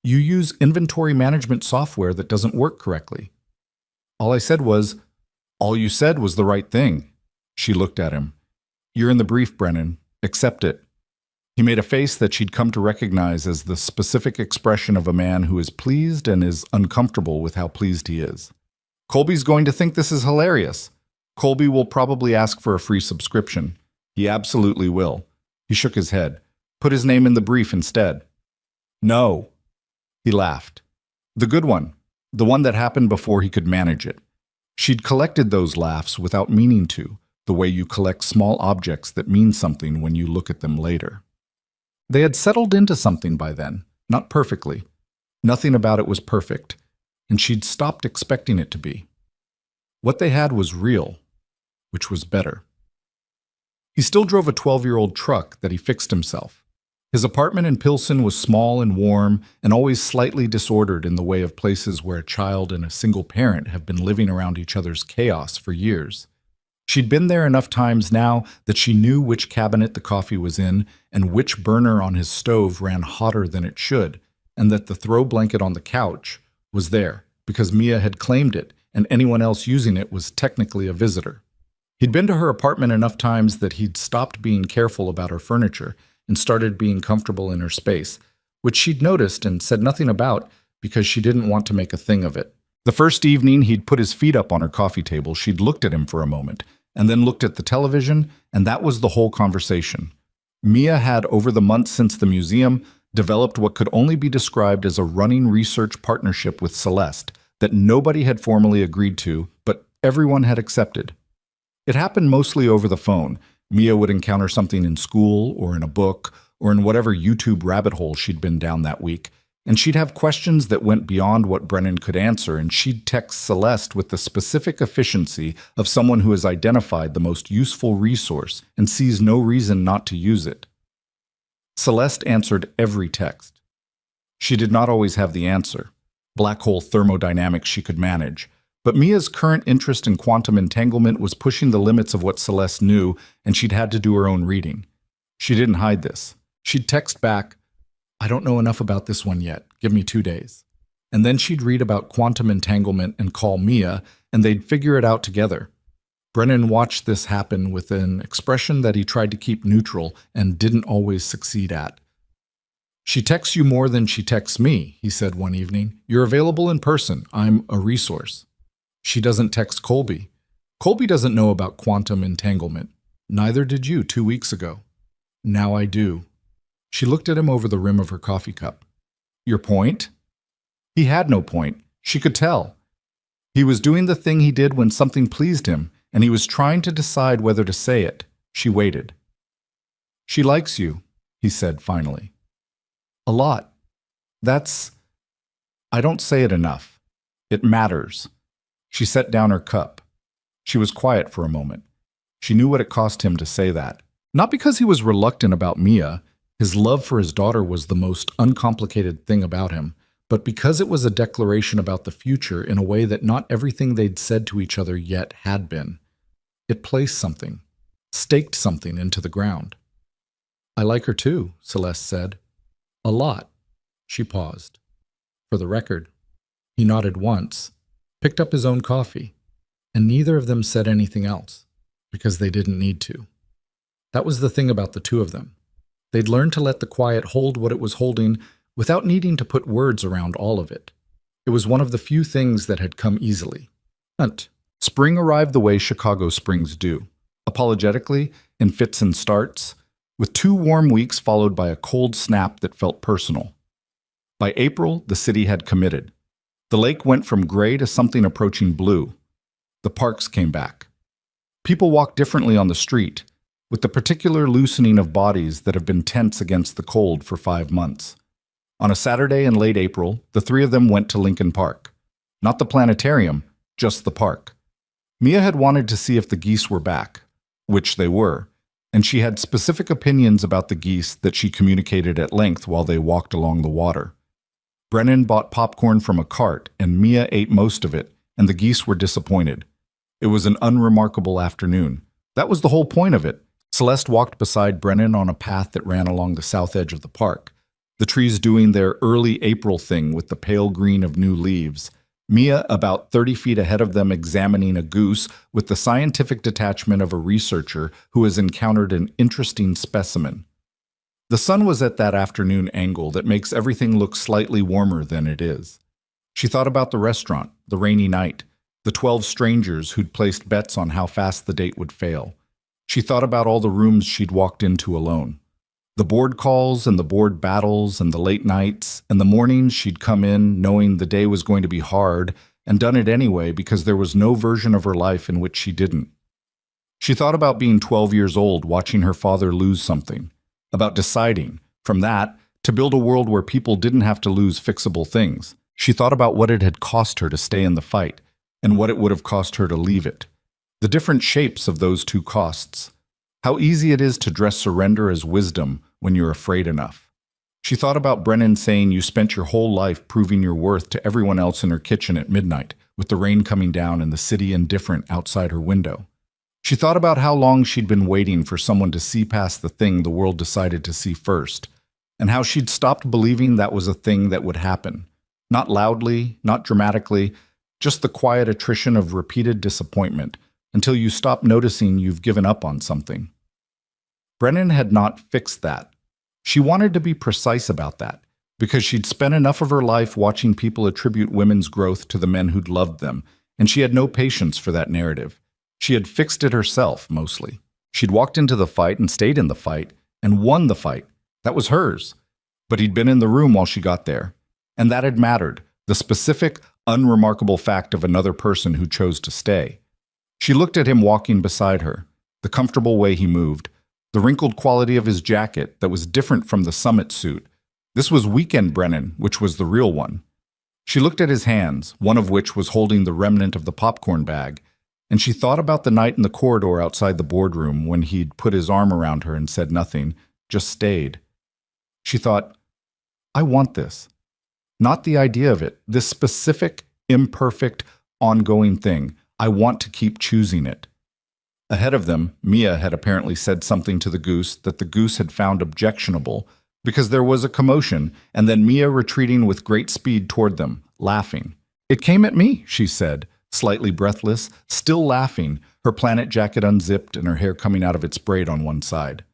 "You use inventory management software that doesn't work correctly." All you said was the right thing." She looked at him. "You're in the brief, Brennan. Accept it." He made a face that she'd come to recognize as the specific expression of a man who is pleased and is uncomfortable with how pleased he is. "Colby's going to think this is hilarious. Colby will probably ask for a free subscription. He absolutely will." He shook his head. "Put his name in the brief instead." "No." He laughed. "The good one. The one that happened before he could manage it." She'd collected those laughs without meaning to, the way you collect small objects that mean something when you look at them later. They had settled into something by then, not perfectly. Nothing about it was perfect, and she'd stopped expecting it to be. What they had was real, which was better. He still drove a 12-year-old truck that he fixed himself. His apartment in Pilsen was small and warm and always slightly disordered in the way of places where a child and a single parent have been living around each other's chaos for years. She'd been there enough times now that she knew which cabinet the coffee was in and which burner on his stove ran hotter than it should, and that the throw blanket on the couch was there because Mia had claimed it and anyone else using it was technically a visitor. He'd been to her apartment enough times that he'd stopped being careful about her furniture and started being comfortable in her space, which she'd noticed and said nothing about because she didn't want to make a thing of it. The first evening he'd put his feet up on her coffee table, she'd looked at him for a moment, and then looked at the television, and that was the whole conversation. Mia had, over the months since the museum, developed what could only be described as a running research partnership with Celeste that nobody had formally agreed to, but everyone had accepted. It happened mostly over the phone. Mia would encounter something in school, or in a book, or in whatever YouTube rabbit hole she'd been down that week, and she'd have questions that went beyond what Brennan could answer, and she'd text Celeste with the specific efficiency of someone who has identified the most useful resource and sees no reason not to use it. Celeste answered every text. She did not always have the answer. Black hole thermodynamics she could manage. But Mia's current interest in quantum entanglement was pushing the limits of what Celeste knew, and she'd had to do her own reading. She didn't hide this. She'd text back, "I don't know enough about this one yet. Give me 2 days." And then she'd read about quantum entanglement and call Mia, and they'd figure it out together. Brennan watched this happen with an expression that he tried to keep neutral and didn't always succeed at. "She texts you more than she texts me," he said one evening. "You're available in person. I'm a resource." "She doesn't text Colby." "Colby doesn't know about quantum entanglement. Neither did you 2 weeks ago." "Now I do." She looked at him over the rim of her coffee cup. "Your point?" He had no point. She could tell. He was doing the thing he did when something pleased him, and he was trying to decide whether to say it. She waited. "She likes you," he said finally. "A lot. I don't say it enough. It matters." She set down her cup. She was quiet for a moment. She knew what it cost him to say that. Not because he was reluctant about Mia. His love for his daughter was the most uncomplicated thing about him, but because it was a declaration about the future in a way that not everything they'd said to each other yet had been. It placed something, staked something into the ground. "I like her too," Celeste said. "A lot." She paused. "For the record." He nodded once, picked up his own coffee, and neither of them said anything else, because they didn't need to. That was the thing about the two of them. They'd learned to let the quiet hold what it was holding without needing to put words around all of it. It was one of the few things that had come easily. Spring arrived the way Chicago springs do, apologetically, in fits and starts, with 2 warm weeks followed by a cold snap that felt personal. By April, the city had committed. The lake went from gray to something approaching blue. The parks came back. People walked differently on the street, with the particular loosening of bodies that have been tense against the cold for 5 months. On a Saturday in late April, the 3 of them went to Lincoln Park. Not the planetarium, just the park. Mia had wanted to see if the geese were back, which they were, and she had specific opinions about the geese that she communicated at length while they walked along the water. Brennan bought popcorn from a cart, and Mia ate most of it, and the geese were disappointed. It was an unremarkable afternoon. That was the whole point of it. Celeste walked beside Brennan on a path that ran along the south edge of the park, the trees doing their early April thing with the pale green of new leaves. Mia about 30 feet ahead of them examining a goose with the scientific detachment of a researcher who has encountered an interesting specimen. The sun was at that afternoon angle that makes everything look slightly warmer than it is. She thought about the restaurant, the rainy night, the 12 strangers who'd placed bets on how fast the date would fail. She thought about all the rooms she'd walked into alone. The board calls and the board battles and the late nights and the mornings she'd come in knowing the day was going to be hard and done it anyway because there was no version of her life in which she didn't. She thought about being 12 years old watching her father lose something, about deciding, from that, to build a world where people didn't have to lose fixable things. She thought about what it had cost her to stay in the fight and what it would have cost her to leave it. The different shapes of those two costs. How easy it is to dress surrender as wisdom when you're afraid enough. She thought about Brennan saying you spent your whole life proving your worth to everyone else in her kitchen at midnight, with the rain coming down and the city indifferent outside her window. She thought about how long she'd been waiting for someone to see past the thing the world decided to see first, and how she'd stopped believing that was a thing that would happen. Not loudly, not dramatically, just the quiet attrition of repeated disappointment, until you stop noticing you've given up on something. Brennan had not fixed that. She wanted to be precise about that, because she'd spent enough of her life watching people attribute women's growth to the men who'd loved them, and she had no patience for that narrative. She had fixed it herself, mostly. She'd walked into the fight and stayed in the fight, and won the fight. That was hers. But he'd been in the room while she got there, and that had mattered, the specific, unremarkable fact of another person who chose to stay. She looked at him walking beside her, the comfortable way he moved, the wrinkled quality of his jacket that was different from the summit suit. This was Weekend Brennan, which was the real one. She looked at his hands, one of which was holding the remnant of the popcorn bag, and she thought about the night in the corridor outside the boardroom when he'd put his arm around her and said nothing, just stayed. She thought, I want this. Not the idea of it, this specific, imperfect, ongoing thing. I want to keep choosing it. Ahead of them, Mia had apparently said something to the goose that the goose had found objectionable because there was a commotion, and then Mia retreating with great speed toward them, laughing. It came at me, she said, slightly breathless, still laughing, her planet jacket unzipped and her hair coming out of its braid on one side.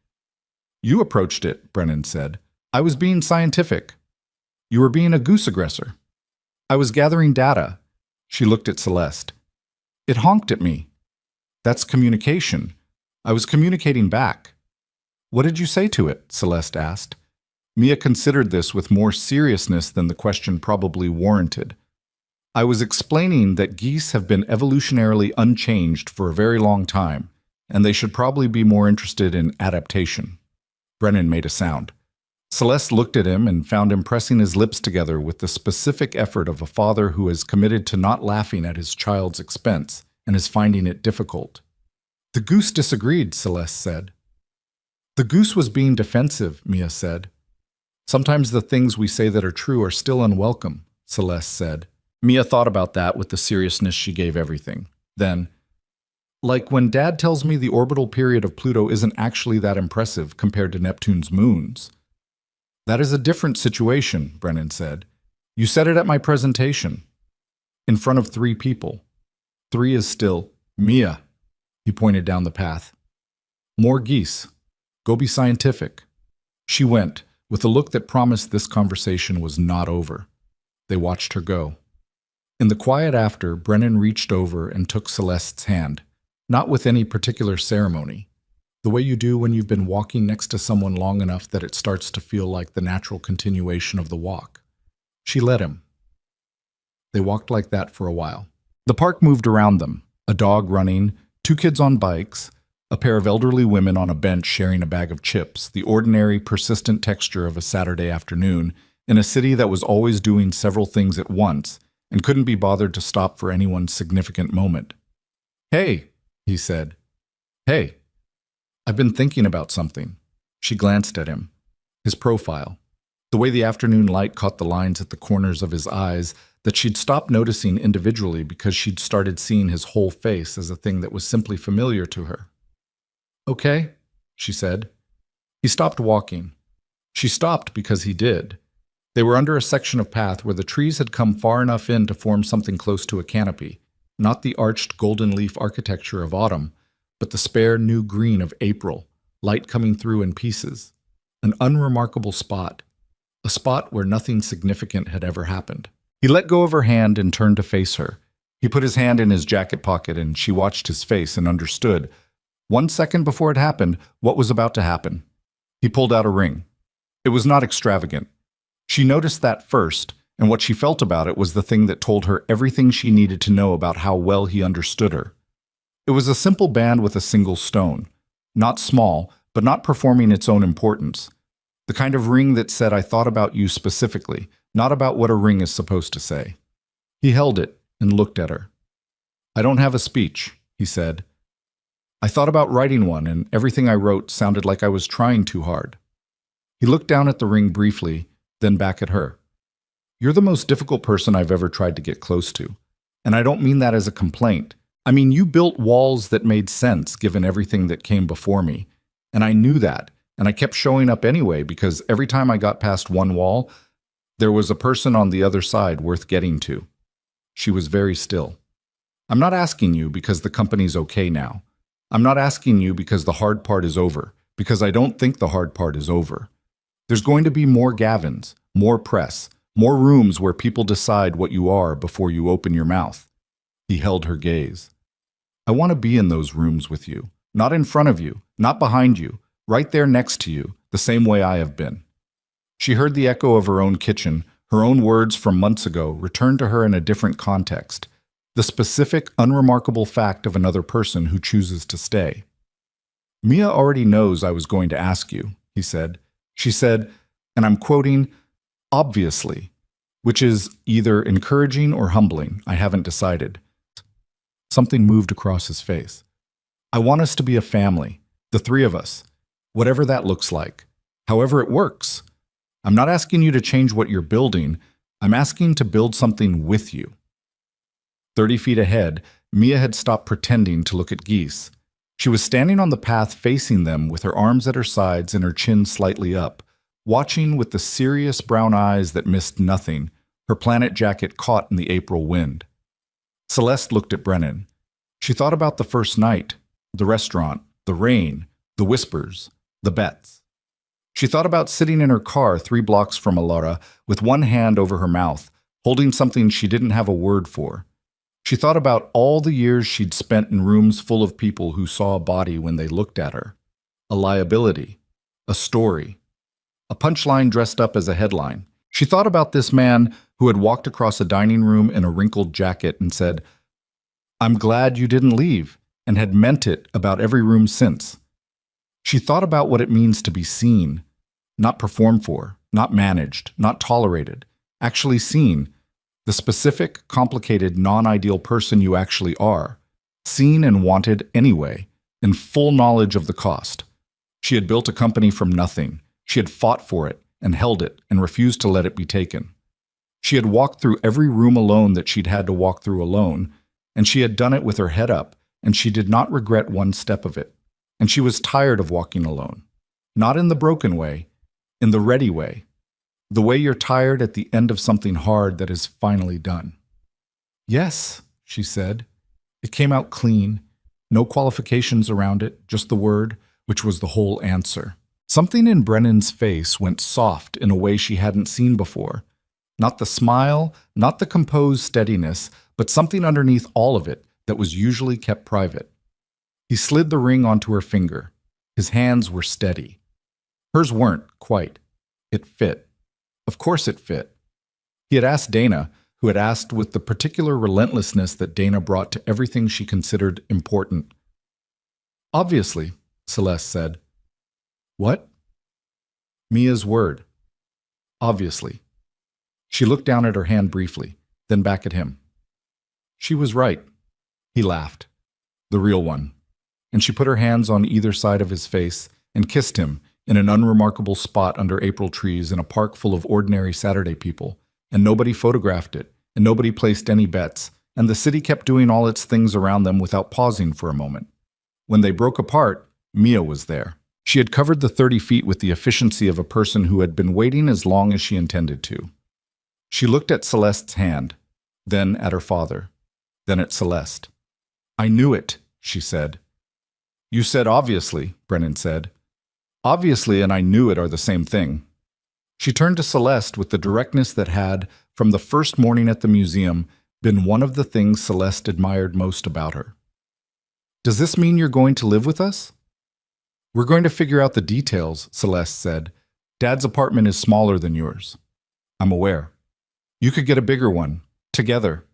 You approached it, Brennan said. I was being scientific. You were being a goose aggressor. I was gathering data. She looked at Celeste. It honked at me. That's communication. I was communicating back. What did you say to it? Celeste asked. Mia considered this with more seriousness than the question probably warranted. I was explaining that geese have been evolutionarily unchanged for a very long time, and they should probably be more interested in adaptation. Brennan made a sound. Celeste looked at him and found him pressing his lips together with the specific effort of a father who is committed to not laughing at his child's expense and is finding it difficult. The goose disagreed, Celeste said. The goose was being defensive, Mia said. Sometimes the things we say that are true are still unwelcome, Celeste said. Mia thought about that with the seriousness she gave everything. Then, like when Dad tells me the orbital period of Pluto isn't actually that impressive compared to Neptune's moons. That is a different situation, Brennan said. You said it at my presentation. in front of 3 people. 3 is still, Mia. He pointed down the path. More geese. Go be scientific. She went, with a look that promised this conversation was not over. They watched her go. In the quiet after, Brennan reached over and took Celeste's hand, not with any particular ceremony, the way you do when you've been walking next to someone long enough that it starts to feel like the natural continuation of the walk. She let him. They walked like that for a while. The park moved around them, a dog running, 2 kids on bikes, a pair of elderly women on a bench sharing a bag of chips, the ordinary, persistent texture of a Saturday afternoon in a city that was always doing several things at once and couldn't be bothered to stop for anyone's significant moment. "Hey," he said. "Hey, I've been thinking about something." She glanced at him. His profile. The way the afternoon light caught the lines at the corners of his eyes that she'd stopped noticing individually because she'd started seeing his whole face as a thing that was simply familiar to her. "Okay," she said. He stopped walking. She stopped because he did. They were under a section of path where the trees had come far enough in to form something close to a canopy, not the arched golden leaf architecture of autumn, but the spare new green of April, light coming through in pieces. An unremarkable spot, a spot where nothing significant had ever happened. He let go of her hand and turned to face her. He put his hand in his jacket pocket and she watched his face and understood, 1 second before it happened, what was about to happen. He pulled out a ring. It was not extravagant. She noticed that first, and what she felt about it was the thing that told her everything she needed to know about how well he understood her. It was a simple band with a single stone, not small, but not performing its own importance. The kind of ring that said, "I thought about you specifically," not about what a ring is supposed to say. He held it and looked at her. "I don't have a speech," he said. "I thought about writing one, and everything I wrote sounded like I was trying too hard." He looked down at the ring briefly, then back at her. "You're the most difficult person I've ever tried to get close to. And I don't mean that as a complaint. I mean, you built walls that made sense given everything that came before me. And I knew that, and I kept showing up anyway because every time I got past one wall, there was a person on the other side worth getting to." She was very still. "I'm not asking you because the company's okay now. I'm not asking you because the hard part is over, because I don't think the hard part is over. There's going to be more Gavins, more press, more rooms where people decide what you are before you open your mouth." He held her gaze. "I want to be in those rooms with you, not in front of you, not behind you, right there next to you, the same way I have been." She heard the echo of her own kitchen, her own words from months ago return to her in a different context, the specific, unremarkable fact of another person who chooses to stay. "Mia already knows I was going to ask you," he said. She said, and I'm quoting, "obviously," which is either encouraging or humbling, I haven't decided. Something moved across his face. "I want us to be a family, the 3 of us, whatever that looks like, however it works. I'm not asking you to change what you're building, I'm asking to build something with you." 30 feet ahead, Mia had stopped pretending to look at geese. She was standing on the path facing them with her arms at her sides and her chin slightly up, watching with the serious brown eyes that missed nothing, her planet jacket caught in the April wind. Celeste looked at Brennan. She thought about the first night, the restaurant, the rain, the whispers, the bets. She thought about sitting in her car 3 blocks from Alara with one hand over her mouth, holding something she didn't have a word for. She thought about all the years she'd spent in rooms full of people who saw a body when they looked at her. A liability. A story. A punchline dressed up as a headline. She thought about this man who had walked across a dining room in a wrinkled jacket and said, "I'm glad you didn't leave," and had meant it about every room since. She thought about what it means to be seen, not performed for, not managed, not tolerated, actually seen, the specific, complicated, non-ideal person you actually are, seen and wanted anyway, in full knowledge of the cost. She had built a company from nothing. She had fought for it and held it and refused to let it be taken. She had walked through every room alone that she'd had to walk through alone, and she had done it with her head up, and she did not regret one step of it. And she was tired of walking alone. Not in the broken way, in the ready way. The way you're tired at the end of something hard that is finally done. Yes, she said. It came out clean. No qualifications around it, just the word, which was the whole answer. Something in Brennan's face went soft in a way she hadn't seen before. Not the smile, not the composed steadiness, but something underneath all of it that was usually kept private. He slid the ring onto her finger. His hands were steady. Hers weren't, quite. It fit. Of course it fit. He had asked Dana, who had asked with the particular relentlessness that Dana brought to everything she considered important. Obviously, Celeste said. What? Mia's word. Obviously. She looked down at her hand briefly, then back at him. She was right. He laughed. The real one. And she put her hands on either side of his face and kissed him in an unremarkable spot under April trees in a park full of ordinary Saturday people, and nobody photographed it, and nobody placed any bets, and the city kept doing all its things around them without pausing for a moment. When they broke apart, Mia was there. She had covered the 30 feet with the efficiency of a person who had been waiting as long as she intended to. She looked at Celeste's hand, then at her father, then at Celeste. I knew it, she said. You said obviously, Brennan said. Obviously and I knew it are the same thing. She turned to Celeste with the directness that had, from the first morning at the museum, been one of the things Celeste admired most about her. Does this mean you're going to live with us? We're going to figure out the details, Celeste said. Dad's apartment is smaller than yours. I'm aware. You could get a bigger one, together.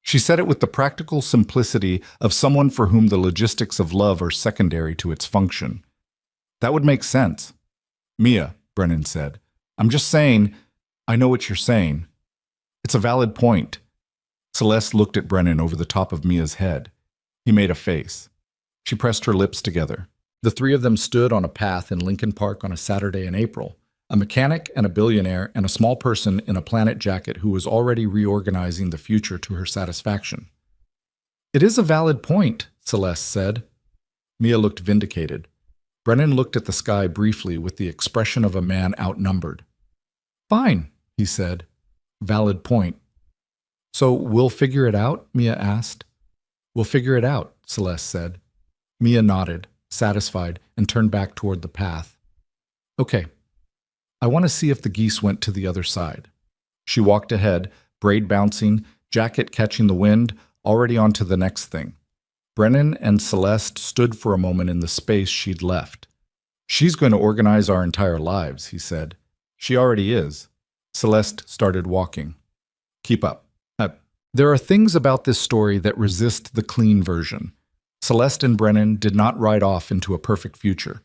She said it with the practical simplicity of someone for whom the logistics of love are secondary to its function. That would make sense. Mia, Brennan said, I'm just saying, I know what you're saying. It's a valid point. Celeste looked at Brennan over the top of Mia's head. He made a face. She pressed her lips together. The three of them stood on a path in Lincoln Park on a Saturday in April, a mechanic and a billionaire and a small person in a planet jacket who was already reorganizing the future to her satisfaction. It is a valid point, Celeste said. Mia looked vindicated. Brennan looked at the sky briefly with the expression of a man outnumbered. Fine, he said. Valid point. So we'll figure it out? Mia asked. We'll figure it out, Celeste said. Mia nodded, satisfied, and turned back toward the path. Okay. I want to see if the geese went to the other side. She walked ahead, braid bouncing, jacket catching the wind, already on to the next thing. Brennan and Celeste stood for a moment in the space she'd left. She's going to organize our entire lives, he said. She already is. Celeste started walking. Keep up. There are things about this story that resist the clean version. Celeste and Brennan did not ride off into a perfect future.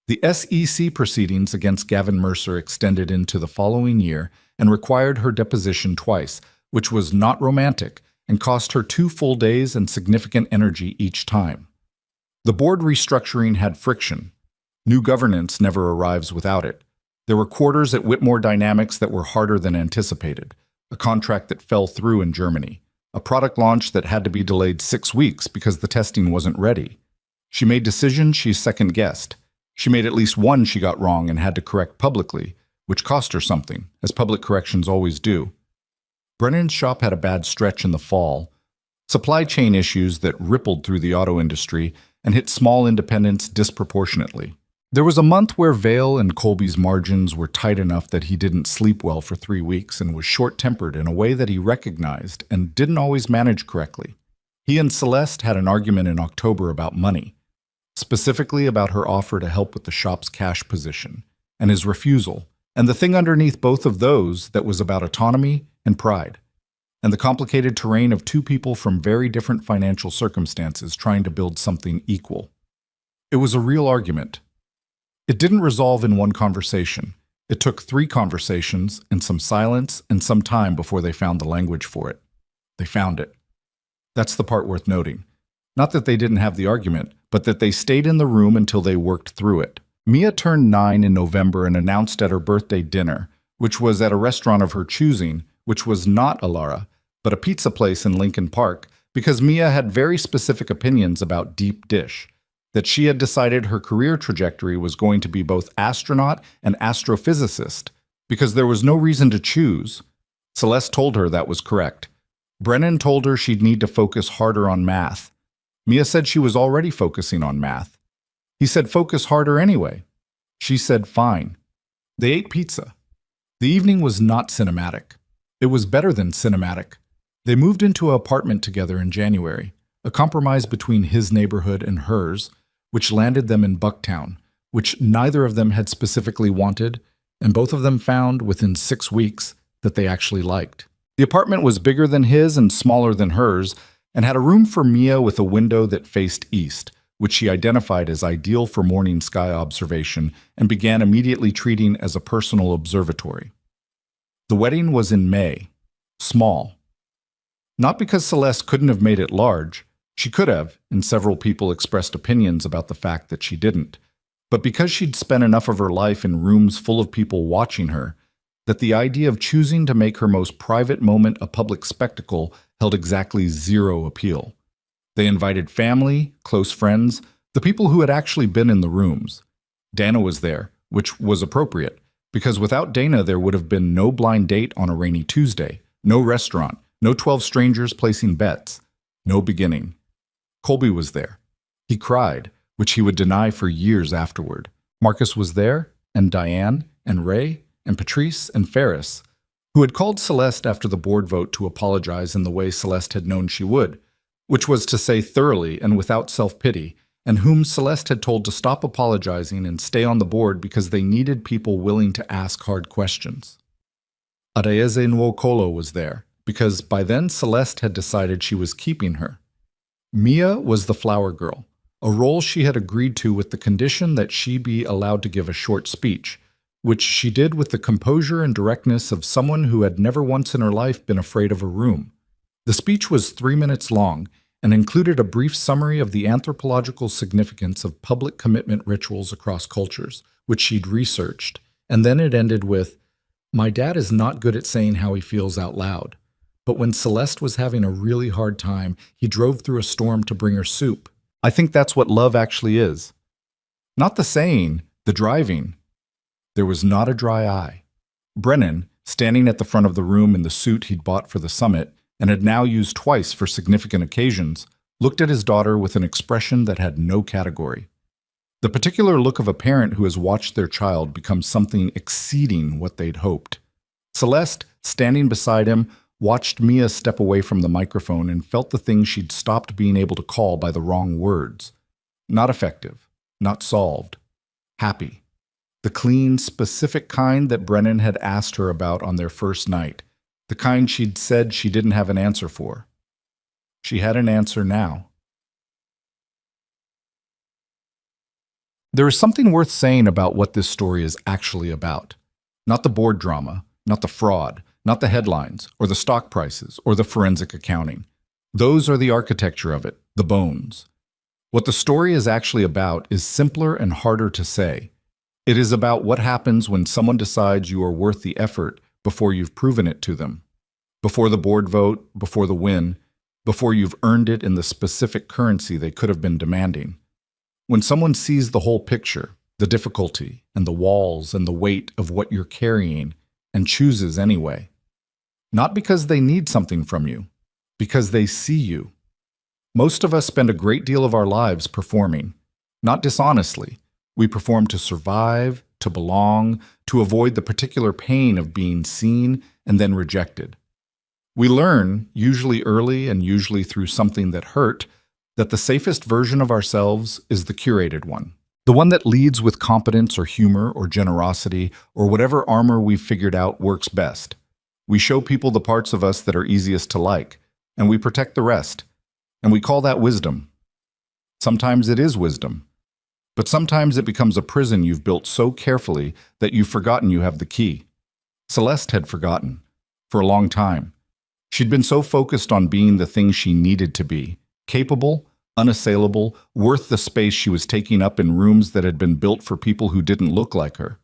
The SEC proceedings against Gavin Mercer extended into the following year and required her deposition twice, which was not romantic and cost her 2 full days and significant energy each time. The board restructuring had friction. New governance never arrives without it. There were quarters at Whitmore Dynamics that were harder than anticipated, a contract that fell through in Germany, a product launch that had to be delayed 6 weeks because the testing wasn't ready. She made decisions she second-guessed. She made at least one she got wrong and had to correct publicly, which cost her something, as public corrections always do. Brennan's shop had a bad stretch in the fall. Supply chain issues that rippled through the auto industry and hit small independents disproportionately. There was a month where Vail and Colby's margins were tight enough that he didn't sleep well for 3 weeks and was short-tempered in a way that he recognized and didn't always manage correctly. He and Celeste had an argument in October about money, specifically about her offer to help with the shop's cash position, and his refusal, and the thing underneath both of those that was about autonomy and pride, and the complicated terrain of 2 people from very different financial circumstances trying to build something equal. It was a real argument. It didn't resolve in one conversation. It took 3 conversations and some silence and some time before they found the language for it. They found it. That's the part worth noting. Not that they didn't have the argument, but that they stayed in the room until they worked through it. Mia turned 9 in November and announced at her birthday dinner, which was at a restaurant of her choosing, which was not Alara, but a pizza place in Lincoln Park, because Mia had very specific opinions about deep dish, that she had decided her career trajectory was going to be both astronaut and astrophysicist, because there was no reason to choose. Celeste told her that was correct. Brennan told her she'd need to focus harder on math. Mia said she was already focusing on math. He said focus harder anyway. She said fine. They ate pizza. The evening was not cinematic. It was better than cinematic. They moved into an apartment together in January, a compromise between his neighborhood and hers, which landed them in Bucktown, which neither of them had specifically wanted, and both of them found within 6 weeks that they actually liked. The apartment was bigger than his and smaller than hers, and had a room for Mia with a window that faced east, which she identified as ideal for morning sky observation and began immediately treating as a personal observatory. The wedding was in May. Small. Not because Celeste couldn't have made it large. She could have, and several people expressed opinions about the fact that she didn't. But because she'd spent enough of her life in rooms full of people watching her, that the idea of choosing to make her most private moment a public spectacle held exactly zero appeal. They invited family, close friends, the people who had actually been in the rooms. Dana was there, which was appropriate, because without Dana there would have been no blind date on a rainy Tuesday, no restaurant, no 12 strangers placing bets, no beginning. Colby was there. He cried, which he would deny for years afterward. Marcus was there, and Diane, and Ray, and Patrice, and Ferris, who had called Celeste after the board vote to apologize in the way Celeste had known she would, which was to say thoroughly and without self-pity, and whom Celeste had told to stop apologizing and stay on the board because they needed people willing to ask hard questions. Adeyeze Nwokolo was there, because by then Celeste had decided she was keeping her. Mia was the flower girl, a role she had agreed to with the condition that she be allowed to give a short speech, which she did with the composure and directness of someone who had never once in her life been afraid of a room. The speech was 3 minutes long and included a brief summary of the anthropological significance of public commitment rituals across cultures, which she'd researched, and then it ended with, "My dad is not good at saying how he feels out loud, but when Celeste was having a really hard time, he drove through a storm to bring her soup. I think that's what love actually is. Not the saying, the driving." There was not a dry eye. Brennan, standing at the front of the room in the suit he'd bought for the summit and had now used twice for significant occasions, looked at his daughter with an expression that had no category. The particular look of a parent who has watched their child become something exceeding what they'd hoped. Celeste, standing beside him, watched Mia step away from the microphone and felt the thing she'd stopped being able to call by the wrong words. Not effective, not solved, happy. The clean, specific kind that Brennan had asked her about on their first night, the kind she'd said she didn't have an answer for. She had an answer now. There is something worth saying about what this story is actually about. Not the board drama, not the fraud, not the headlines, or the stock prices, or the forensic accounting. Those are the architecture of it, the bones. What the story is actually about is simpler and harder to say. It is about what happens when someone decides you are worth the effort before you've proven it to them. Before the board vote, before the win, before you've earned it in the specific currency they could have been demanding. When someone sees the whole picture, the difficulty and the walls and the weight of what you're carrying, and chooses anyway. Not because they need something from you, because they see you. Most of us spend a great deal of our lives performing, not dishonestly. We perform to survive, to belong, to avoid the particular pain of being seen and then rejected. We learn, usually early and usually through something that hurt, that the safest version of ourselves is the curated one. The one that leads with competence or humor or generosity or whatever armor we've figured out works best. We show people the parts of us that are easiest to like, and we protect the rest. And we call that wisdom. Sometimes it is wisdom. But sometimes it becomes a prison you've built so carefully that you've forgotten you have the key. Celeste had forgotten. For a long time. She'd been so focused on being the thing she needed to be, capable, unassailable, worth the space she was taking up in rooms that had been built for people who didn't look like her,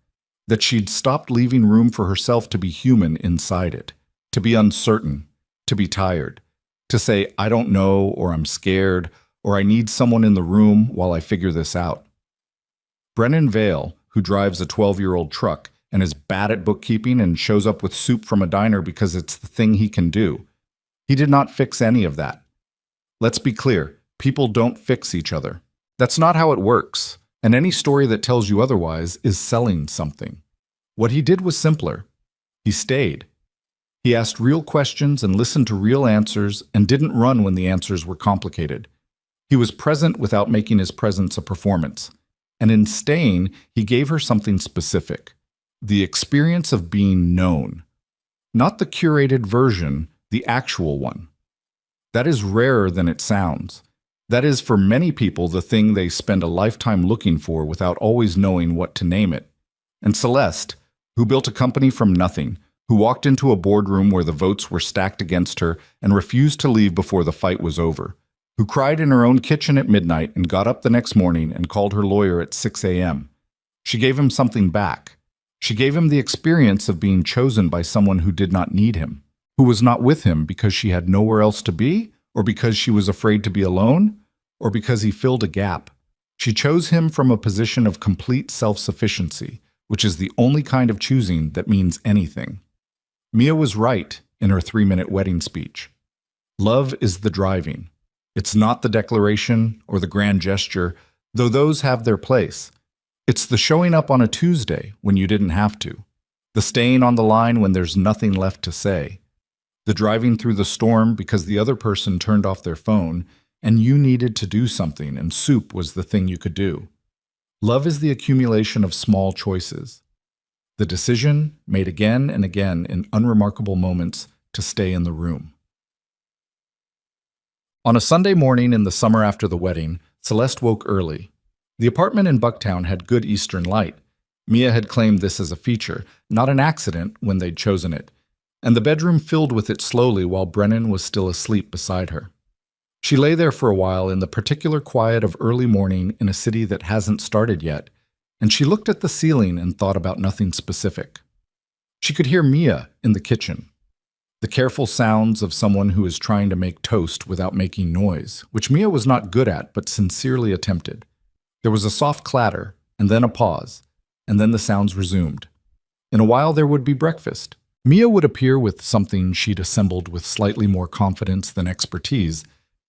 that she'd stopped leaving room for herself to be human inside it, to be uncertain, to be tired, to say, I don't know, or I'm scared, or I need someone in the room while I figure this out. Brennan Vale, who drives a 12-year-old truck and is bad at bookkeeping and shows up with soup from a diner because it's the thing he can do. He did not fix any of that. Let's be clear, people don't fix each other. That's not how it works, and any story that tells you otherwise is selling something. What he did was simpler. He stayed. He asked real questions and listened to real answers and didn't run when the answers were complicated. He was present without making his presence a performance. And in staying, he gave her something specific. The experience of being known. Not the curated version, the actual one. That is rarer than it sounds. That is, for many people, the thing they spend a lifetime looking for without always knowing what to name it. And Celeste, who built a company from nothing, who walked into a boardroom where the votes were stacked against her and refused to leave before the fight was over, who cried in her own kitchen at midnight and got up the next morning and called her lawyer at 6 a.m. She gave him something back. She gave him the experience of being chosen by someone who did not need him, who was not with him because she had nowhere else to be, or because she was afraid to be alone, or because he filled a gap. She chose him from a position of complete self-sufficiency, which is the only kind of choosing that means anything. Mia was right in her 3-minute wedding speech. Love is the driving. It's not the declaration or the grand gesture, though those have their place. It's the showing up on a Tuesday when you didn't have to, the staying on the line when there's nothing left to say, the driving through the storm because the other person turned off their phone and you needed to do something and soup was the thing you could do. Love is the accumulation of small choices. The decision, made again and again in unremarkable moments, to stay in the room. On a Sunday morning in the summer after the wedding, Celeste woke early. The apartment in Bucktown had good eastern light. Mia had claimed this as a feature, not an accident when they'd chosen it, and the bedroom filled with it slowly while Brennan was still asleep beside her. She lay there for a while in the particular quiet of early morning in a city that hasn't started yet, and she looked at the ceiling and thought about nothing specific. She could hear Mia in the kitchen. The careful sounds of someone who is trying to make toast without making noise, which Mia was not good at but sincerely attempted. There was a soft clatter, and then a pause, and then the sounds resumed. In a while there would be breakfast. Mia would appear with something she'd assembled with slightly more confidence than expertise,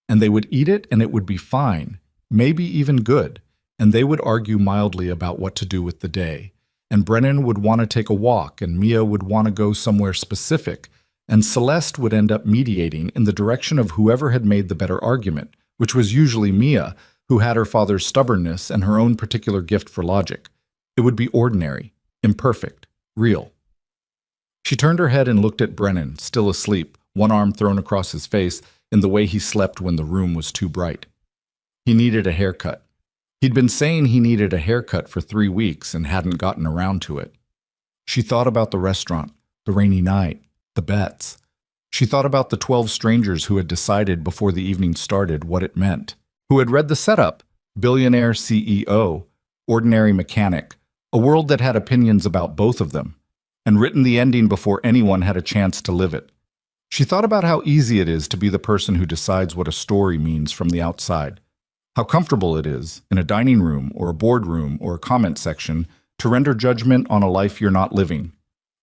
and they would eat it and it would be fine, maybe even good, and they would argue mildly about what to do with the day. And Brennan would want to take a walk, and Mia would want to go somewhere specific, and Celeste would end up mediating in the direction of whoever had made the better argument, which was usually Mia, who had her father's stubbornness and her own particular gift for logic. It would be ordinary, imperfect, real. She turned her head and looked at Brennan, still asleep, one arm thrown across his face, in the way he slept when the room was too bright. He needed a haircut. He'd been saying he needed a haircut for 3 weeks and hadn't gotten around to it. She thought about the restaurant, the rainy night, the bets. She thought about the 12 strangers who had decided before the evening started what it meant, who had read the setup, billionaire CEO, ordinary mechanic, a world that had opinions about both of them, and written the ending before anyone had a chance to live it. She thought about how easy it is to be the person who decides what a story means from the outside. How comfortable it is, in a dining room or a boardroom or a comment section, to render judgment on a life you're not living.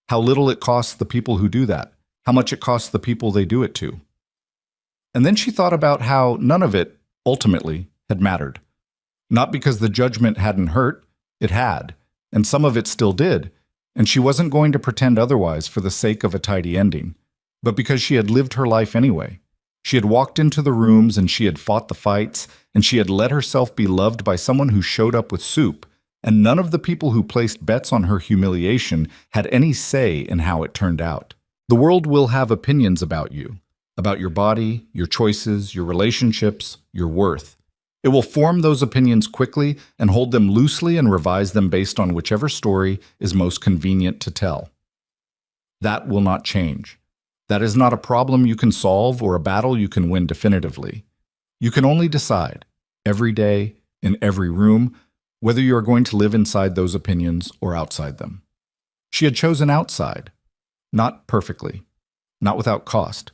How little it costs the people who do that, how much it costs the people they do it to. And then she thought about how none of it, ultimately, had mattered. Not because the judgment hadn't hurt, it had, and some of it still did, and she wasn't going to pretend otherwise for the sake of a tidy ending, but because she had lived her life anyway. She had walked into the rooms and she had fought the fights, and she had let herself be loved by someone who showed up with soup, and none of the people who placed bets on her humiliation had any say in how it turned out. The world will have opinions about you, about your body, your choices, your relationships, your worth. It will form those opinions quickly and hold them loosely and revise them based on whichever story is most convenient to tell. That will not change. That is not a problem you can solve or a battle you can win definitively. You can only decide, every day, in every room, whether you are going to live inside those opinions or outside them. She had chosen outside, not perfectly, not without cost,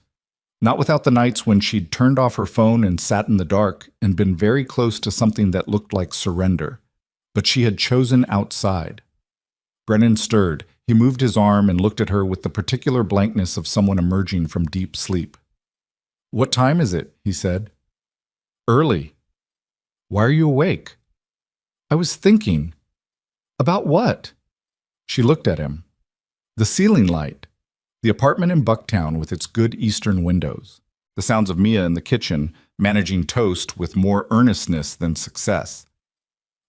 not without the nights when she'd turned off her phone and sat in the dark and been very close to something that looked like surrender, but she had chosen outside. Brennan stirred. He moved his arm and looked at her with the particular blankness of someone emerging from deep sleep. What time is it? He said. Early. Why are you awake? I was thinking. About what? She looked at him. The ceiling light. The apartment in Bucktown with its good eastern windows. The sounds of Mia in the kitchen, managing toast with more earnestness than success.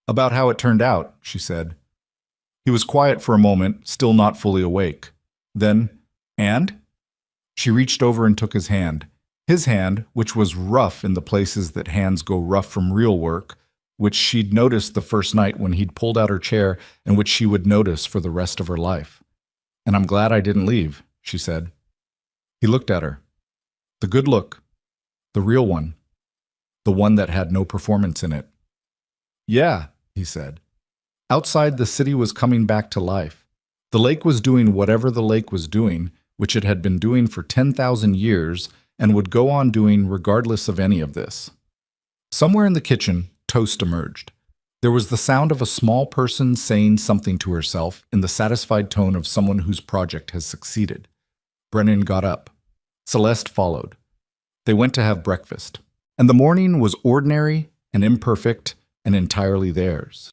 About how it turned out, she said. He was quiet for a moment, still not fully awake. Then, and? She reached over and took his hand, which was rough in the places that hands go rough from real work, which she'd noticed the first night when he'd pulled out her chair and which she would notice for the rest of her life. And I'm glad I didn't leave, she said. He looked at her. The good look. The real one. The one that had no performance in it. Yeah, he said. Outside, the city was coming back to life. The lake was doing whatever the lake was doing, which it had been doing for 10,000 years and would go on doing regardless of any of this. Somewhere in the kitchen, toast emerged. There was the sound of a small person saying something to herself in the satisfied tone of someone whose project has succeeded. Brennan got up. Celeste followed. They went to have breakfast. And the morning was ordinary and imperfect and entirely theirs.